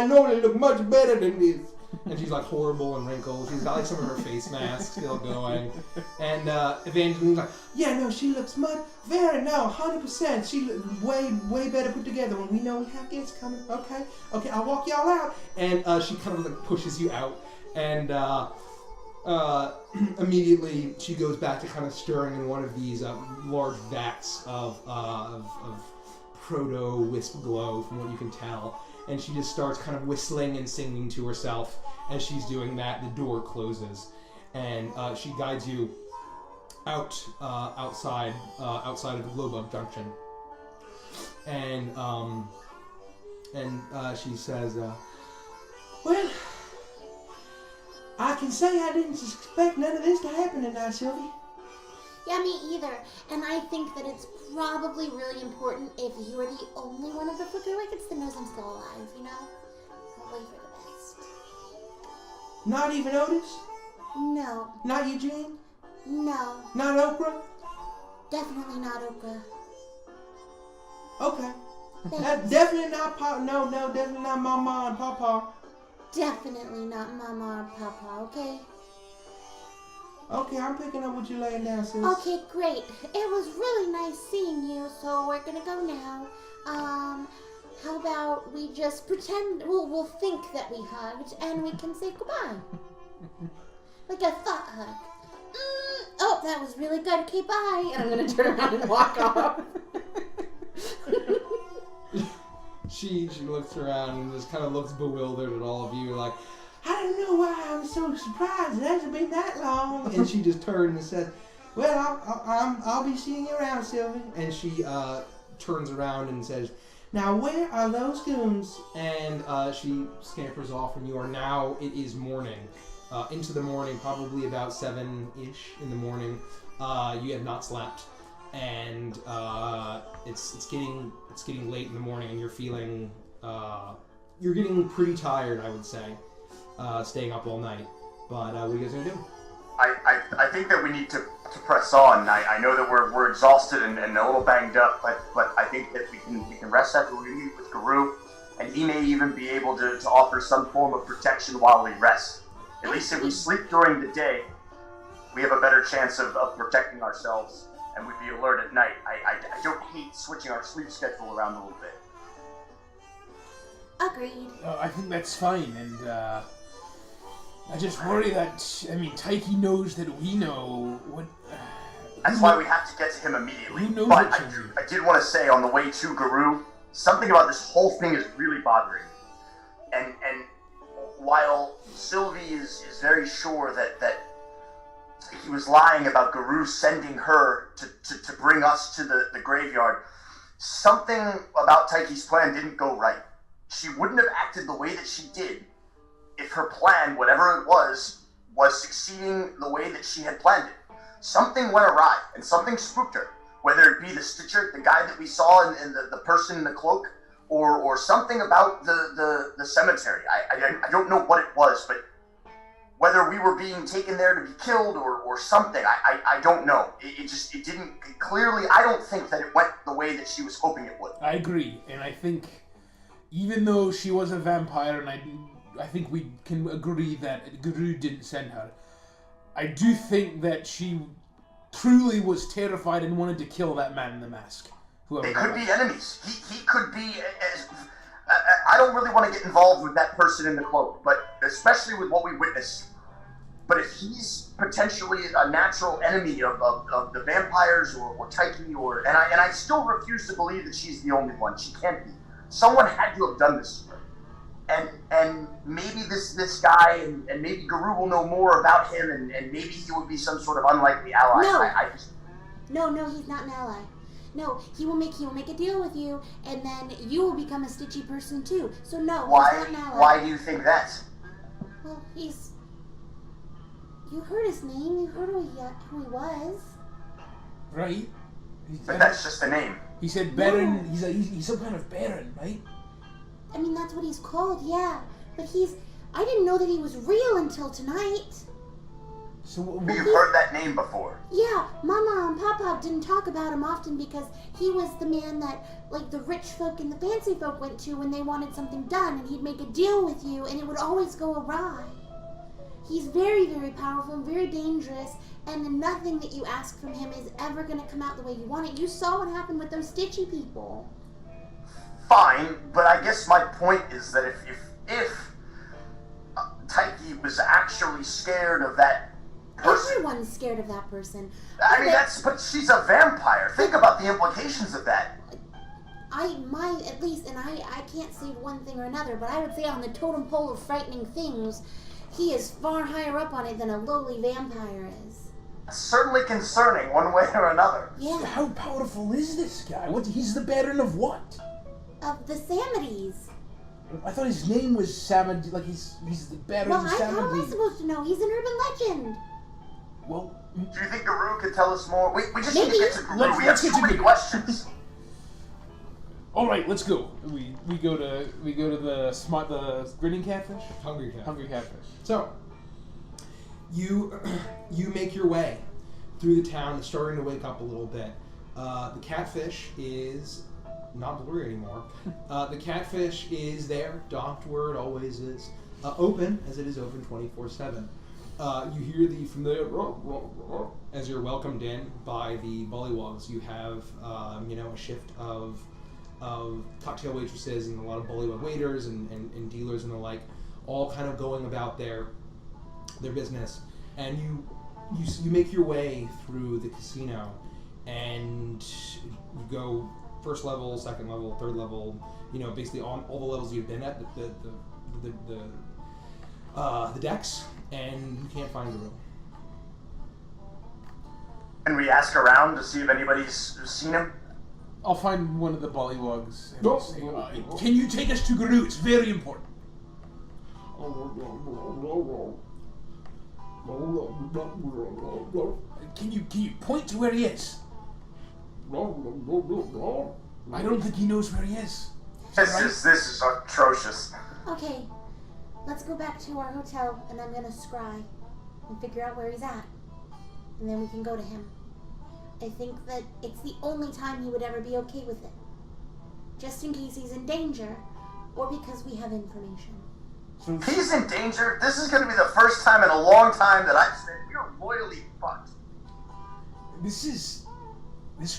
normally look much better than this. And she's like horrible and wrinkled. She's got like some of her face masks still going. And Evangeline's like, yeah, no, she looks 100%. She looks way better put together when we know we have kids coming. Okay, I'll walk y'all out. And she kind of like pushes you out. And immediately she goes back to kind of stirring in one of these large vats of proto-wisp glow, from what you can tell. And she just starts kind of whistling and singing to herself. As she's doing that, the door closes, and she guides you outside of the Glowbug Junction. And she says, well, I can say I didn't expect none of this to happen tonight, Sylvie. Yeah, me either. And I think that it's probably really important if you are the only one of the Flicker Wickets that knows I'm still alive, you know? Probably for the best. Not even Otis? No. Not Eugene? No. Not Okra? Definitely not Okra. Okay. Thanks. Definitely not Pop. No, definitely not Mama and Papa. Definitely not Mama or Papa, okay? Okay, I'm picking up what you're laying down, sis. Okay, great. It was really nice seeing you, so we're gonna go now. How about we just pretend, we'll think that we hugged, and we can say goodbye. Like a thought hug. Oh, that was really good. Okay, bye. And I'm gonna turn around and walk off. She looks around and just kind of looks bewildered at all of you, like, I don't know why I'm so surprised. It hasn't been that long. And she just turned and said, well, I'll be seeing you around, Sylvie. And she turns around and says, now where are those goons? And she scampers off, and you are now, it is morning. Into the morning, probably about 7-ish in the morning. You have not slept. And it's getting late in the morning, and you're feeling, you're getting pretty tired, I would say. Staying up all night, but what are you guys gonna do? I think that we need to press on. I know that we're exhausted and a little banged up, but I think that we can rest after we meet with Guru, and he may even be able to offer some form of protection while we rest. At least if we sleep during the day, we have a better chance of protecting ourselves, and we'd be alert at night. I don't hate switching our sleep schedule around a little bit. Agreed. I think that's fine, and I just worry that, Taiki knows that we know what... That's why we have to get to him immediately. Who knows but what I did want to say on the way to Guru, something about this whole thing is really bothering me. And while Sylvie is very sure that he was lying about Guru sending her to bring us to the graveyard, something about Taiki's plan didn't go right. She wouldn't have acted the way that she did if her plan, whatever it was succeeding the way that she had planned it. Something went awry, and something spooked her. Whether it be the Stitcher, the guy that we saw in the person in the cloak, or something about the cemetery. I don't know what it was, but whether we were being taken there to be killed or something, I don't know. It didn't, clearly, I don't think that it went the way that she was hoping it would. I agree, and I think even though she was a vampire, and I think we can agree that Guru didn't send her, I do think that she truly was terrified and wanted to kill that man in the mask. They could be enemies. He could be... I don't really want to get involved with that person in the cloak, but especially with what we witnessed. But if he's potentially a natural enemy of the vampires or Tyche, and I still refuse to believe that she's the only one. She can't be. Someone had to have done this to her. And maybe this guy and maybe Guru will know more about him, and maybe he would be some sort of unlikely ally. No. No, he's not an ally. No, he will make a deal with you, and then you will become a Stitchy person too. So no, he's not an ally. Why do you think that? Well, you heard his name. You heard who he was. Right. But that's just a name. He said Baron. No. He's some kind of Baron, right? I mean, that's what he's called, yeah. But I didn't know that he was real until tonight. So you've heard that name before? Yeah, Mama and Papa didn't talk about him often because he was the man that, like, the rich folk and the fancy folk went to when they wanted something done, and he'd make a deal with you, and it would always go awry. He's very, very powerful and very dangerous, and nothing that you ask from him is ever going to come out the way you want it. You saw what happened with those Stitchy people. Fine, but I guess my point is that if Tyche was actually scared of that person. Everyone's scared of that person. I mean, but she's a vampire. Think about the implications of that. At least, and I can't say one thing or another, but I would say on the totem pole of frightening things, he is far higher up on it than a lowly vampire is. Certainly concerning, one way or another. Yeah. How powerful is this guy? He's the Baron of what? Of the Samadies. I thought his name was Samad. Like he's the Baron of Samadi. How am I supposed to know? He's an urban legend. Well, do you think Guru could tell us more? We just need to get to Guru. Let's we have get so to many Guru. questions. All right, let's go. We go to the grinning catfish, Hungry catfish. So you make your way through the town. It's starting to wake up a little bit. The catfish is not blurry anymore. The catfish is there, docked where it always is, open as it is open 24/7. You hear the familiar as you're welcomed in by the bullywugs. You have a shift of cocktail waitresses and a lot of bullywug waiters and dealers and the like, all kind of going about their business. And you make your way through the casino, and you go first level, second level, third level. Basically on all the levels you've been at, the decks, and you can't find Guru. Can we ask around to see if anybody's seen him? I'll find one of the bullywugs. Can you take us to Guru? It's very important. Can you point to where he is? I don't think he knows where he is. This is atrocious. Okay, let's go back to our hotel, and I'm gonna scry and figure out where he's at, and then we can go to him. I think that it's the only time he would ever be okay with it. Just in case he's in danger, or because we have information. So he's in danger? This is going to be the first time in a long time that I've said we're royally fucked. This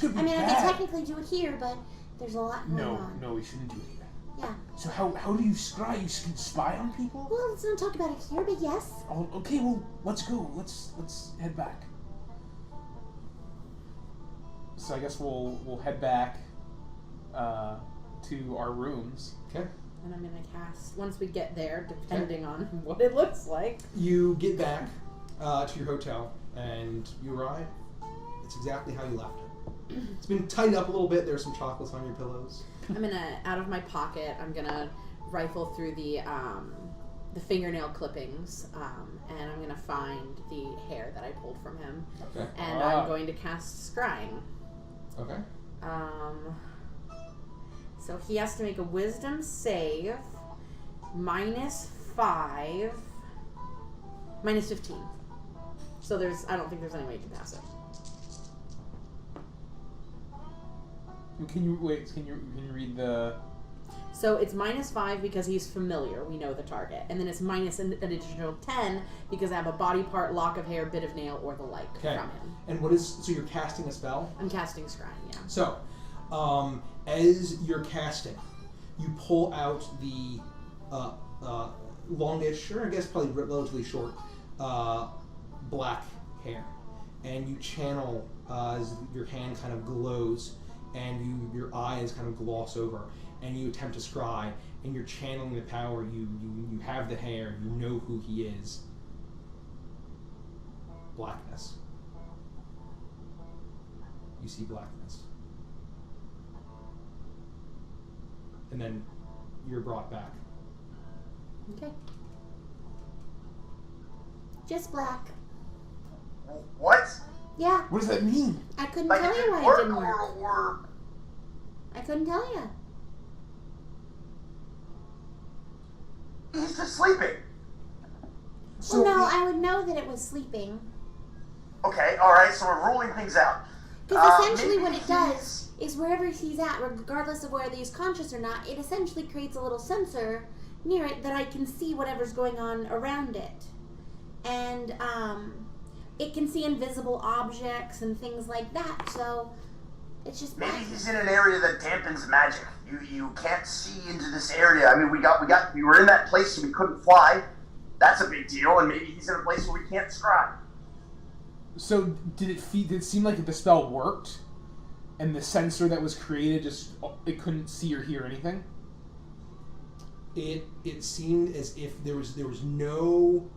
could be I mean, bad. I can technically do it here, but there's a lot going on. No, we shouldn't do it here. Yeah. So how do you scry? You can spy on people? Well, let's not talk about it here, but yes. Oh, okay, well, let's go. Let's head back. So I guess we'll head back to our rooms. Okay. And I'm gonna cast once we get there, depending on what it looks like. You get back to your hotel, and you arrive. It's exactly how you left it. It's been tightened up a little bit. There's some chocolates on your pillows. I'm gonna, out of my pocket, I'm gonna rifle through the fingernail clippings, and I'm gonna find the hair that I pulled from him. Okay. And I'm going to cast scrying. Okay. So he has to make a wisdom save, -5, -15. So I don't think there's any way you can pass it. Can you read the? So it's -5 because he's familiar. We know the target, and then it's minus an additional 10 because I have a body part, lock of hair, bit of nail, or the like from him. And so you're casting a spell? I'm casting scrying. Yeah. So, as you're casting, you pull out the longish, or I guess probably relatively short, black hair, and you channel as your hand kind of glows, and your eyes kind of gloss over, and you attempt to scry, and you're channeling the power. You have the hair. You know who he is. Blackness. You see blackness. And then you're brought back. Okay. Just black. What? Yeah. What does that mean? I couldn't Like tell it you didn't why work it didn't work. or I couldn't tell you. he's just sleeping. Well, no, I would know that it was sleeping. Okay, alright, so we're ruling things out. Because essentially maybe what it does is wherever he's at, regardless of whether he's conscious or not, it essentially creates a little sensor near it that I can see whatever's going on around it. And it can see invisible objects and things like that, so it's just Maybe magic. he's in an area that dampens magic. You can't see into this area. I mean, we were in that place and we couldn't fly. That's a big deal, and maybe he's in a place where we can't scry. So did it seem like the spell worked, and the sensor that was created it couldn't see or hear anything? It seemed as if there was no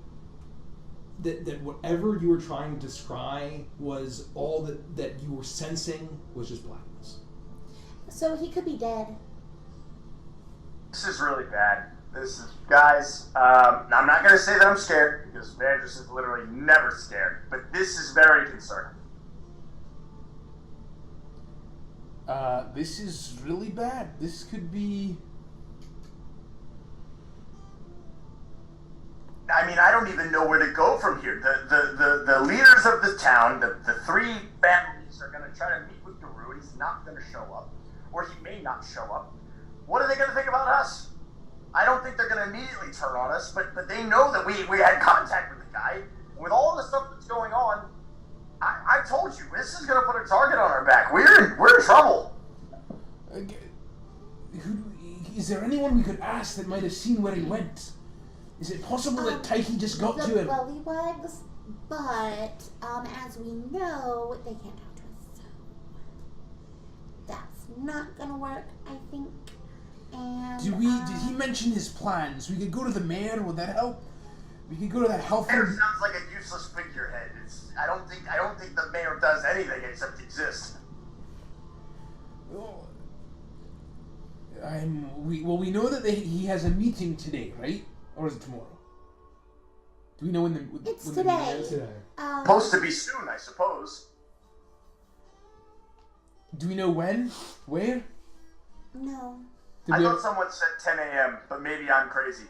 that whatever you were trying to scry was all that you were sensing was just blackness. So he could be dead. This is really bad. Guys, I'm not going to say that I'm scared, because Avantris is literally never scared, but this is very concerning. This is really bad. This could be... I mean, I don't even know where to go from here. The leaders of the town, the three families are going to try to meet with Guru. He's not going to show up, or he may not show up. What are they going to think about us? I don't think they're going to immediately turn on us, but they know that we had contact with the guy. With all the stuff that's going on, I told you, this is going to put a target on our back. We're in trouble. Is there anyone we could ask that might have seen where he went? Is it possible that Taiki just got to him? The bullywugs, but as we know, they can't talk to us, so that's not gonna work, I think. And Did he mention his plans? We could go to the mayor. Would that help? We could go to that health. Mayor sounds like a useless figurehead. I don't think the mayor does anything except exist. We know that he has a meeting today, right? Or is it tomorrow? Do we know when the... It's when today. The meeting is? Today. Supposed to be soon, I suppose. Do we know when? Where? No. Did I we thought someone said 10 a.m., but maybe I'm crazy.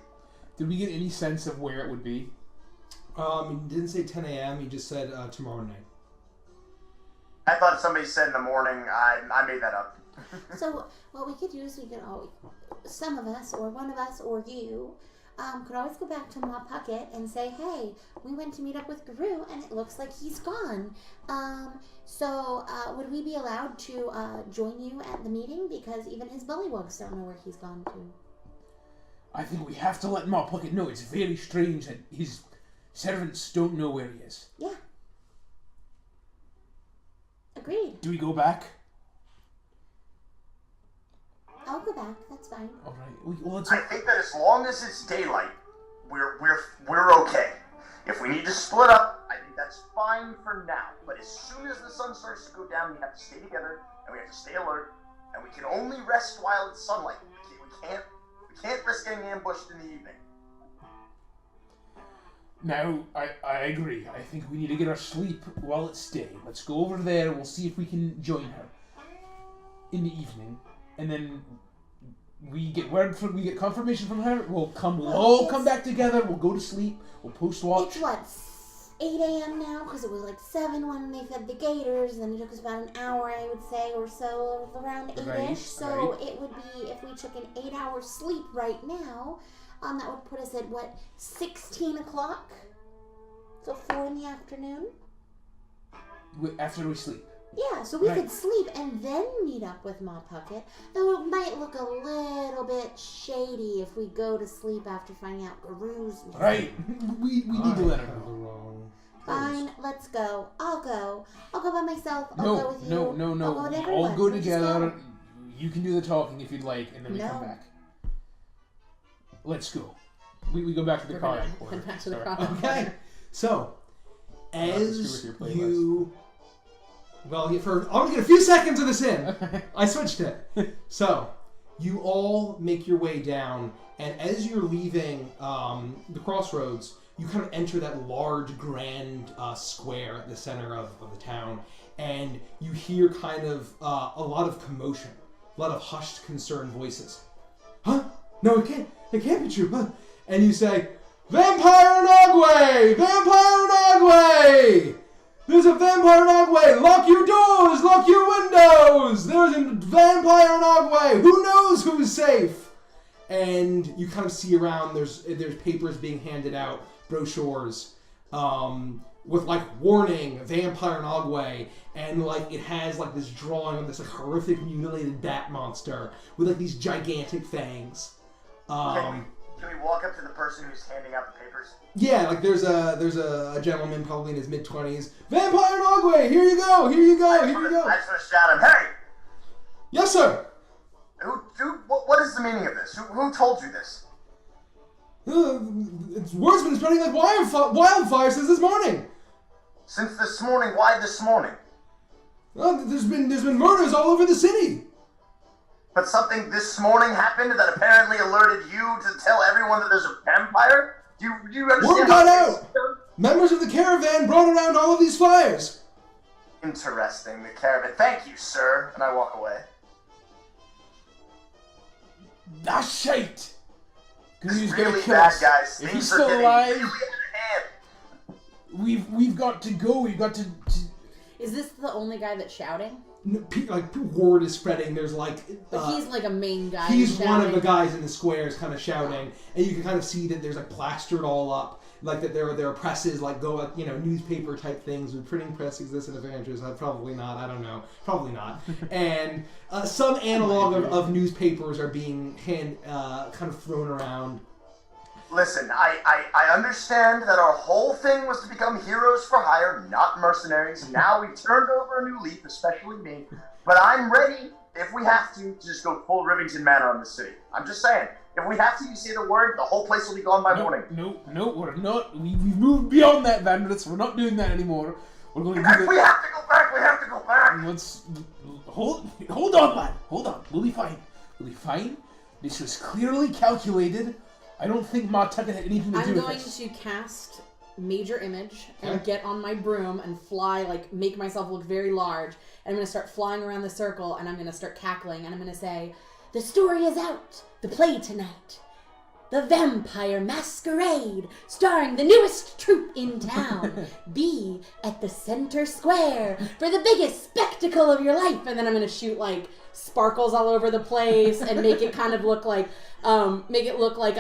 Did we get any sense of where it would be? He didn't say 10 a.m. He just said tomorrow night. I thought somebody said in the morning. I made that up. So what we could do is we could always, some of us, or one of us, or you, could always go back to Ma Puckett and say, hey, we went to meet up with Guru, and it looks like he's gone. So would we be allowed to join you at the meeting? Because even his bullywugs don't know where he's gone to. I think we have to let Ma Puckett know. It's very strange that his servants don't know where he is. Yeah. Agreed. Do we go back? I'll go back. That's fine. All right. Well, let's. I think that as long as it's daylight, we're okay. If we need to split up, I think that's fine for now. But as soon as the sun starts to go down, we have to stay together and we have to stay alert. And we can only rest while it's sunlight. We can't risk getting ambushed in the evening. Now, I agree. I think we need to get our sleep while it's day. Let's go over there. We'll see if we can join her in the evening, and then we get confirmation from her. We'll all come back together. We'll go to sleep. We'll post watch. It's what, 8 a.m. now? Because it was like 7 when they fed the gators, and it took us about an hour, I would say, or so, around 8-ish. Right, So right. it would be, if we took an 8-hour sleep right now, that would put us at, what, 16 o'clock? So 4 in the afternoon? After we sleep. Yeah, so we Right. could sleep and then meet up with Ma Puckett. Though it might look a little bit shady if we go to sleep after finding out Guru's. Right. We need to let her know. Fine, let's go. I'll go. I'll go by myself. I'll No, go with you. no. I'll go with We everyone. all go We'll just together. go. You can do the talking if you'd like, and then we come No. back. Let's go. We go back to the car. Head back to the car. Okay. So, as with your playlist. you... Well, I'm going to get a few seconds of this in. I switched it. So, you all make your way down, and as you're leaving the crossroads, you kind of enter that large, grand square at the center of the town, and you hear kind of a lot of commotion, a lot of hushed, concerned voices. Huh? No, it can't be true. Huh? And you say, Vampire Nogway! Vampire Nogway! There's a Vampire Nogway! Lock your doors! Lock your windows! There's a Vampire Nogway! Who knows who's safe? And you kind of see around, there's papers being handed out, brochures, with like, warning, Vampire Nogway, and like, it has like this drawing of this like horrific mutilated bat monster with like these gigantic fangs. Can we walk up to the person who's handing out the papers? Yeah, like there's a gentleman probably in his mid-20s. Vampire Nogway, here you go, here you go, here you go. I just want to shout him, hey! Yes, sir. What is the meaning of this? Who told you this? It's word's been spreading like wildfire since this morning. Since this morning? Why this morning? There's been murders all over the city. But something this morning happened that apparently alerted you to tell everyone that there's a vampire? Do you understand? Word got out. Members of the caravan brought around all of these flyers. Interesting, the caravan. Thank you, sir. And I walk away. That's shite! This is really bad, guys. If Things he's are still getting alive, really out of hand. we've got to go. We've got to. Is this the only guy that's shouting? Like word is spreading. There's like, But he's like a main guy. he's shouting. one of the guys in the squares, kind of shouting, and you can kind of see that there's like plastered all up, like that there are presses like newspaper type things. Would printing press exist in Avantris? Probably not. I don't know. Probably not. And some analog of newspapers are being kind of thrown around. Listen, I understand that our whole thing was to become heroes for hire, not mercenaries. Now we turned over a new leaf, especially me. But I'm ready, if we have to just go full Rivington Manor on the city. I'm just saying, if we have to, you say the word, the whole place will be gone by morning. No, we're not. We've moved beyond that, Vandrits. We're not doing that anymore. We're going to do If we have to go back, we have to go back. Let's hold on, lad. Hold on. We'll be fine. We'll be fine. This was clearly calculated. I don't think Ma Tucket had anything to do I'm with going this. to cast Major Image and get on my broom and fly, like, make myself look very large. And I'm going to start flying around the circle, and I'm going to start cackling, and I'm going to say, the story is out! The play tonight! The Vampire Masquerade, starring the newest troupe in town. Be at the center square for the biggest spectacle of your life. And then I'm going to shoot, like, sparkles all over the place and make it kind of look like, I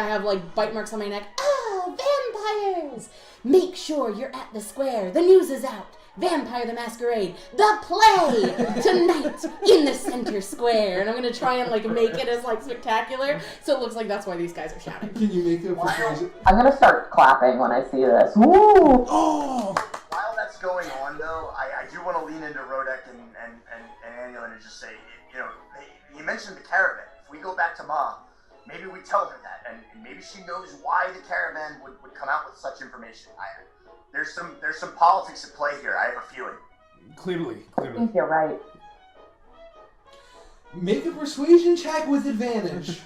have, like, bite marks on my neck. Ah, vampires! Make sure you're at the square. The news is out. Vampire the Masquerade, the play, tonight in the center square. And I'm going to try and, like, make it as, like, spectacular, so it looks like that's why these guys are shouting. Can you make a persuasion? I'm gonna start clapping when I see this. Woo! Oh! While that's going on, though, I do want to lean into Rodek and Annual and just say, you mentioned the caravan. If we go back to Ma, maybe we tell her that, and maybe she knows why the caravan would come out with such information. There's some politics at play here. I have a feeling. Clearly. I think you're right. Make a persuasion check with advantage.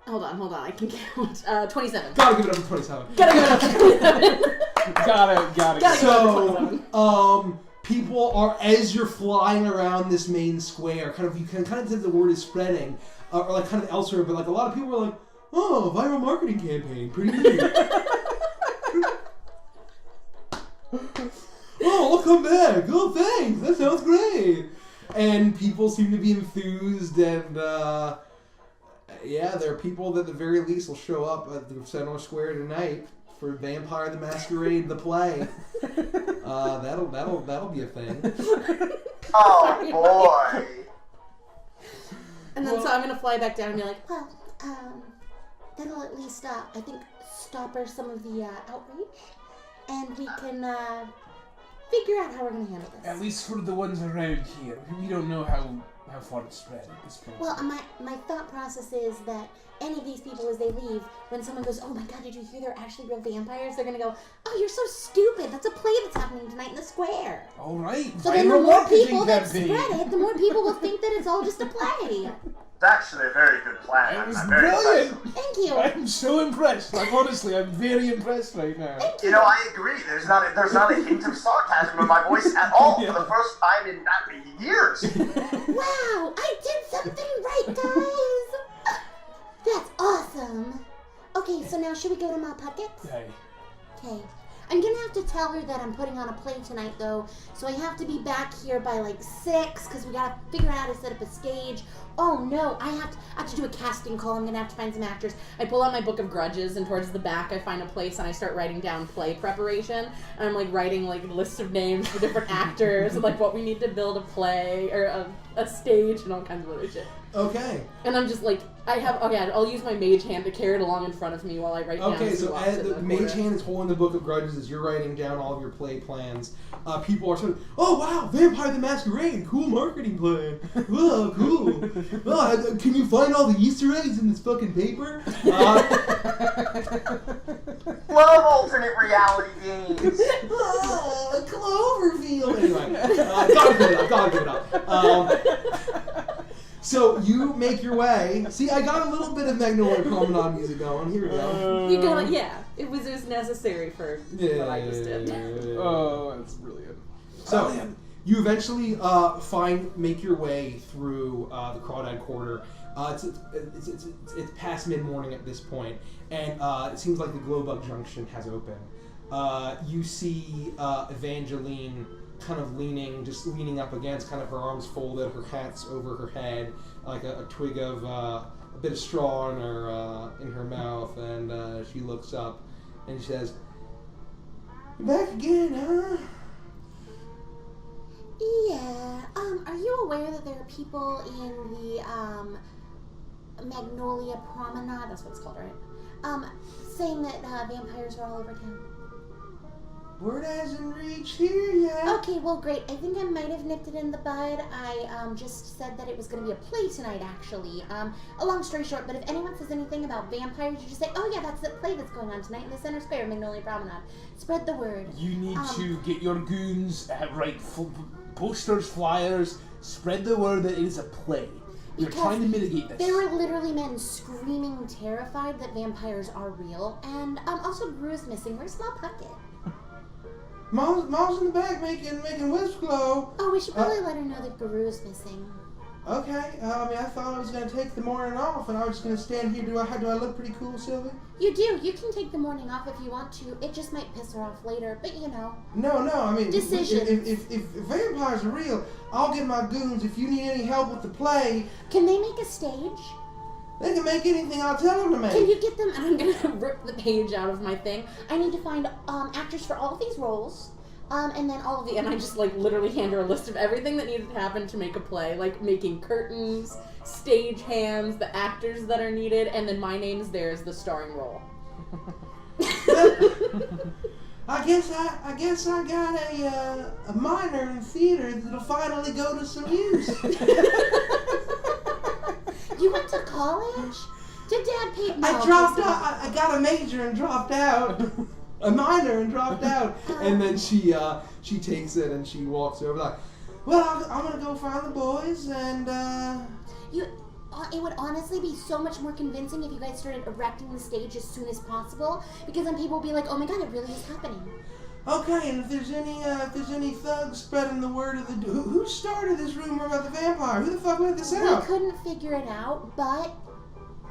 Hold on, I can count. 27. Gotta give it up to 27. Gotta give it up to 27. Gotta. So, people are, as you're flying around this main square, you can kind of think the word is spreading, or like kind of elsewhere, but like a lot of people are like, oh, viral marketing campaign, pretty neat. Oh, I'll come back. Oh, thanks. That sounds great. And people seem to be enthused, and there are people that at the very least will show up at the center square tonight for Vampire the Masquerade, the play. That'll be a thing. Oh boy! And then so I'm gonna fly back down and be like, well, that'll at least, I think, stopper some of the outrage, and we can figure out how we're going to handle this. At least for the ones around here. We don't know how far it's spread at this point. Well, my thought process is that any of these people, as they leave, when someone goes, "Oh my God, did you hear they're actually real vampires?" They're gonna go, "Oh, you're so stupid. That's a play that's happening tonight in the square." All right. So then, the more people that spread it, the more people will think that it's all just a play. It's actually a very good plan. That was I'm very brilliant. impressed. Thank you. I'm so impressed. Like honestly, I'm very impressed right now. Thank You know, I agree. There's not a hint of sarcasm in my voice at all Yeah. for the first time in years. Wow, I did something right, guys. That's awesome. Okay, so now should we go to my pockets? Hey. Okay. I'm gonna have to tell her that I'm putting on a play tonight, though, so I have to be back here by like 6, because we gotta figure out how to set up a stage. Oh no, I have to do a casting call. I'm gonna have to find some actors. I pull out my book of grudges, and towards the back I find a place and I start writing down play preparation. And I'm like writing like lists of names for different actors and like what we need to build a play or a stage and all kinds of other shit. Okay. And I'm just like, I'll use my mage hand to carry it along in front of me while I write down. Okay, so plots as in the the mage corner. hand is holding the book of grudges as you're writing down all of your play plans, people are sort of, "Oh wow, Vampire the Masquerade, cool marketing plan. Whoa, cool. Oh, can you find all the Easter eggs in this fucking paper?" Love alternate reality games. Cloverfield. Anyway, gotta give it up. So you make your way. See, I got a little bit of Magnolia Promenade music going. Here we go. You gotta, it was necessary for what I just did. Oh, that's brilliant. So you eventually make your way through the Crawdad Quarter. It's past mid-morning at this point, and it seems like the Glowbug Junction has opened. You see Evangeline kind of leaning up against, kind of her arms folded, her hat's over her head, like a twig of a bit of straw in her mouth, and she looks up and she says, "You're back again, huh?" Yeah. Are you aware that there are people in the Magnolia Promenade, that's what it's called, right? Saying that vampires are all over town? Word hasn't reached here yet. Okay, well, great. I think I might have nipped it in the bud. I just said that it was going to be a play tonight, actually. A long story short, but if anyone says anything about vampires, you just say, "Oh yeah, that's the play that's going on tonight in the Center Square, Magnolia Promenade." Spread the word. You need to get your goons, write posters, flyers, spread the word that it is a play. You're trying to mitigate this. There were literally men screaming terrified that vampires are real, and also Gru's missing. Where's Small Pucket? Mom's in the back making wisp glow. Oh, we should probably let her know that Gru's missing. Okay. I thought I was gonna take the morning off, and I was just gonna stand here. Do I look pretty cool, Sylvie? You do. You can take the morning off if you want to. It just might piss her off later, but you know. No. I mean, Decisions. if vampires are real, I'll get my goons. If you need any help with the play, Can they make a stage? they can make anything I'll tell them to make. Can you get them? And I'm gonna rip the page out of my thing. I need to find actors for all of these roles. And then all of the, And I just like literally hand her a list of everything that needed to happen to make a play, like making curtains, stage hands, the actors that are needed, and then my name's there as the starring role. I guess I got a minor in theater that'll finally go to some use. You went to college? Did Dad pay? No, I dropped out. I got a major and dropped out. A minor and dropped out. And then she takes it and she walks over like, Well, I'm gonna go find the boys and It would honestly be so much more convincing if you guys started erecting the stage as soon as possible, because then people will be like, "Oh my God, it really is happening." Okay, and if there's any thugs spreading the word of the who started this rumor about the vampire? Who the fuck let this out? We couldn't figure it out, but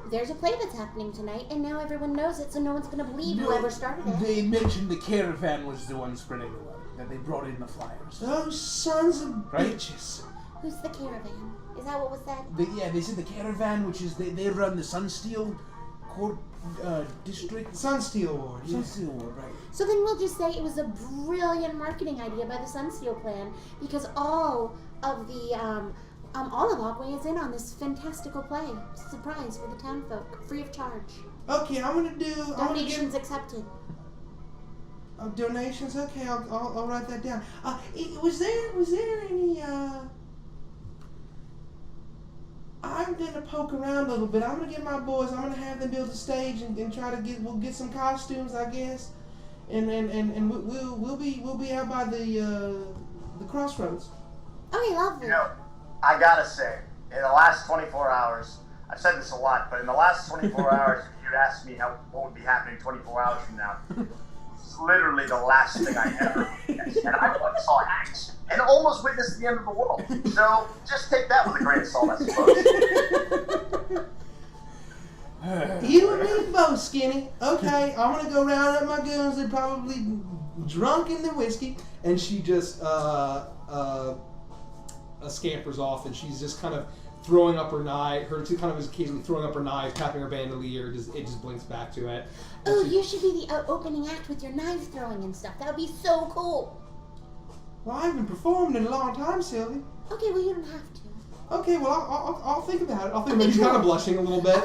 there's a play that's happening tonight, and now everyone knows it, so no one's gonna believe whoever started it. They mentioned the caravan was the one spreading the word, that they brought in the flyers. Those sons of Right? bitches. Who's the caravan? Is that what was said? They said the caravan, which is they run the Sunsteel Court district. Sunsteel Ward. Yeah. Sunsteel Ward, right? So then we'll just say it was a brilliant marketing idea by the Sunsteel Clan, because all of the All of Ogway is in on this fantastical play. Surprise for the townfolk, free of charge. Okay, I'm gonna do. Donations accepted. Donations. Okay, I'll write that down. Was there any? I'm gonna poke around a little bit. I'm gonna get my boys. I'm gonna have them build a stage and try to we'll get some costumes, I guess, and we'll be out by the crossroads. Okay, lovely. You know, I gotta say, in the last 24 hours, I've said this a lot, but in the last 24 hours, if you'd asked me what would be happening 24 hours from now, it's literally the last thing I ever witnessed. And I once saw action and almost witnessed the end of the world. So just take that with a grain of salt, I suppose. You and me both, Skinny. Okay, I'm gonna go round up my goons. They're probably drunk in the whiskey. And she just scampers off, and she's just kind of throwing up her knife. Her two kind of is occasionally throwing up her knife, tapping her bandolier. It just blinks back to it. Oh, you should be the opening act with your knife throwing and stuff. That would be so cool. Well, I haven't performed in a long time, Sylvie. Okay, well you don't have to. Okay, well I'll think about it. I'll think And about she's it. kind of blushing a little bit.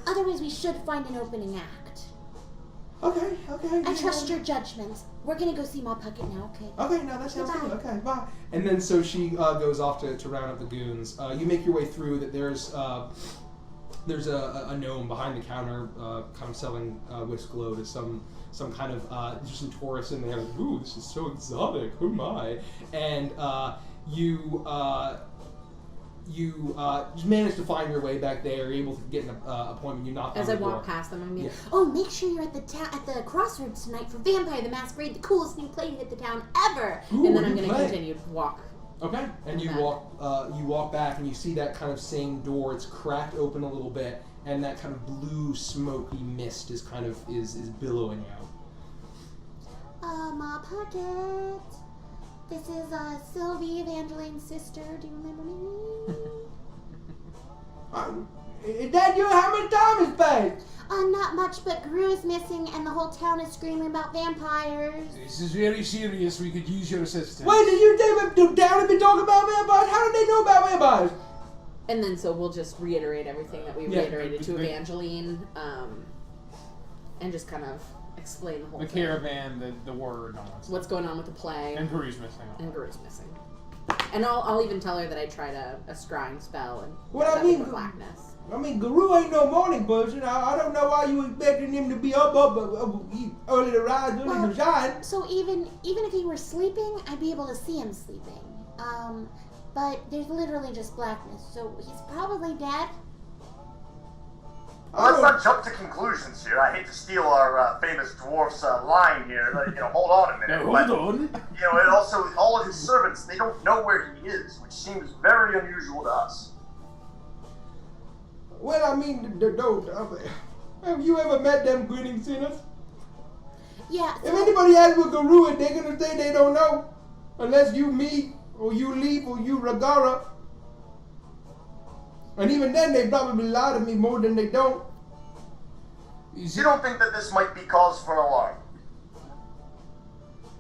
Otherwise we should find an opening act. Okay. I trust your judgment. We're gonna go see Ma Puckett now, okay? Okay, now that sounds good. Okay, bye. And then so she goes off to round up the goons. You make your way through that. There's a gnome behind the counter, kind of selling whisk glow to some kind of there's some tourists in there. Like, ooh, this is so exotic. Oh my! And you just manage to find your way back there. You're able to get an appointment. You knock As on I the door. walk past them, I'm Yeah. Oh, make sure you're at the crossroads tonight for Vampire the Masquerade, the coolest new play to hit the town ever. Ooh, and then I'm new going to play. continue to walk. Okay, and you back. walk back, and you see that kind of same door. It's cracked open a little bit, and that kind of blue smoky mist is kind of is billowing out. Ma Puckett. This is Sylvie, Evangeline's sister. Do you remember me? Is that you? How much time has passed? Not much, but Gru is missing, and the whole town is screaming about vampires. This is very serious. We could use your assistance. Wait, did you down and been talking about vampires? How did they know about vampires? And then so we'll just reiterate everything that we reiterated to Evangeline, and just kind of explain the whole The thing. caravan, the word, and all that stuff. What's going on with the play. And Guru's missing. And Guru's missing. And I'll even tell her that I tried a scrying spell and What I that mean- with the blackness. I mean, Guru ain't no morning person. I don't know why you expecting him to be up early to rise, early to shine. So even if he were sleeping, I'd be able to see him sleeping. But there's literally just blackness, so he's probably dead. Well, let's not jump to conclusions here. I hate to steal our famous dwarf's line here. Hold on a minute. Now, hold on. And also, all of his servants, they don't know where he is, which seems very unusual to us. Well, I mean, have you ever met them grinning sinners? Yeah. If anybody asks what Guru is, they're gonna say they don't know, unless you meet or you leave or you Ragara. And even then, they probably lie to me more than they don't. You don't think that this might be cause for alarm?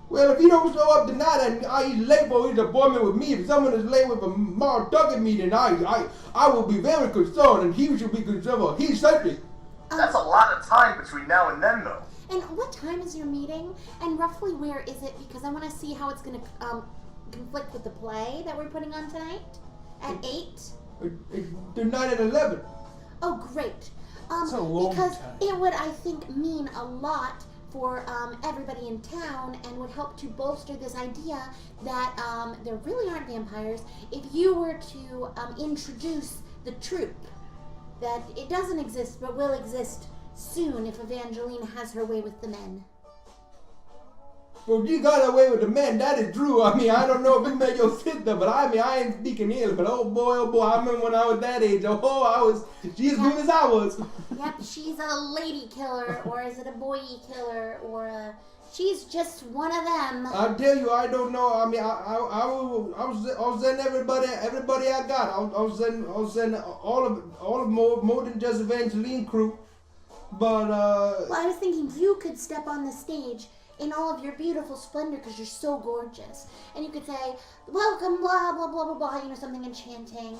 Well, if he don't show up tonight and he's late for his appointment with me, if someone is late with a Mar Tucket meeting, I will be very concerned, and he should be concerned for his safety. That's a lot of time between now and then, though. And what time is your meeting? And roughly where is it? Because I want to see how it's going to conflict with the play that we're putting on tonight at 8. Tonight at 11. Oh, great. That's a long because time. it would, I think, mean a lot for everybody in town and would help to bolster this idea that there really aren't vampires if you were to introduce the troupe. That it doesn't exist but will exist soon if Evangeline has her way with the men. Well, you got away with the men, that is true. I mean, I don't know if you met your sister, but I ain't speaking ill. But oh boy, I remember when I was that age. She's as good as I was. Yep, she's a lady killer, or is it a boy killer, or she's just one of them. I tell you, I don't know. I mean, I was sending everybody I got. I was sending all of more than just Evangeline crew. But Well, I was thinking you could step on the stage in all of your beautiful splendor because you're so gorgeous. And you could say, welcome, blah, blah, blah, blah, blah, you know, something enchanting.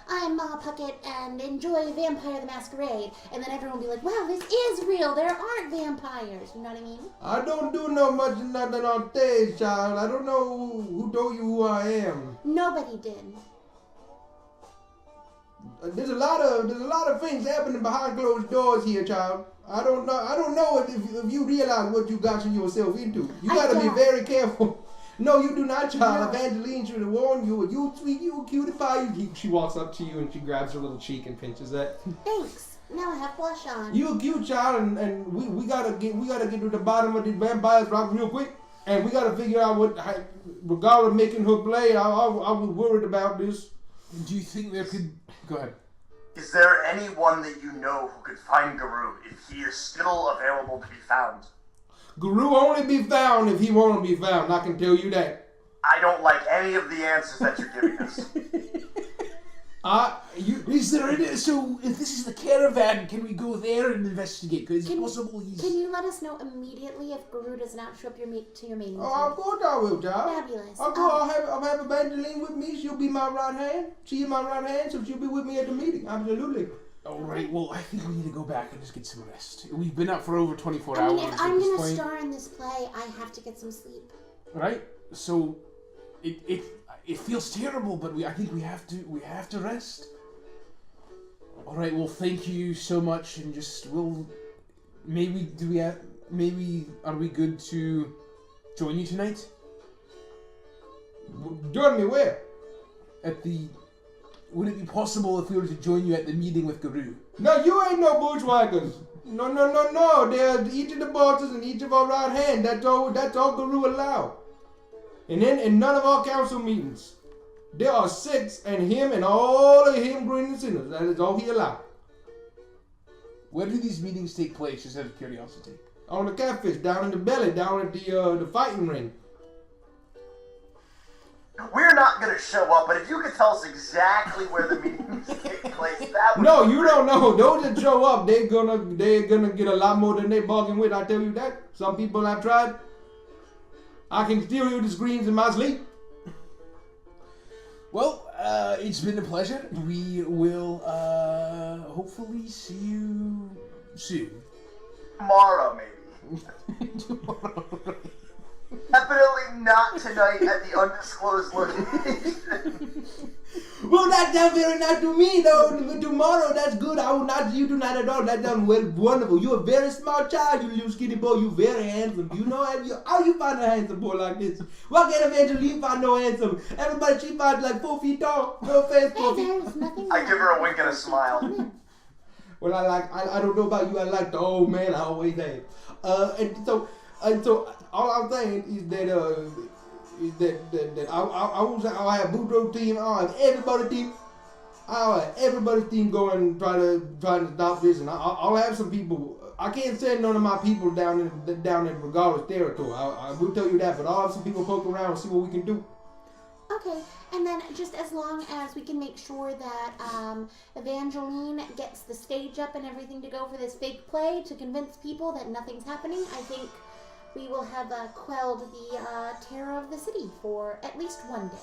I'm Ma Puckett and enjoy Vampire the Masquerade. And then everyone will be like, wow, this is real. There aren't vampires. You know what I mean? I don't do no much of nothing on stage, child. I don't know who told you who I am. Nobody did. There's a lot of things happening behind closed doors here, child. I don't know if you realize what you got yourself into. You gotta be very careful. No, you do not, child. No. Evangeline should have warned you. You sweet, you cutie pie. She walks up to you and she grabs her little cheek and pinches it. Thanks. Now I have blush on. You a cute child, and we gotta get to the bottom of these vampires rock real quick, and we gotta figure out regardless of making her play. I was worried about this. Do you think there could? Go ahead. Is there anyone that you know who could find Guru if he is still available to be found? Guru only be found if he want to be found. I can tell you that. I don't like any of the answers that you're giving us. So if this is the caravan, can we go there and investigate? Because it's possible he's... Can you let us know immediately if Guru does not show up to your meeting? Oh, of course I will, child. Fabulous. I'll have Evangeline with me. She'll be my right hand. She is my right hand, so she'll be with me at the meeting. Absolutely. All right. Well, I think we need to go back and just get some rest. We've been up for over 24 hours. I mean, if I'm going to star in this play, I have to get some sleep. Right? So, it feels terrible, but I think we have to rest. All right. Well, thank you so much, and are we good to join you tonight? Join me where? Would it be possible if we were to join you at the meeting with Guru? No, you ain't no bushwhackers. No. There's each of the bosses and each of our right hand. That's all Guru allow. And then in none of our council meetings, there are 6 and him and all of him green and sinners. That is all he allowed. Where do these meetings take place, just out of curiosity? On the catfish, down in the belly, down at the fighting ring. We're not going to show up, but if you could tell us exactly where the meetings take place, that would No, you don't know. Those that show up, they're gonna get a lot more than they bargain with, I tell you that. Some people have tried. I can still hear the screams in my sleep. Well, it's been a pleasure. We will hopefully see you soon. Tomorrow, maybe. Tomorrow. Definitely not tonight at the undisclosed location. Well, that sounds very nice to me, though. Tomorrow, that's good. You do not at all. That sounds wonderful. You're a very smart child, you little skinny boy. You're very handsome. You know how you find a handsome boy like this? Why can't Evangeline find no handsome? Everybody, she finds like 4 feet tall. No face, 4 feet. I give her a wink and a smile. Well, I don't know about you. I like the old man. I always have. And so all I'm saying is that I'll have Boudreaux team. I'll have everybody's team. I'll have everybody's team going try to stop this, and I'll have some people. I can't send none of my people down in regardless territory. I will tell you that, but I'll have some people poke around and see what we can do. Okay, and then just as long as we can make sure that Evangeline gets the stage up and everything to go for this fake play to convince people that nothing's happening, I think we will have quelled the terror of the city for at least one day.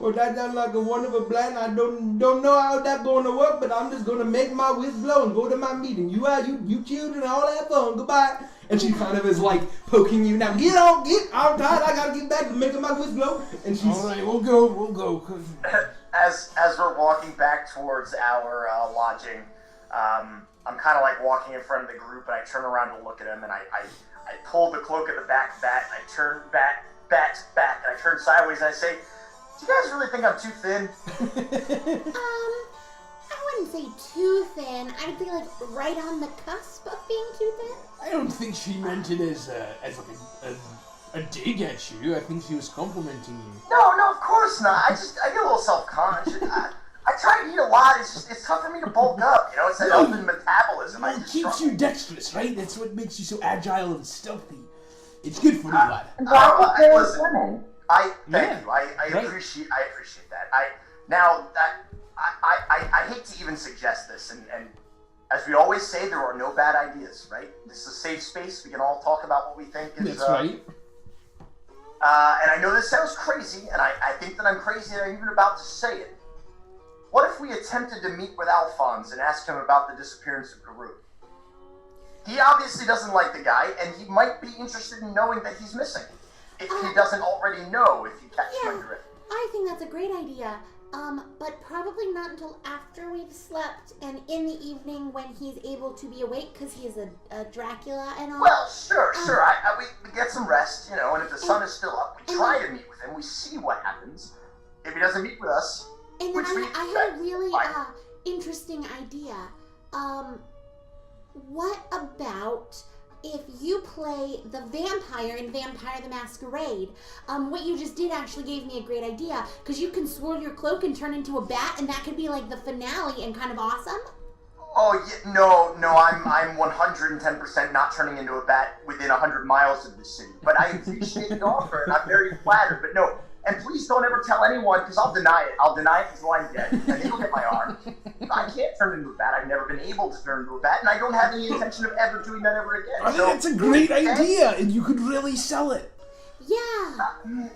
Well, that sounds like a wonderful plan. I don't know how that's going to work, but I'm just going to make my whiz blow and go to my meeting. You children all have fun. Goodbye. And she kind of is like poking you now. Get on, I'm tired. I got to get back to making my whiz blow. And she's... All right, we'll go. As we're walking back towards our lodging, I'm kind of like walking in front of the group, and I turn around to look at him, and I pull the cloak at the back of that, and I turn back, and I turn sideways, and I say, do you guys really think I'm too thin? I wouldn't say too thin. I'd be like right on the cusp of being too thin. I don't think she meant it as like a dig at you. I think she was complimenting you. No, of course not. I get a little self-conscious. I try to eat a lot. It's tough for me to bulk up. You know, it's that elfin metabolism. It keeps you dexterous, right? That's what makes you so agile and stealthy. It's good for you, lad. Listen, thank you. I appreciate that. I hate to even suggest this, and as we always say, there are no bad ideas, right? This is a safe space. We can all talk about what we think is... That's right. And I know this sounds crazy, and I think that I'm crazy and I'm even about to say it. What if we attempted to meet with Alphonse and ask him about the disappearance of Guru? He obviously doesn't like the guy, and he might be interested in knowing that he's missing. If he doesn't already know, if you catch my drift. I think that's a great idea. But probably not until after we've slept and in the evening when he's able to be awake because he's a Dracula and all. Well, sure. We get some rest, and if the sun is still up, we try to meet with him. We see what happens. If he doesn't meet with us, and then I had a really interesting idea. What about if you play the vampire in Vampire the Masquerade? What you just did actually gave me a great idea, because you can swirl your cloak and turn into a bat, and that could be like the finale and kind of awesome. Oh, yeah, no, I'm 110% not turning into a bat within 100 miles of this city. But I appreciate the offer, and I'm very flattered. But no, and please don't ever tell anyone, because I'll deny it. I'll deny it until I'm dead, and then you'll get my arm. I can't turn into a bat. I've never been able to turn into a bat, and I don't have any intention of ever doing that ever again. I think that's a great idea, and you could really sell it. Yeah.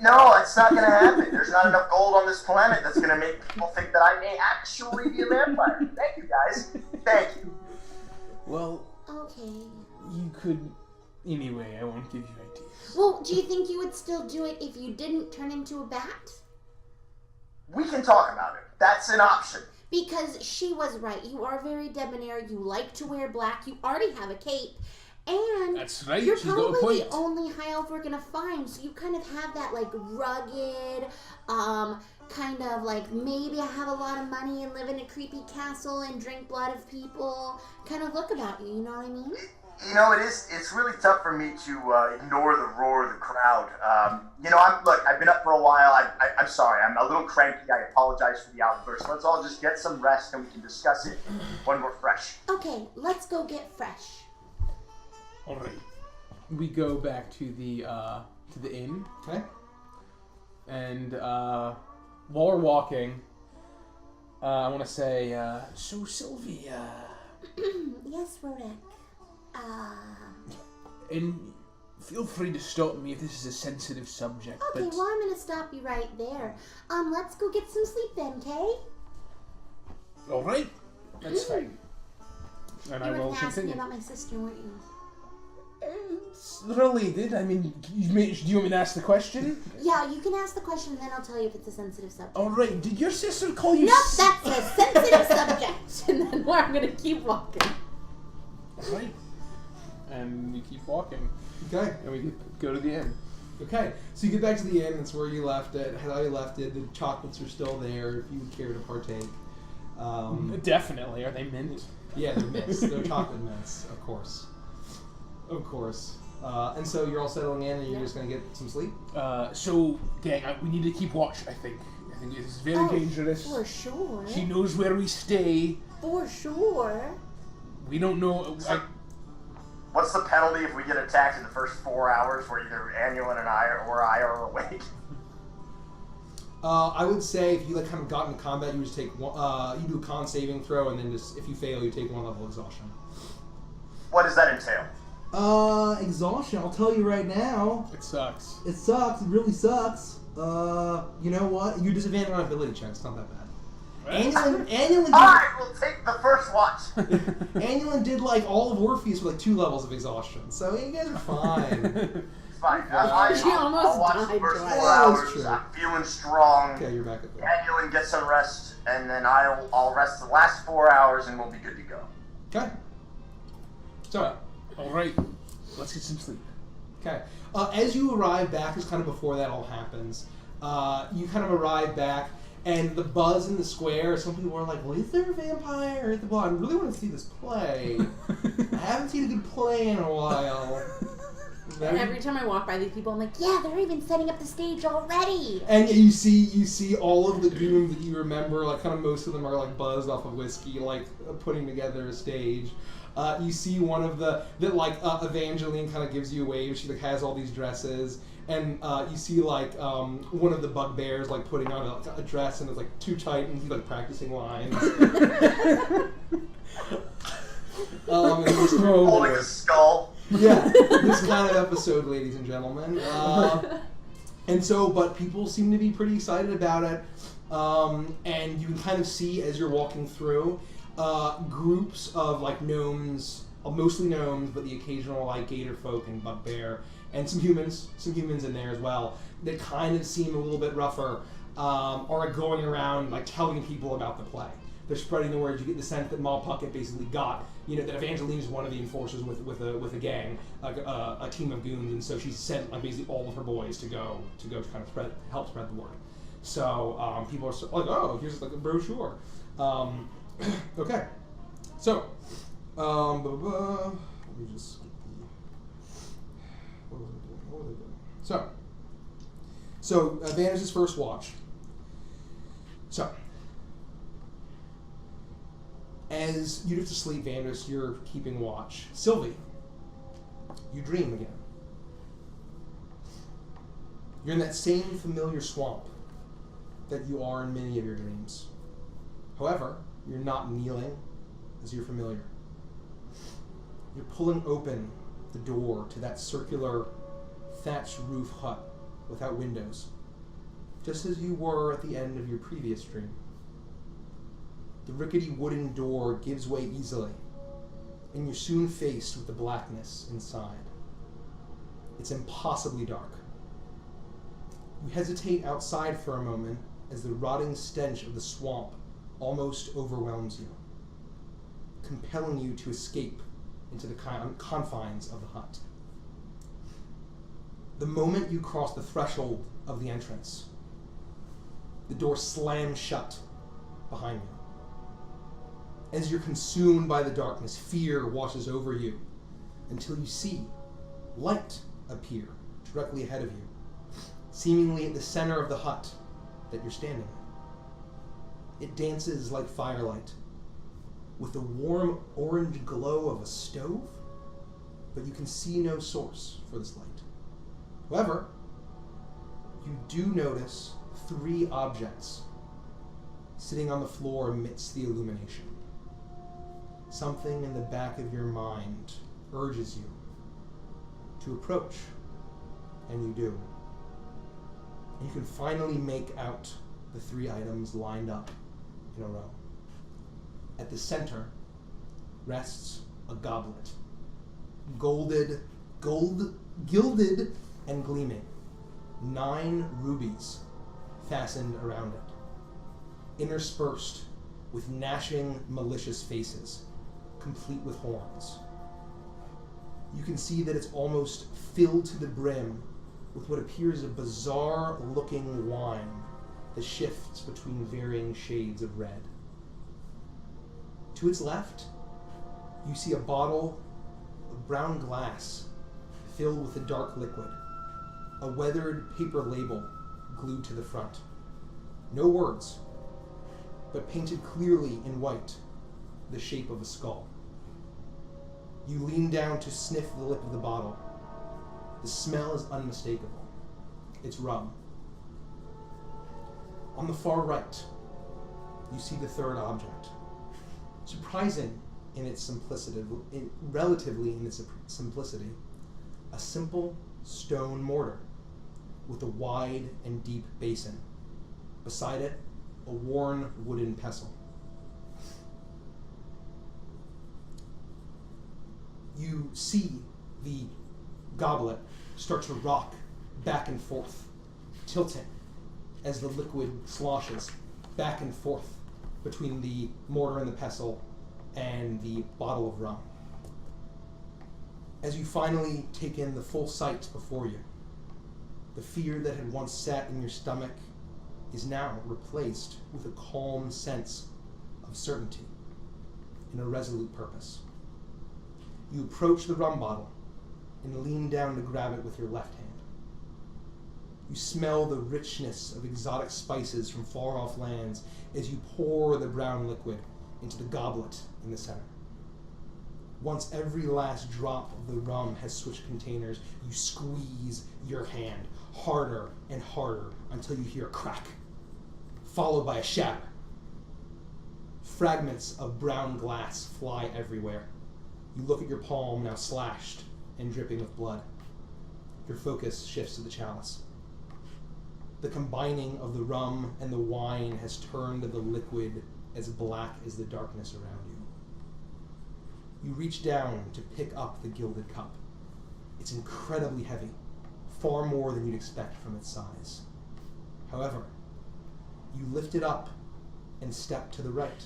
No, it's not going to happen. There's not enough gold on this planet that's going to make people think that I may actually be a vampire. Thank you, guys. Thank you. Well, okay. You could... Anyway, I won't give you ideas. Well, do you think you would still do it if you didn't turn into a bat? We can talk about it. That's an option. Because she was right. You are very debonair. You like to wear black. You already have a cape. And that's right. You're She's got a probably point. the only high elf we're gonna find, so you kind of have that like rugged, kind of like maybe I have a lot of money and live in a creepy castle and drink blood of people kind of look about you. You know what I mean? It's really tough for me to ignore the roar of the crowd. I've been up for a while. I'm sorry. I'm a little cranky. I apologize for the outburst. Let's all just get some rest and we can discuss it when we're fresh. Okay, let's go get fresh. All right. We go back to the inn. Okay. And while we're walking, I want to say, so Sylvia. Yes, Rodek. And feel free to stop me if this is a sensitive subject. Okay, well, I'm going to stop you right there. Let's go get some sleep then, Kay? All right. That's fine. And I will You were going to ask me continue. about my sister, weren't you? It's related. I mean, do you want me to ask the question? Yeah, you can ask the question and then I'll tell you if it's a sensitive subject. All right. Did your sister call you? Nope, that's a sensitive subject. And then I'm going to keep walking. All right. And we keep walking. Okay. And we go to the inn. Okay. So you get back to the inn. It's where you left it. How you left it. The chocolates are still there if you would care to partake. Definitely. Are they mint? Yeah, they're mints. They're chocolate mints, of course. Of course. And so you're all settling in and you're just going to get some sleep? So, gang, we need to keep watch, I think. I think this is very dangerous. For sure. She knows where we stay. For sure. We don't know... What's the penalty if we get attacked in the first 4 hours where either Anulin and I are awake? I would say if you kind of got into combat, you would just take one, you do a con saving throw, and then just if you fail, you take 1 level exhaustion. What does that entail? Exhaustion, I'll tell you right now. It sucks. It sucks, it really sucks. You know what? You're disadvantaged on ability checks, not that bad. Anulin I will take the first watch. Anulin did all of Orpheus with 2 levels of exhaustion, so you guys are fine. It's fine. She I'll almost watch died, the first Joel. 4 Yeah, that's hours. true. I'm feeling strong. Okay, you're back at the... Anulin gets some rest, and then I'll rest the last 4 hours, and we'll be good to go. Okay. So, All right. Let's get some sleep. okay. As you arrive back, is kind of before that all happens, you kind of arrive back, and the buzz in the square, some people are like, well, is there a vampire at the bar? I really want to see this play. I haven't seen a good play in a while. And every time I walk by these people, I'm like, Yeah, they're even setting up the stage already. And you see all of the goons that you remember, kind of most of them are buzzed off of whiskey, putting together a stage. You see one of Evangeline kind of gives you a wave. She has all these dresses, and you see one of the bugbears putting on a dress and it's too tight, and he's practicing lines. And this Holding a skull. yeah, this kind of episode, ladies and gentlemen. And so, but people seem to be pretty excited about it. And you can kind of see as you're walking through groups of like gnomes, mostly gnomes, but the occasional like gator folk and bugbear, and some humans in there as well, that kind of seem a little bit rougher, are going around like telling people about the play. They're spreading the word. You get the sense that Mal Puckett basically got, that Evangeline is one of the enforcers with a gang, a team of goons, and so she sent like basically all of her boys to go kind of help spread the word. So people are like, oh, here's like a brochure. Okay, so let me just get the what was I doing? So Vanish's first watch. So as you have to sleep, Vandris, you're keeping watch. Sylvie, you dream again. You're in that same familiar swamp that you are in many of your dreams. However, you're not kneeling as you're familiar. You're pulling open the door to that circular thatched roof hut without windows, just as you were at the end of your previous dream. The rickety wooden door gives way easily, and you're soon faced with the blackness inside. It's impossibly dark. You hesitate outside for a moment as the rotting stench of the swamp almost overwhelms you, compelling you to escape into the confines of the hut. The moment you cross the threshold of the entrance, the door slams shut behind you. As you're consumed by the darkness, fear washes over you until you see light appear directly ahead of you, seemingly at the center of the hut that you're standing in. It dances like firelight, with the warm orange glow of a stove, but you can see no source for this light. However, you do notice 3 objects sitting on the floor amidst the illumination. Something in the back of your mind urges you to approach, and you do. And you can finally make out the 3 items lined up in a row. At the center rests a goblet, gilded and gleaming, 9 rubies fastened around it, interspersed with gnashing, malicious faces, complete with horns. You can see that it's almost filled to the brim with what appears a bizarre-looking wine that shifts between varying shades of red. To its left, you see a bottle of brown glass filled with a dark liquid, a weathered paper label glued to the front. No words, but painted clearly in white, the shape of a skull. You lean down to sniff the lip of the bottle. The smell is unmistakable. It's rum. On the far right, you see the 3rd object. Surprising in its simplicity, relatively in its simplicity, a simple stone mortar with a wide and deep basin. Beside it, a worn wooden pestle. You see the goblet start to rock back and forth, tilting as the liquid sloshes back and forth between the mortar and the pestle and the bottle of rum. As you finally take in the full sight before you, the fear that had once sat in your stomach is now replaced with a calm sense of certainty and a resolute purpose. You approach the rum bottle and lean down to grab it with your left hand. You smell the richness of exotic spices from far-off lands as you pour the brown liquid into the goblet in the center. Once every last drop of the rum has switched containers, you squeeze your hand harder and harder until you hear a crack, followed by a shatter. Fragments of brown glass fly everywhere, You look at your palm, now slashed and dripping with blood. Your focus shifts to the chalice. The combining of the rum and the wine has turned the liquid as black as the darkness around you. You reach down to pick up the gilded cup. It's incredibly heavy, far more than you'd expect from its size. However, you lift it up and step to the right.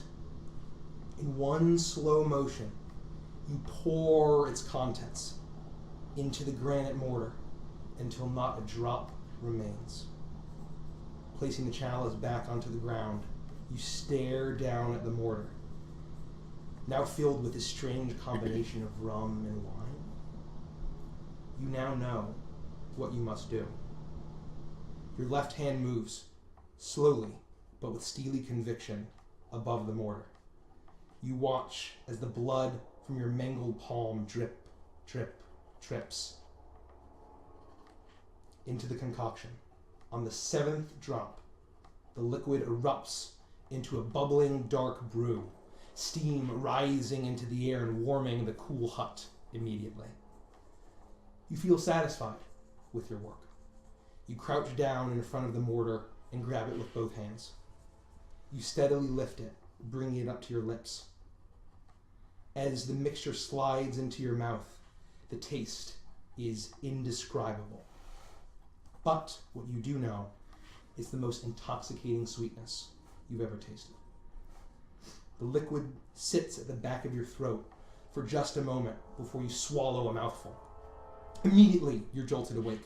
In one slow motion, you pour its contents into the granite mortar until not a drop remains. Placing the chalice back onto the ground, you stare down at the mortar, now filled with this strange combination of rum and wine. You now know what you must do. Your left hand moves, slowly, but with steely conviction, above the mortar. You watch as the blood from your mangled palm drip, drip, drips into the concoction. On the 7th drop, the liquid erupts into a bubbling dark brew, steam rising into the air and warming the cool hut immediately. You feel satisfied with your work. You crouch down in front of the mortar and grab it with both hands. You steadily lift it, bringing it up to your lips. As the mixture slides into your mouth, the taste is indescribable. But what you do know is the most intoxicating sweetness you've ever tasted. The liquid sits at the back of your throat for just a moment before you swallow a mouthful. Immediately, you're jolted awake.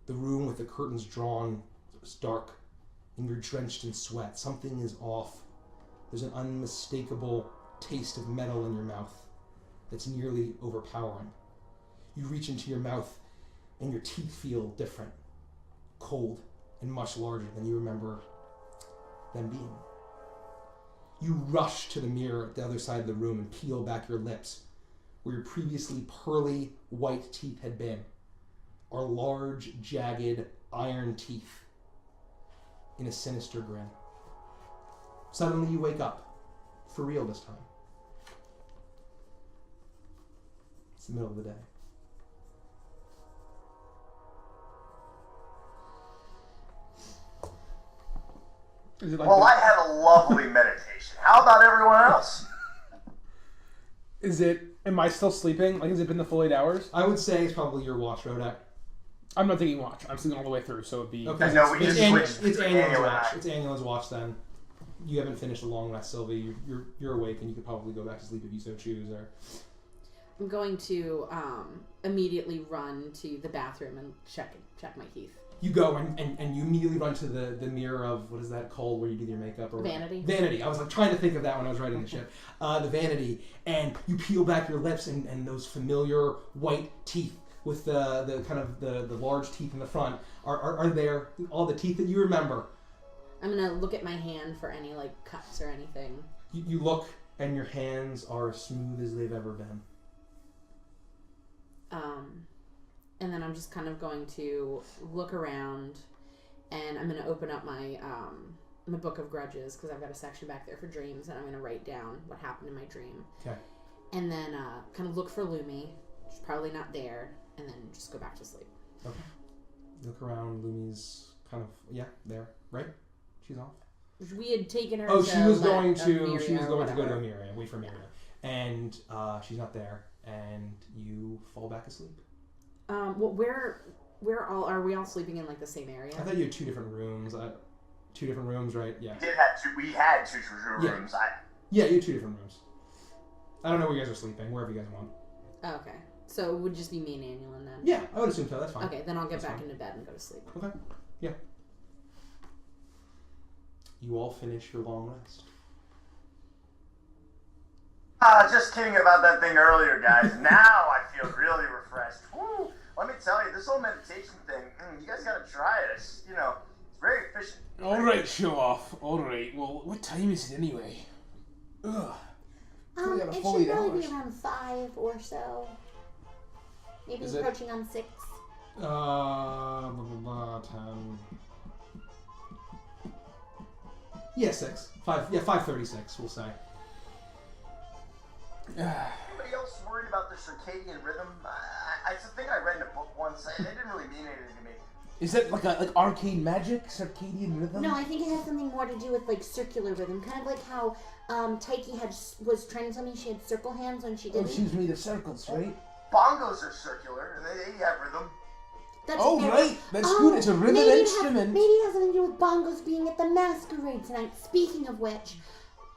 The room with the curtains drawn is dark, and you're drenched in sweat. Something is off. There's an unmistakable taste of metal in your mouth that's nearly overpowering. You reach into your mouth, and your teeth feel different, cold, and much larger than you remember them being. You rush to the mirror at the other side of the room and peel back your lips. Where your previously pearly white teeth had been are large, jagged, iron teeth in a sinister grin. Suddenly you wake up, for real this time. It's the middle of the day. Is it like Well, I had a lovely meditation. How about everyone else? Am I still sleeping? Like, has it been the full 8 hours? I would say it's probably your watch, Rodak. I'm not taking watch. I'm sleeping all the way through, so it'd be... Okay, No, we just switched. It's Annual's watch. It's Annual's watch then. You haven't finished a long rest, Sylvie. You're awake and you could probably go back to sleep if you so choose. Or I'm going to immediately run to the bathroom and check my teeth. You go and you immediately run to the mirror of, what is that called, where you do your makeup? Or Vanity. Vanity. I was like trying to think of that when I was writing the shit. The vanity. And you peel back your lips and those familiar white teeth with the kind of the large teeth in the front are there. All the teeth that you remember. I'm going to look at my hand for any, like, cuts or anything. You look and your hands are as smooth as they've ever been. And then I'm just kind of going to look around, and I'm going to open up my book of grudges, because I've got a section back there for dreams, and I'm going to write down what happened in my dream. Okay. And then kind of look for Lumi. She's probably not there, and then just go back to sleep. Okay. Look around. Lumi's kind of there, right? She's off. We had taken her. Oh, to she was let going a to. Miria She was or going to go whatever. to Miria, wait for Miria, and she's not there, and you fall back asleep. Well, where all are we all sleeping in, like, the same area? I thought you had two different rooms. Two different rooms, right? Yeah. We had two rooms. Yeah, you had two different rooms. I don't know where you guys are sleeping. Wherever you guys want. Oh, okay. So it would just be me and Annual then? Yeah, I would assume so. That's fine. Okay, then I'll get That's back fine. into bed and go to sleep. Okay. Yeah. You all finish your long rest. Just kidding about that thing earlier, guys. Now I feel really refreshed. Woo! Let me tell you, this whole meditation thing, you guys gotta try it. It's very efficient. All right, show off. All right. Well, what time is it anyway? Ugh. It should really be around 5 or so. Maybe Is it? approaching on 6. Blah, blah, blah, 10. Yeah, 6. 5. Yeah, 5:36. We'll say. Anybody else worried about the circadian rhythm? It's a thing I read in a book once, and it didn't really mean anything to me. Is that like arcane magic, circadian rhythm? No, I think it has something more to do with like circular rhythm, kind of like how Taiki was trying to tell me she had circle hands when she didn't. Oh, she was made of circles, right? Bongos are circular, and they have rhythm. That's right. That's good. It's a rhythm instrument. Maybe it has something to do with bongos being at the masquerade tonight. Speaking of which,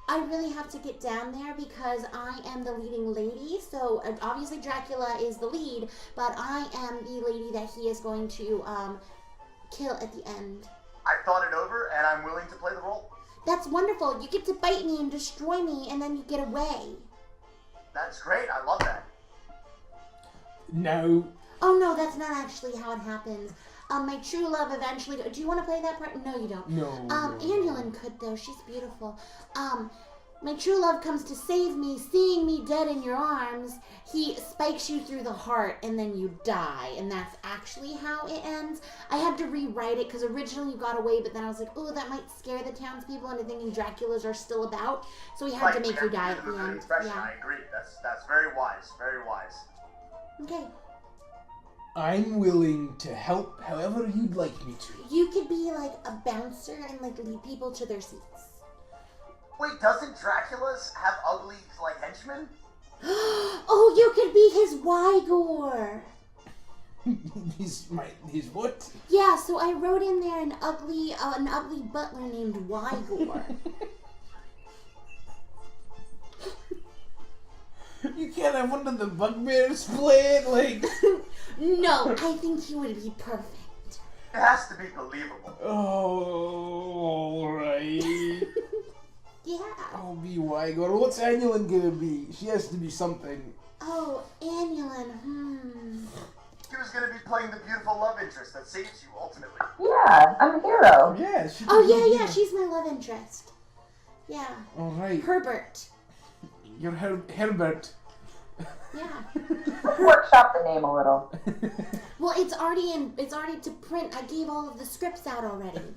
I really have to get down there because I am the leading lady. So obviously Dracula is the lead, but I am the lady that he is going to kill at the end. I thought it over, and I'm willing to play the role. That's wonderful. You get to bite me and destroy me, and then you get away. That's great. I love that. No. Oh no, that's not actually how it happens. My true love eventually. Do you want to play that part? No, you don't. No. Annulin could though. She's beautiful. My true love comes to save me, seeing me dead in your arms. He spikes you through the heart, and then you die. And that's actually how it ends. I had to rewrite it because originally you got away, but then I was like, oh, that might scare the townspeople into thinking Draculas are still about. So we had to make you die at the end. Yeah. I agree. That's very wise. Very wise. Okay. I'm willing to help however you'd like me to. You could be like a bouncer and like lead people to their seats. Wait, doesn't Dracula's have ugly, like, henchmen? Oh, you could be his Wygor. His what? Yeah, so I wrote in there an ugly butler named Wygor. You can't have one of the bugbears play it, like... No, I think he would be perfect. It has to be believable. Oh, alright. Yeah. I'll be Wygor. What's Annulin gonna be? She has to be something. Oh, Annulin, She was gonna be playing the beautiful love interest that saves you, ultimately. Yeah, I'm a hero. Yeah, she's my love interest. Yeah. Alright. Herbert. You're Herbert. Yeah. Let's workshop the name a little. Well, it's already to print. I gave all of the scripts out already.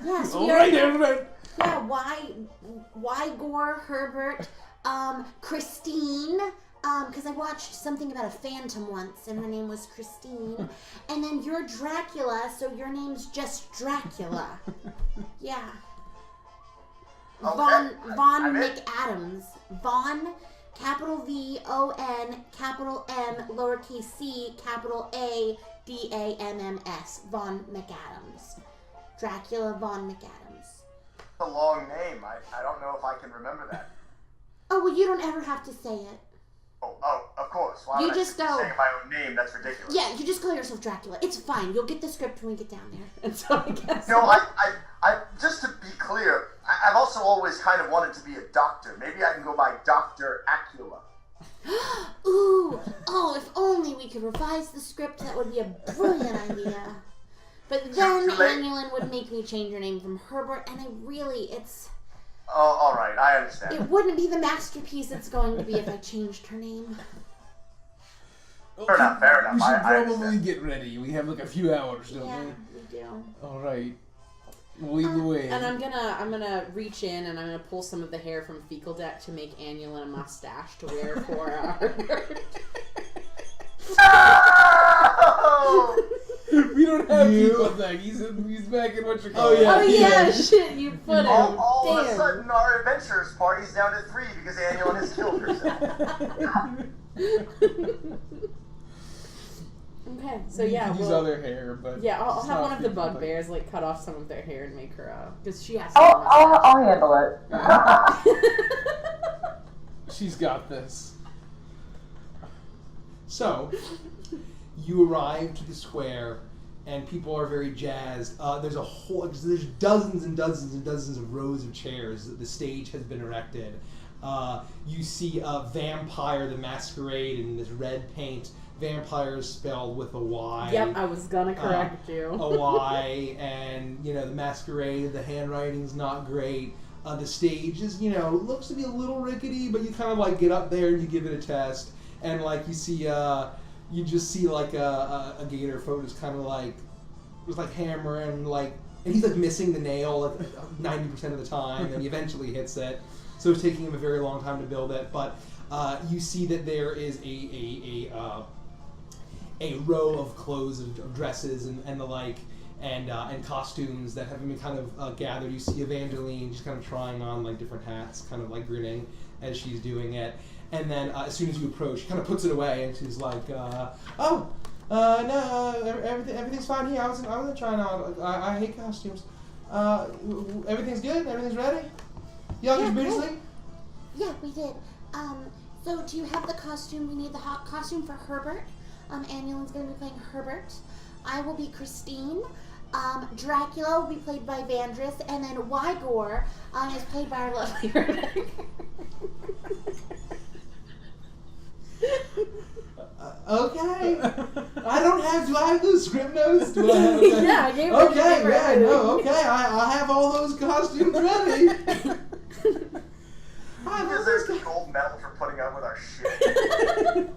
Yes, we alright, Herbert. Yeah, Wygor, Herbert, Christine, because I watched something about a phantom once, and her name was Christine. And then you're Dracula, so your name's just Dracula. Yeah. Okay. Von McAdams. Von, capital V-O-N, capital M, lowercase c, capital A, D-A-M-M-S. Von McAdams. Dracula Von McAdams. It's a long name. I don't know if I can remember that. Oh, well, you don't ever have to say it. Oh, of course. Why You would just I go. be saying my own name? That's ridiculous. Yeah, you just call yourself Dracula. It's fine. You'll get the script when we get down there. And so I guess. No, I just to be clear, I've also always kind of wanted to be a doctor. Maybe I can go by Dr. Acula. Ooh. Oh, if only we could revise the script, that would be a brilliant idea. But then Annulin would make me change your name from Herbert, and it's... Oh, all right. I understand. It wouldn't be the masterpiece it's going to be if I changed her name. Fair enough. We should I probably understand. get ready. We have like a few hours, don't Yeah, we? we do. Alright. We'll lead the way. And I'm gonna reach in and I'm gonna pull some of the hair from Fecal Deck to make Annulin a mustache to wear for We don't have Fecal Deck. He's back in what you call it. Oh yeah, shit, you put him. All of a Damn. sudden, our adventurers party's down to 3 because Annulin has killed herself. Okay, so yeah, use other hair, but yeah, I'll it's have not one of the Fecal Deck. bugbears like cut off some of their hair and make her because she has. I'll handle it. She's got this. So, you arrive to the square, and people are very jazzed. There's dozens and dozens and dozens of rows of chairs. The stage has been erected. You see a Vampire the Masquerade in this red paint. Vampire is spelled with a Y. Yep, I was gonna correct you. A Y, and the Masquerade. The handwriting's not great. The stage is, looks to be a little rickety, but you kind of like get up there and you give it a test, and like you see, you just see like a gator folk is kind of like, was like hammering like, and he's like missing the nail like 90% of the time, and he eventually hits it. so it's taking him a very long time to build it. But you see that there is a row of clothes, of dresses, and the like, and costumes that have been kind of gathered. You see Evangeline just kind of trying on like different hats, kind of like grinning as she's doing it. And then as soon as you approach, she kind of puts it away, and she's like, no, everything's fine here. I wasn't trying on. I hate costumes. Everything's good. Everything's ready. Y'all get your sleep? Yeah, we did. So do you have the costume? We need the hot costume for Herbert. Annulin's going to be playing Herbert. I will be Christine. Dracula will be played by Avantris, and then Wygor is played by our lovely Rebecca. Okay. I don't have. Do I have those script notes? Do I have? Okay. Yeah, I gave her. Okay, yeah, no, okay. I have all those costumes ready. He deserves a gold medal for putting up with our shit.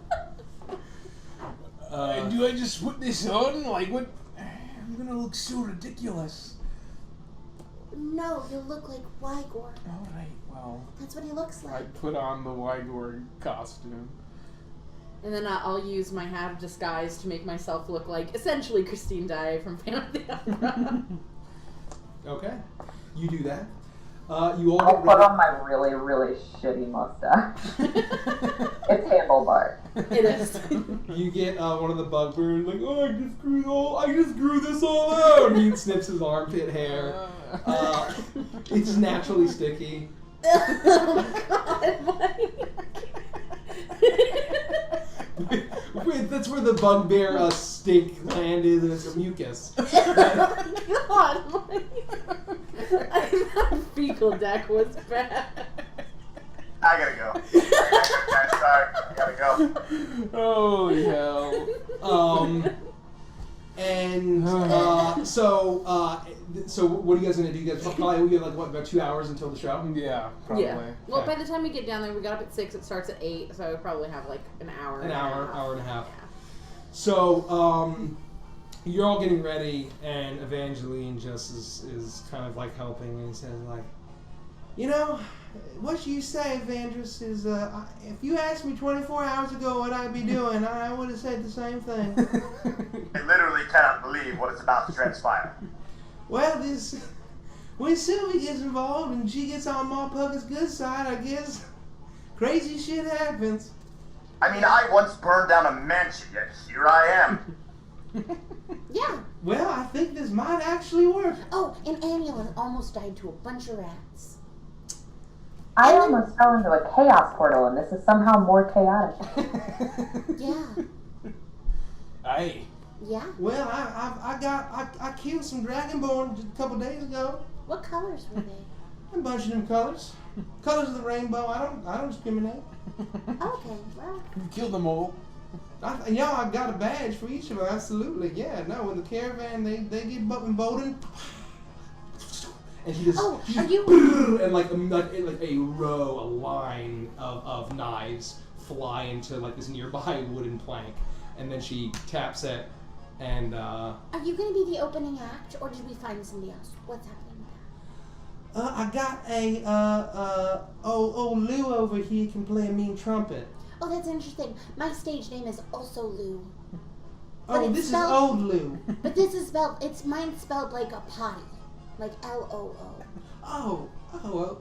Do I just put this on? Like, what? I'm gonna look so ridiculous. No, you look like Wygor. Alright, well, That's what he looks I like. put on the Wygor costume. And then I'll use my hat of disguise to make myself look like essentially Christine Daae from Phantom of the Opera. Okay, you do that. You all I'll get put ready. on my really, really shitty mustache. It's handlebar. It is. You get one of the bugbears like, oh, I just grew this all out. And he snips his armpit hair. It's naturally sticky. Oh God, Mike. Wait, that's where the bugbear stink gland is, and it's a mucus. God, Mike. I thought fecal deck was bad. I gotta go. I'm sorry. I gotta go. Holy hell. So what are you guys gonna do? You guys probably have like what, about 2 hours until the show? Yeah, probably. Yeah. Well, Okay. by the time we get down there, we got up at 6. It starts at 8, so I would probably have like an hour. An and a hour, half. hour and a half. Yeah. So you're all getting ready, and Evangeline just is kind of like helping, and says like, you know, what you say, Avantris, is if you asked me 24 hours ago what I'd be doing, I would have said the same thing. I literally cannot believe what is about to transpire. Well, when Sylvie gets involved and she gets on Ma Puckett's good side, I guess crazy shit happens. I mean, I once burned down a mansion, yet here I am. Yeah. Well, I think this might actually work. Oh, and Annulin almost died to a bunch of rats. I almost fell into a chaos portal, and this is somehow more chaotic. Yeah. Aye. Yeah. Well, I killed some Dragonborn just a couple days ago. What colors were they? A bunch of them colors. Colors of the rainbow. I don't discriminate. Okay, well. You killed them all. I got a badge for each of them. Absolutely, yeah. No, in the caravan, they get up and bolden. And he just, Oh, he are just you- and like a line of knives fly into like this nearby wooden plank, and then she taps it, and Are you going to be the opening act, or did we find somebody else? What's happening with that? I got old Lou over here can play a mean trumpet. Oh, that's interesting. My stage name is also Lou. But Oh, it's this spelled- is old Lou. But this is spelled, mine's spelled like a potty. Like L-O-O.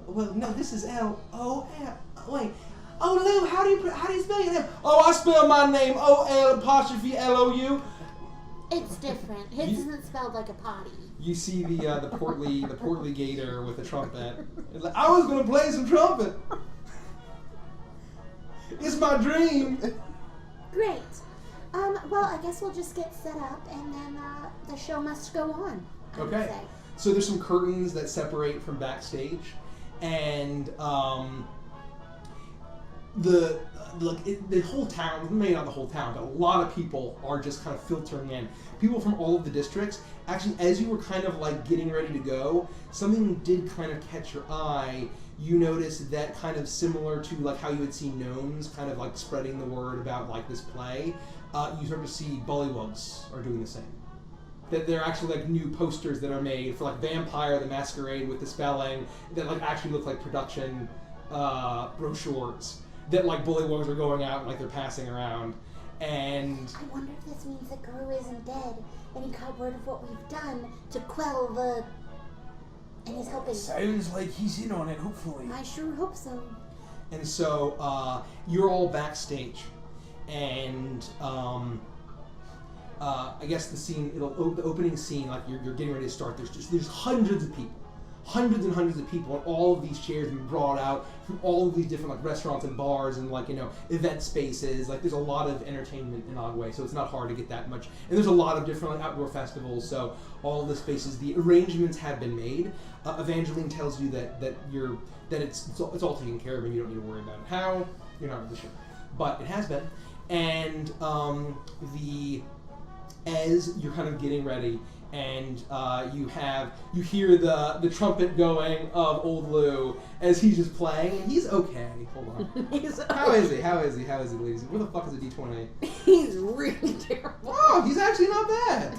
Well, no, this is L-O-L. Wait. Oh, Lou, how do you spell your name? Oh, I spell my name O-L-L-O-U. It's different. His isn't spelled like a potty. you see the portly gator with the trumpet. It's like, I was gonna play some trumpet. It's my dream. Great. Well, I guess we'll just get set up, and then the show must go on. I would Okay. say. So there's some curtains that separate from backstage, and the whole town, maybe not the whole town, but a lot of people are just kind of filtering in. People from all of the districts. Actually, as you were kind of like getting ready to go, something did kind of catch your eye. You noticed that kind of similar to like how you had seen gnomes kind of like spreading the word about like this play, you start to see bullywugs are doing the same. That there are actually like new posters that are made for like Vampire the Masquerade with the spelling that like actually look like production brochures that like bullywugs are going out and like they're passing around. And I wonder if this means that Guru isn't dead and he got word of what we've done to quell the... and he's helping. Sounds like he's in on it, hopefully. I sure hope so. And so you're all backstage, and I guess the scene, the opening scene, like you're getting ready to start. There's hundreds of people, hundreds and hundreds of people, and all of these chairs have been brought out from all of these different like restaurants and bars and like event spaces. Like there's a lot of entertainment in Ogway, so it's not hard to get that much. And there's a lot of different like outdoor festivals, so all of the spaces, the arrangements have been made. Evangeline tells you that it's all taken care of and you don't need to worry about it. How? You're not really sure, but it has been. And as you're kind of getting ready, and you hear the trumpet going of Old Lou as he's just playing, and he's okay. Hold on. How is he, ladies? Where the fuck is a D20? He's really terrible. Oh, he's actually not bad.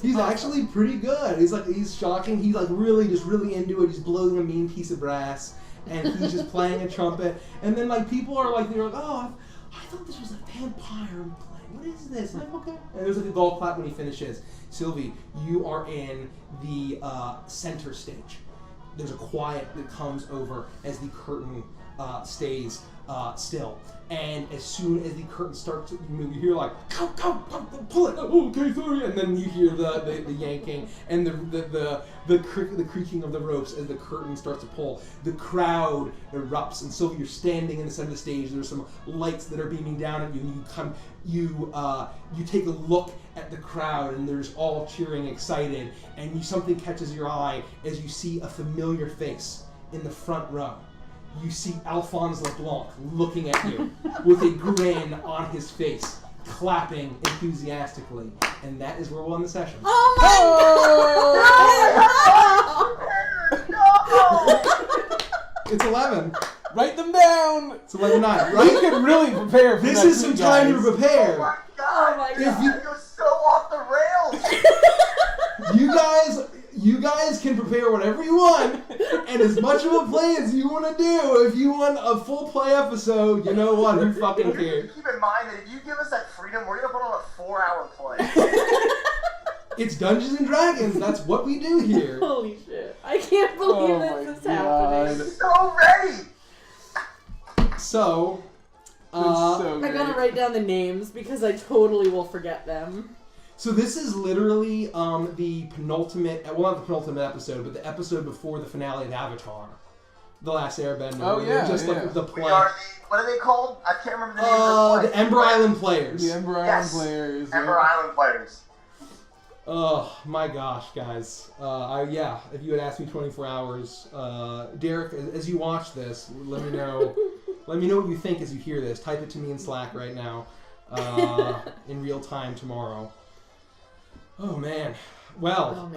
He's actually pretty good. He's shocking. He's like really into it. He's blowing a mean piece of brass, and he's just playing a trumpet. And then like people are like, they're like, oh, I thought this was a vampire playing. What is this? I'm like, okay. And there's like a golf clap when he finishes. Sylvie, you are in the center stage. There's a quiet that comes over as the curtain stays still. And as soon as the curtain starts to move, you hear like, go, pull it, oh, okay, sorry. And then you hear the yanking and the creaking of the ropes as the curtain starts to pull. The crowd erupts, and Sylvie, you're standing in the center of the stage. There's some lights that are beaming down at you, and you take a look at the crowd, and there's all cheering, excited, and something catches your eye as you see a familiar face in the front row. You see Alphonse LeBlanc looking at you with a grin on his face, clapping enthusiastically. And that is where we'll end the session. Oh my God! No! It's 11. Write them down! It's 11-9. Right? Right? You can really prepare for This that is some too, time guys. to prepare. Oh my God! You're so off the rails. You guys can prepare whatever you want, and as much of a play as you want to do. If you want a full play episode, you know what? Who fucking cares? Keep in mind that if you give us that freedom, we're gonna put on a 4-hour play. It's Dungeons and Dragons. That's what we do here. Holy shit! I can't believe this is happening. So ready. So, I gotta write down the names because I totally will forget them. So this is literally the penultimate, well, not the penultimate episode, but the episode before the finale of Avatar, The Last Airbender. Oh yeah, just like the play. We are what are they called? I can't remember the name of the Ember Island Players. The Ember Island Players. Ember Island Players. Oh my gosh, guys! If you had asked me 24 hours, Derek, as you watch this, let me know. Let me know what you think as you hear this. Type it to me in Slack right now, in real time tomorrow. Oh man. Well,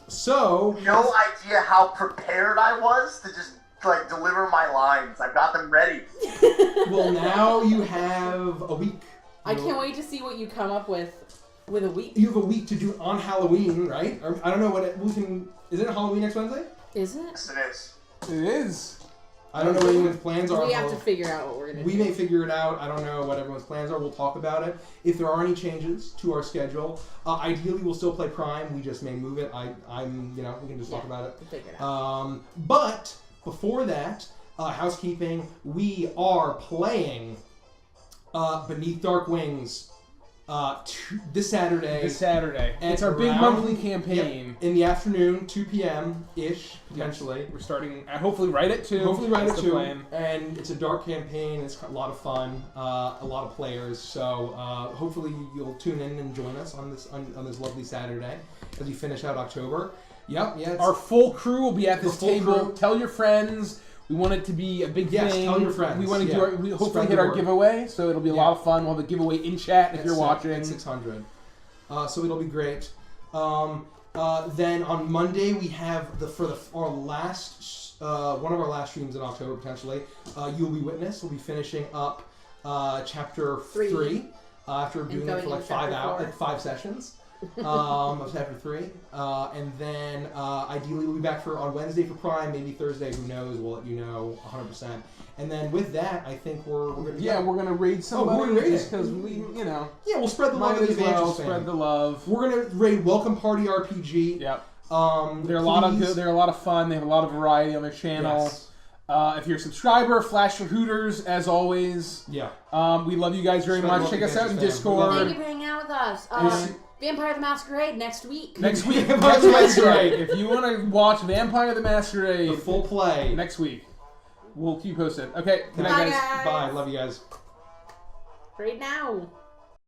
so no idea how prepared I was to just like deliver my lines. I got them ready. Well, now you have a week. I can't wait to see what you come up with a week. You have a week to do it on Halloween, right? Or, I don't know what we can. Is it Halloween next Wednesday? Is it? Yes, it is. It is. I don't know what anyone's plans are. We have to figure out what we're gonna do. We may figure it out. I don't know what everyone's plans are. We'll talk about it. If there are any changes to our schedule, ideally we'll still play Prime. We just may move it. I'm we can just talk about it. We'll figure it out. But before that, housekeeping. We are playing Beneath Dark Wings. This Saturday. It's our big monthly campaign. Yep, in the afternoon, 2 p.m.-ish, potentially. We're starting, hopefully right at 2. That's the plan. And it's a dark campaign. It's a lot of fun. A lot of players. So hopefully you'll tune in and join us on this lovely Saturday as we finish out October. Yep, yeah. Our full crew will be at this table. Crew. Tell your friends. We want it to be a big thing. Yes, tell your friends. We want to do we hopefully Spread hit the our word. giveaway, so it'll be a lot of fun. We'll have a giveaway in chat if you're watching. At 600. So it'll be great. Then on Monday we have our last one of our last streams in October potentially. You'll Be Witness. We'll be finishing up chapter 3 after doing it for like 5 hours, 5 sessions. of Chapter 3. And then ideally we'll be back on Wednesday for Prime, maybe Thursday, who knows, we'll let you know 100%. And then with that, I think we're going to... Yeah, we're going to raid somebody. We're going to raid it. Because we, you know... Yeah, we'll spread the love of the Avantris spread the love. We're going to raid Welcome Party RPG. Yep. They're a lot of good. They're a lot of fun. They have a lot of variety on their channel. Yes. If you're a subscriber, flash your Hooters as always. Yeah. We love you guys very much. Check us out in Discord. Thank you for hanging out with us. Vampire the Masquerade next week. Next week. That's right. If you want to watch Vampire the Masquerade, the full play next week, we'll keep posted. Okay. Good Bye, night, guys. Bye. Love you guys. Right now.